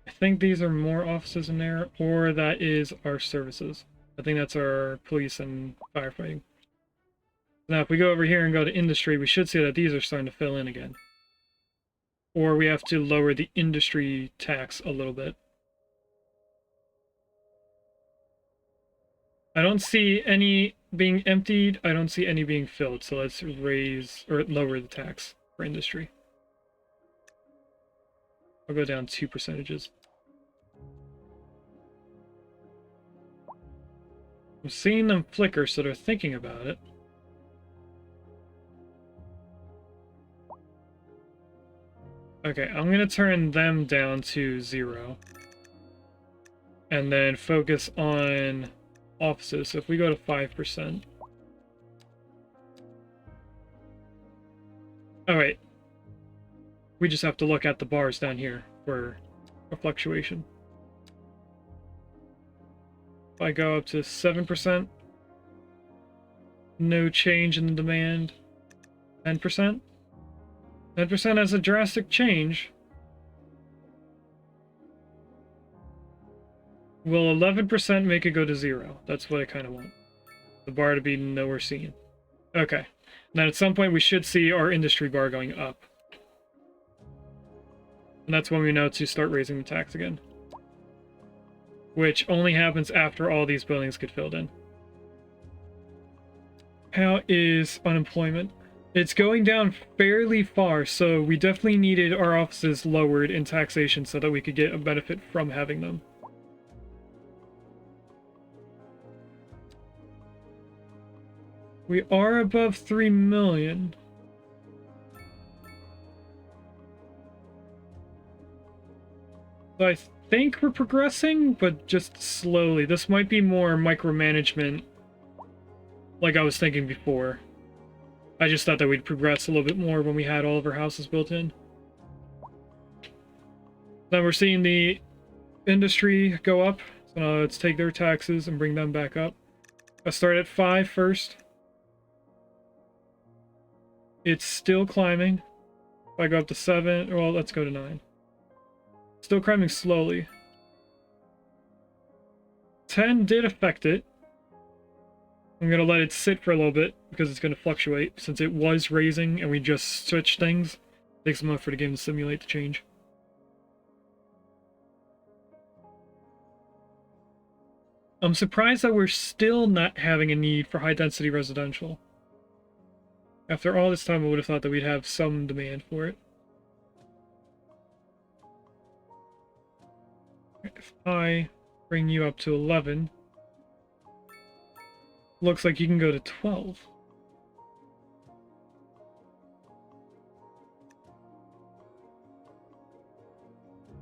I think these are more offices in there, or that is our services. I think that's our police and firefighting. Now, if we go over here and go to industry, we should see that these are starting to fill in again. Or we have to lower the industry tax a little bit. I don't see any being emptied. I don't see any being filled. So let's raise or lower the tax for industry. I'll go down 2 percentages. I'm seeing them flicker, so they're thinking about it. Okay, I'm gonna turn them down to 0. And then focus on offices. So if we go to 5%. Oh wait. We just have to look at the bars down here for a fluctuation. If I go up to 7%, no change in the demand. 10%? 10% has a drastic change. Will 11% make it go to 0? That's what I kind of want. The bar to be nowhere seen. Okay. And then at some point we should see our industry bar going up. And that's when we know to start raising the tax again. Which only happens after all these buildings get filled in. How is unemployment? It's going down fairly far, so we definitely needed our offices lowered in taxation so that we could get a benefit from having them. We are above 3 million. So I think we're progressing, but just slowly. This might be more micromanagement, like I was thinking before. I just thought that we'd progress a little bit more when we had all of our houses built in. Now we're seeing the industry go up. So now let's take their taxes and bring them back up. I'll start at 5 first. It's still climbing. If I go up to 7, well, let's go to 9. Still climbing slowly. 10 did affect it. I'm going to let it sit for a little bit because it's going to fluctuate since it was raising and we just switched things. It takes a moment for the game to simulate the change. I'm surprised that we're still not having a need for high-density residential. After all this time, I would have thought that we'd have some demand for it. If I bring you up to 11, looks like you can go to 12.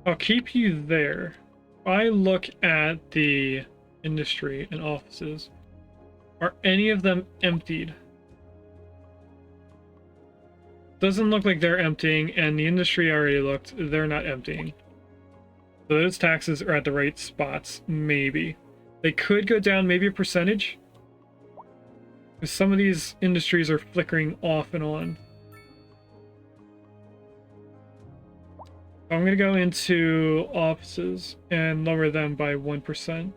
I'll keep you there. If I look at the industry and offices, are any of them emptied? Doesn't look like they're emptying, and the industry I already looked, they're not emptying. So those taxes are at the right spots, maybe. They could go down maybe a percentage. Because some of these industries are flickering off and on. I'm going to go into offices and lower them by 1%.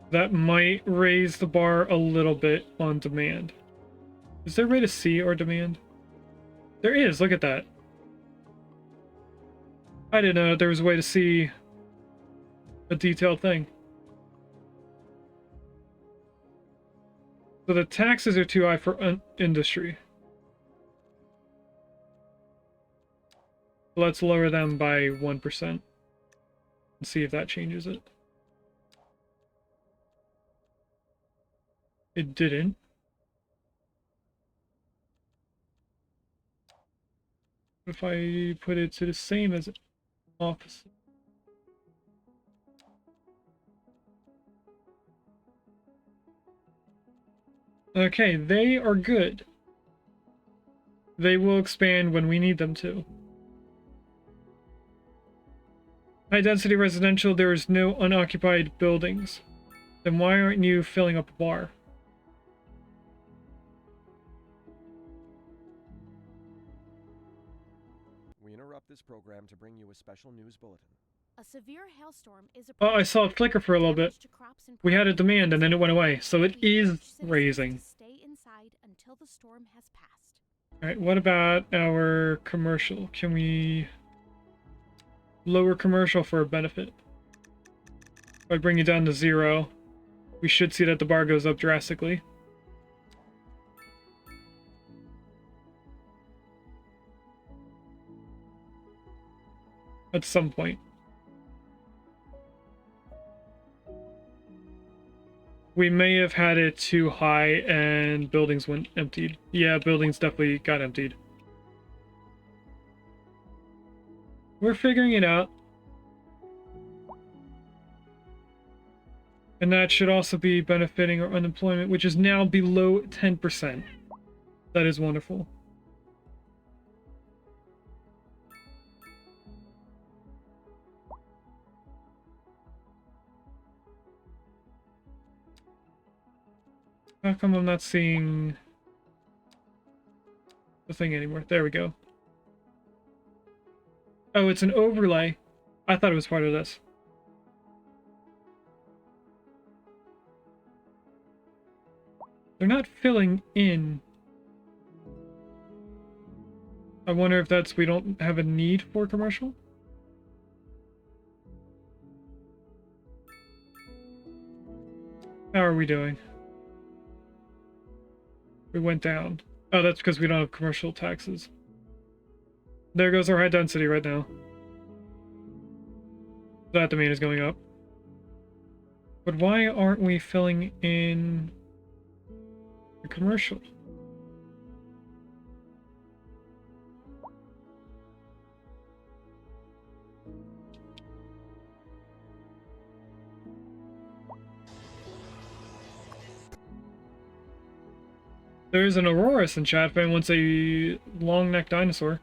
That might raise the bar a little bit on demand. Is there a way to see our demand? There is, look at that. I didn't know there was a way to see a detailed thing. So the taxes are too high for industry. Let's lower them by 1% and see if that changes it. It didn't. If I put it to the same as office. Okay, they are good. They will expand when we need them to. High density residential, there is no unoccupied buildings. Then why aren't you filling up a bar? We interrupt this program to bring you a special news bulletin. A severe hailstorm is Oh, I saw it flicker for a little bit. We had a demand and then it went away, so it is raising. Stay inside until the storm has passed. Alright, what about our commercial? Can we lower commercial for a benefit? If I bring it down to 0, we should see that the bar goes up drastically. At some point. We may have had it too high and buildings went emptied. Yeah, buildings definitely got emptied. We're figuring it out. And that should also be benefiting our unemployment, which is now below 10%. That is wonderful. How come I'm not seeing the thing anymore? There we go. Oh, it's an overlay. I thought it was part of this. They're not filling in. I wonder if that's we don't have a need for commercial? How are we doing? We went down. Oh, that's because we don't have commercial taxes. There goes our high density right now. That demand is going up. But why aren't we filling in the commercial? There's an Auroras in chat if anyone wants a long-necked dinosaur.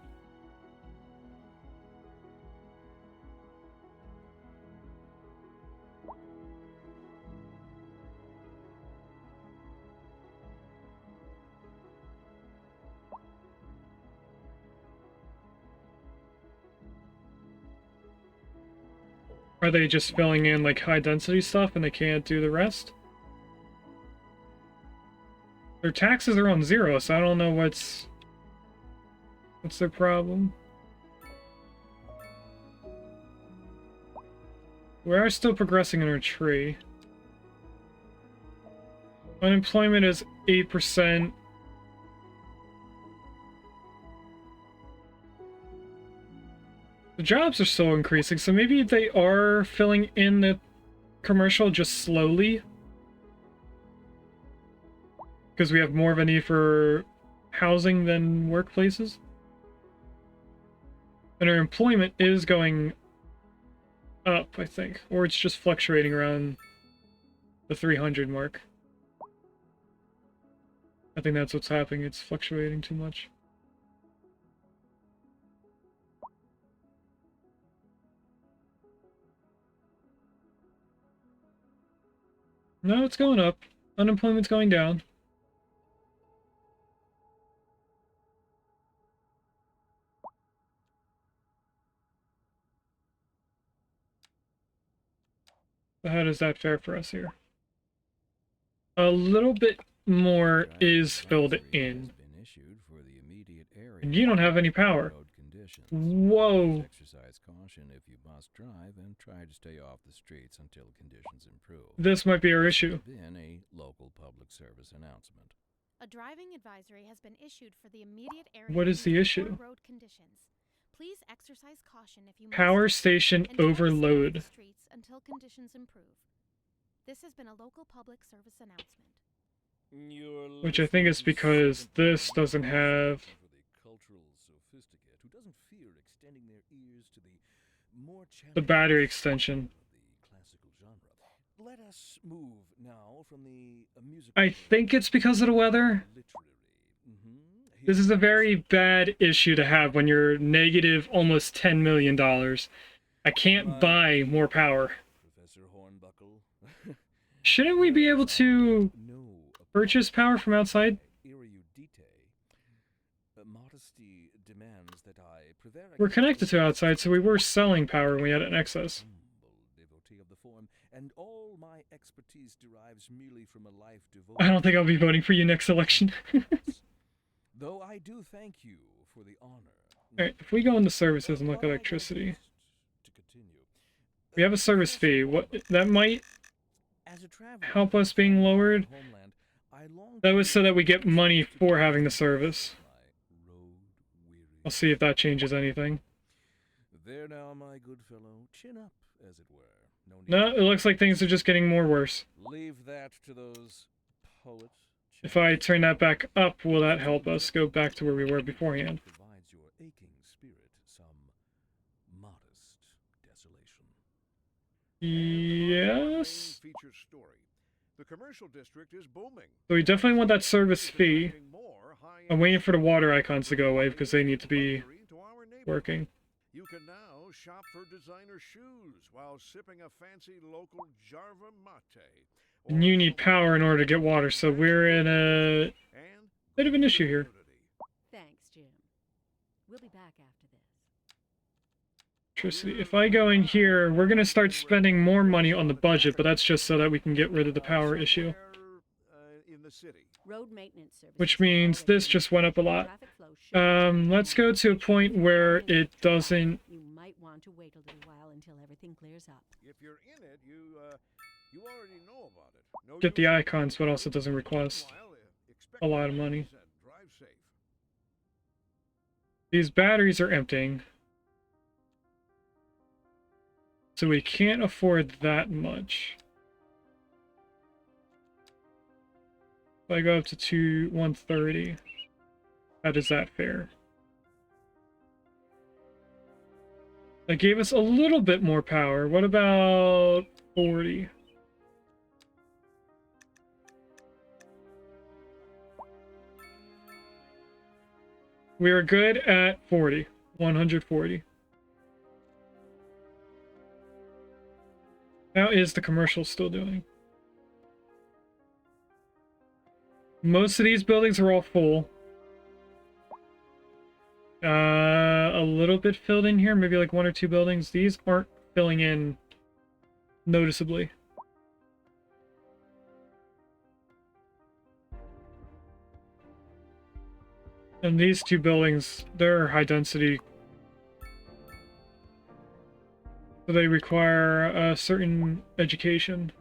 Are they just filling in like high-density stuff and they can't do the rest? Their taxes are on 0, so I don't know what's their problem. We are still progressing in our tree. Unemployment is 8%. The jobs are still increasing, so maybe they are filling in the commercial just slowly. Because we have more of a need for housing than workplaces. And our employment is going up, I think. Or it's just fluctuating around the 300 mark. I think that's what's happening. It's fluctuating too much. No, it's going up. Unemployment's going down. So how does that fare for us here? A little bit more is filled in. And you don't have any power. Whoa. Exercise caution if you must drive and try to stay off the streets until conditions improve. This might be our issue. Been a local public service announcement. A driving advisory has been issued for the immediate area. What is the with issue? poor road conditions. Please exercise caution if you Power must, station and try to stay off overload. the streets until conditions improve. This has been a local public service announcement. Which I think is because this doesn't have the battery extension. Let us move now from the I think it's because of the weather. This is a very bad issue to have when you're negative almost $10 million. I can't buy more power. Professor Hornbuckle. Shouldn't we be able to purchase power from outside? Modesty demands that I We're connected to outside, so we were selling power when we had it in excess. devotee of the form, and all my expertise derives merely from a life devoted. I don't think I'll be voting for you next election. Though I do thank you for the honor. Alright, if we go into services and look at electricity. We have a service fee. What that might help us being lowered. That was so that we get money for having the service. I'll see if that changes anything. There now, my good fellow, chin up, as it were. No, it looks like things are just getting more worse. Leave that to those poets. If I turn that back up, will that help us go back to where we were beforehand? Provides your aching spirit some modest desolation. Yes. Feature story. The commercial district is booming. So we definitely want that service fee. I'm waiting for the water icons to go away because they need to be working. You can now shop for designer shoes while sipping a fancy local Jarva mate. And you need power in order to get water, so we're in a bit of an issue here. Thanks, Jim. We'll be back after this. Electricity. If I go in here, we're going to start spending more money on the budget, but that's just so that we can get rid of the power issue. Road maintenance services. Which means this just went up a lot. Let's go to a point where it doesn't... You might want to wait a little while until everything clears up. If you're in it, you already know about it. No get the icons, but also doesn't request a lot of money. These batteries are emptying. So we can't afford that much. If I go up to 130, how does that fare? That gave us a little bit more power. What about 40? We are good at 40. 140. How is the commercial still doing? Most of these buildings are all full. A little bit filled in here, maybe like one or two buildings. These aren't filling in noticeably. And these two buildings, they're high density. So they require a certain education.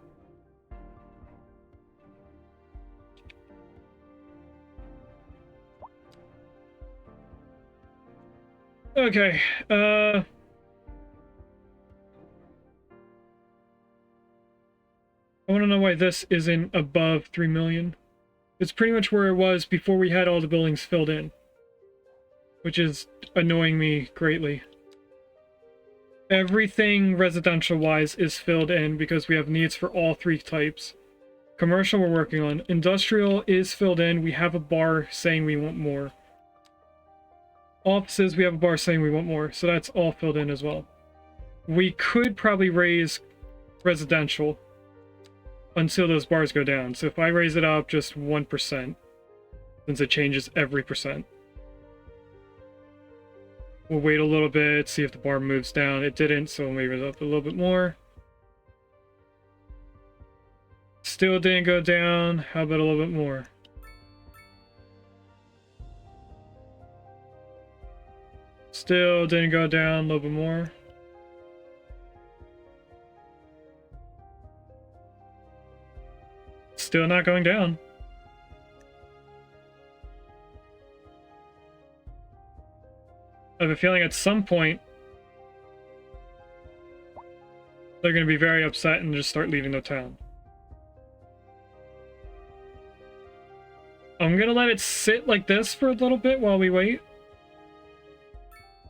Okay, I want to know why this isn't above 3 million. It's pretty much where it was before we had all the buildings filled in. Which is annoying me greatly. Everything residential-wise is filled in because we have needs for all three types. Commercial we're working on. Industrial is filled in. We have a bar saying we want more. Offices, we have a bar saying we want more. So that's all filled in as well. We could probably raise residential until those bars go down. So if I raise it up just 1%, since it changes every percent. We'll wait a little bit, see if the bar moves down. It didn't, so we'll maybe raise it up a little bit more. Still didn't go down. How about a little bit more? Still didn't go down. A little bit more. Still not going down. I have a feeling at some point they're going to be very upset and just start leaving the town. I'm going to let it sit like this for a little bit while we wait.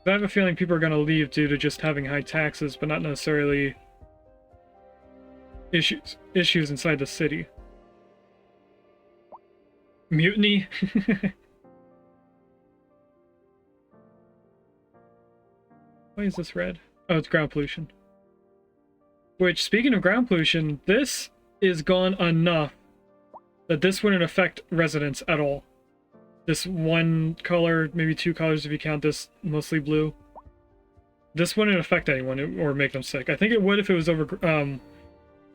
I have a feeling people are going to leave due to just having high taxes, but not necessarily issues inside the city. Mutiny? Why is this red? Oh, it's ground pollution. Which, speaking of ground pollution, this is gone enough that this wouldn't affect residents at all. This one color, maybe two colors if you count this mostly blue. This wouldn't affect anyone or make them sick. I think it would if it was over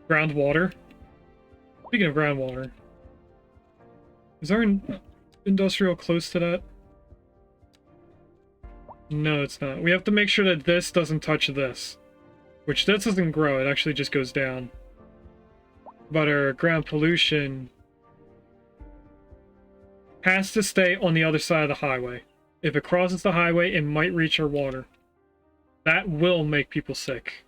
groundwater. Speaking of groundwater, is our industrial close to that? No, it's not. We have to make sure that this doesn't touch this. Which this doesn't grow, it actually just goes down. But our ground pollution has to stay on the other side of the highway. If it crosses the highway, it might reach our water. That will make people sick.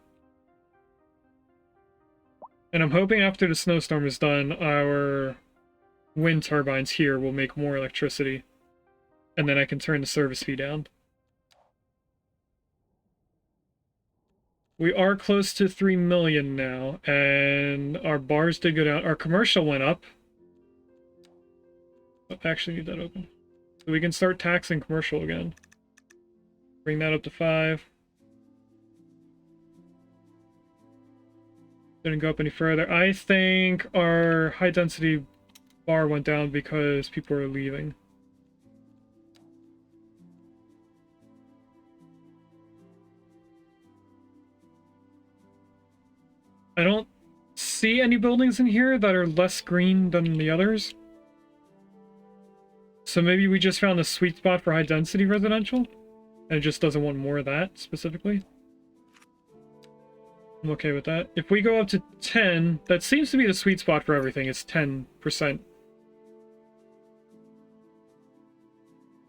And I'm hoping after the snowstorm is done, our wind turbines here will make more electricity. And then I can turn the service fee down. We are close to 3 million now, and our bars did go down. Our commercial went up. Oh, actually need that open. So we can start taxing commercial again. Bring that up to 5. Didn't go up any further. I think our high density bar went down because people are leaving. I don't see any buildings in here that are less green than the others. So maybe we just found the sweet spot for high density residential, and it just doesn't want more of that specifically. I'm okay with that. If we go up to 10, that seems to be the sweet spot for everything. It's 10%.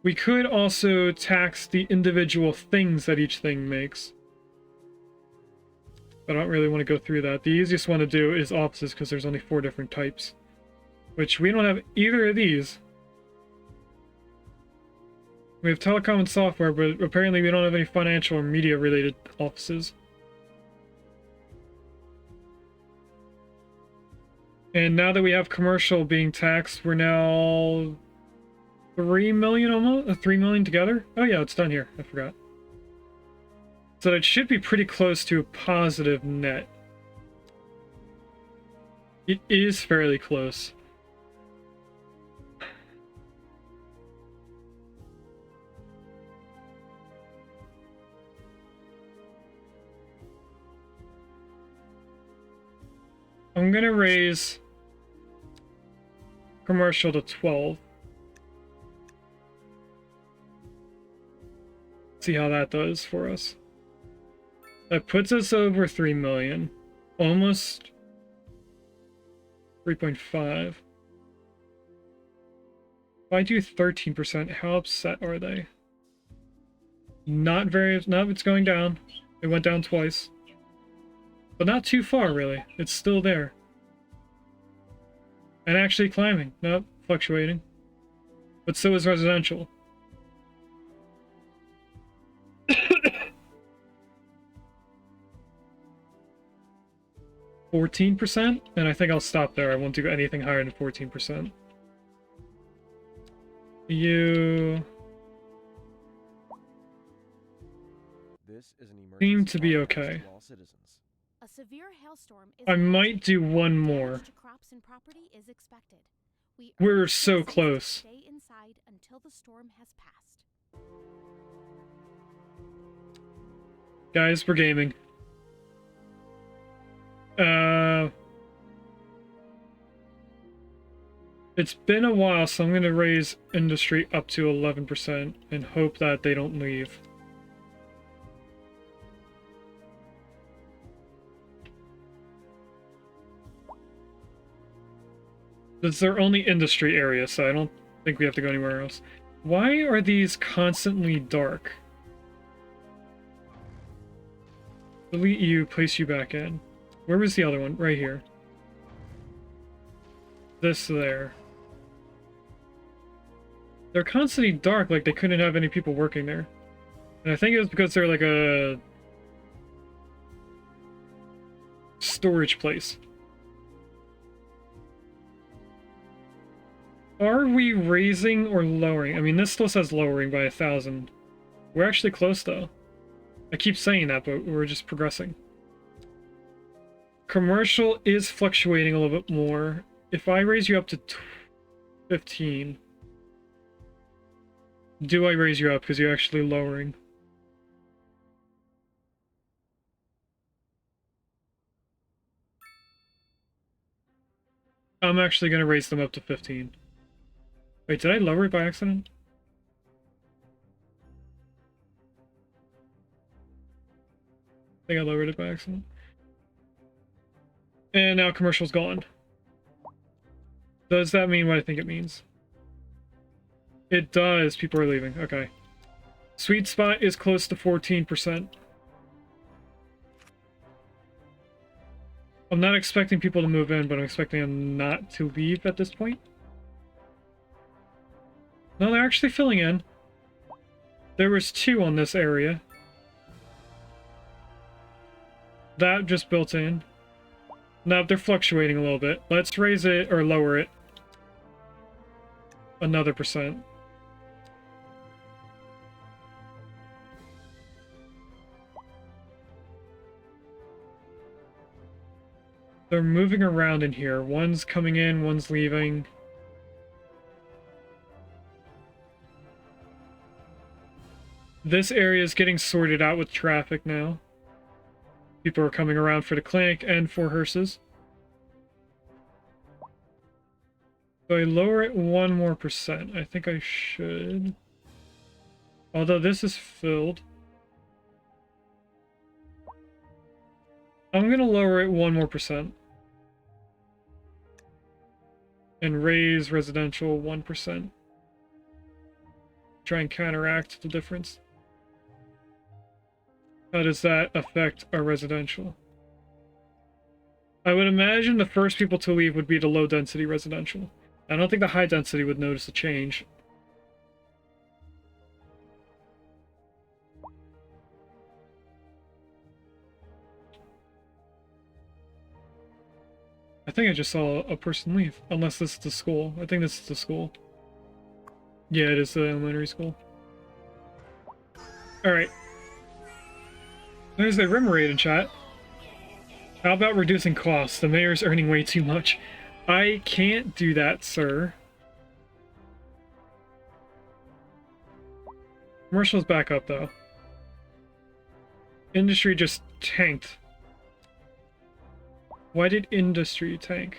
We could also tax the individual things that each thing makes. I don't really want to go through that. The easiest one to do is offices because there's only 4 different types. Which we don't have either of these. We have telecom and software, but apparently we don't have any financial or media related offices. And now that we have commercial being taxed, we're now 3 million almost? 3 million together? Oh yeah, it's done here. I forgot. So it should be pretty close to a positive net. It is fairly close. I'm gonna raise commercial to 12. See how that does for us. That puts us over 3 million. Almost 3.5. If I do 13%, how upset are they? Not very... No, it's going down. It went down twice. But not too far, really. It's still there. And actually climbing. Nope, fluctuating. But so is residential. 14%? And I think I'll stop there. I won't do anything higher than 14%. You... This is an emergency seem to be authorized okay. to all citizens. A severe hailstorm is I might do one more. damage to crops and property is expected. We We're urge so citizens to close. Stay inside until the storm has passed. Guys, we're gaming. It's been a while, so I'm gonna raise industry up to 11% and hope that they don't leave. This is their only industry area, so I don't think we have to go anywhere else. Why are these constantly dark? Delete you, place you back in. Where was the other one? Right here. This there. They're constantly dark, like they couldn't have any people working there. And I think it was because they're like a storage place. Are we raising or lowering? I mean, this still says lowering by 1,000. We're actually close, though. I keep saying that, but we're just progressing. Commercial is fluctuating a little bit more. If I raise you up to 15... Do I raise you up because you're actually lowering? I'm actually going to raise them up to 15. Wait, did I lower it by accident? I think I lowered it by accident. And now commercial's gone. Does that mean what I think it means? It does. People are leaving. Okay. Sweet spot is close to 14%. I'm not expecting people to move in, but I'm expecting them not to leave at this point. No, they're actually filling in. There was 2 on this area. That just built in. Now they're fluctuating a little bit. Let's raise it or lower it another %. They're moving around in here. One's coming in, one's leaving. This area is getting sorted out with traffic now. People are coming around for the clinic and for hearses. So I lower it 1 more %. I think I should. Although this is filled. I'm gonna lower it 1 more %. And raise residential 1%. Try and counteract the difference. How does that affect our residential? I would imagine the first people to leave would be the low density residential. I don't think the high density would notice a change. I think I just saw a person leave. Unless this is the school. I think this is the school. Yeah, it is the elementary school. Alright. There's the rim rate in chat. How about reducing costs? The mayor's earning way too much. I can't do that, sir. Commercial's back up, though. Industry just tanked. Why did industry tank?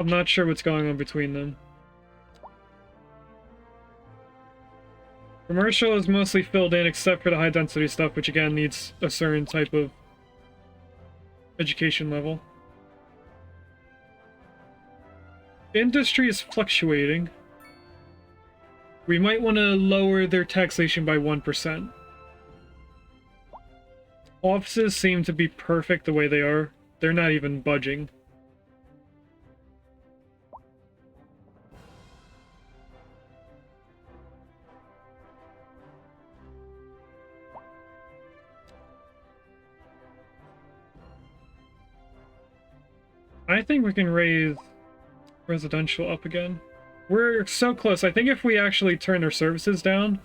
I'm not sure what's going on between them. Commercial is mostly filled in except for the high density stuff, which again needs a certain type of education level. Industry is fluctuating. We might want to lower their taxation by 1%. Offices seem to be perfect the way they are. They're not even budging. I think we can raise residential up again. We're so close. I think if we actually turn their services down,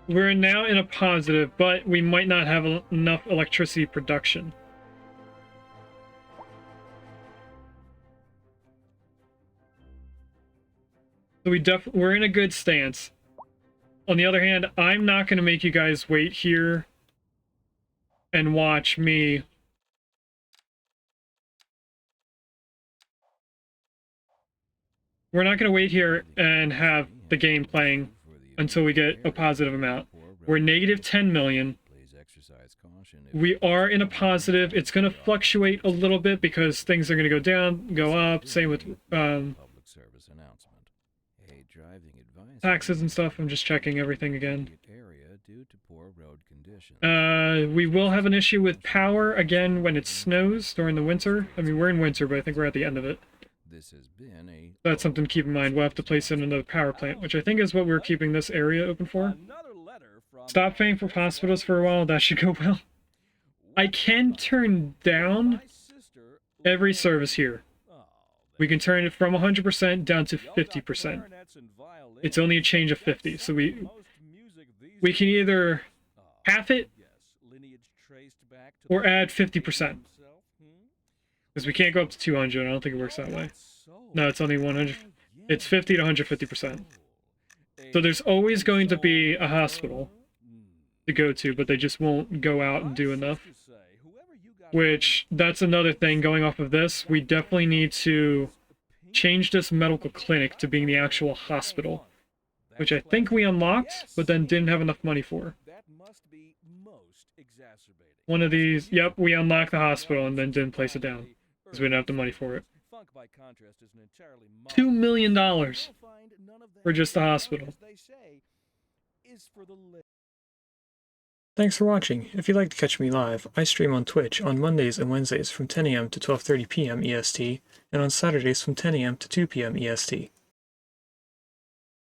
we're now in a positive, but we might not have enough electricity production. So we're in a good stance. On the other hand, I'm not going to make you guys wait here and watch me we're not going to wait here and have the game playing until we get a positive amount. We're negative 10 million. We are in a positive. It's going to fluctuate a little bit because things are going to go down, go up. Same with taxes and stuff. I'm just checking everything again. We will have an issue with power again when it snows during the winter. I mean, we're in winter, but I think we're at the end of it. That's something to keep in mind. We'll have to place in another power plant, which I think is what we're keeping this area open for. Stop paying for hospitals for a while. That should go well. I can turn down every service here. We can turn it from 100% down to 50%. It's only a change of 50, so we can either half it or add 50%. Because we can't go up to 200. I don't think it works that way. No, it's only 100. It's 50 to 150%. So there's always going to be a hospital to go to, but they just won't go out and do enough. Which, that's another thing going off of this. We definitely need to change this medical clinic to being the actual hospital. Which I think we unlocked, but then didn't have enough money for. One of these, yep, we unlocked the hospital and then didn't place it down. Because we didn't have the money for it. $2 million for just the hospital. Thanks for watching. If you'd like to catch me live, I stream on Twitch on Mondays and Wednesdays from 10 AM to 12:30 PM EST, and on Saturdays from 10 AM to 2 PM EST.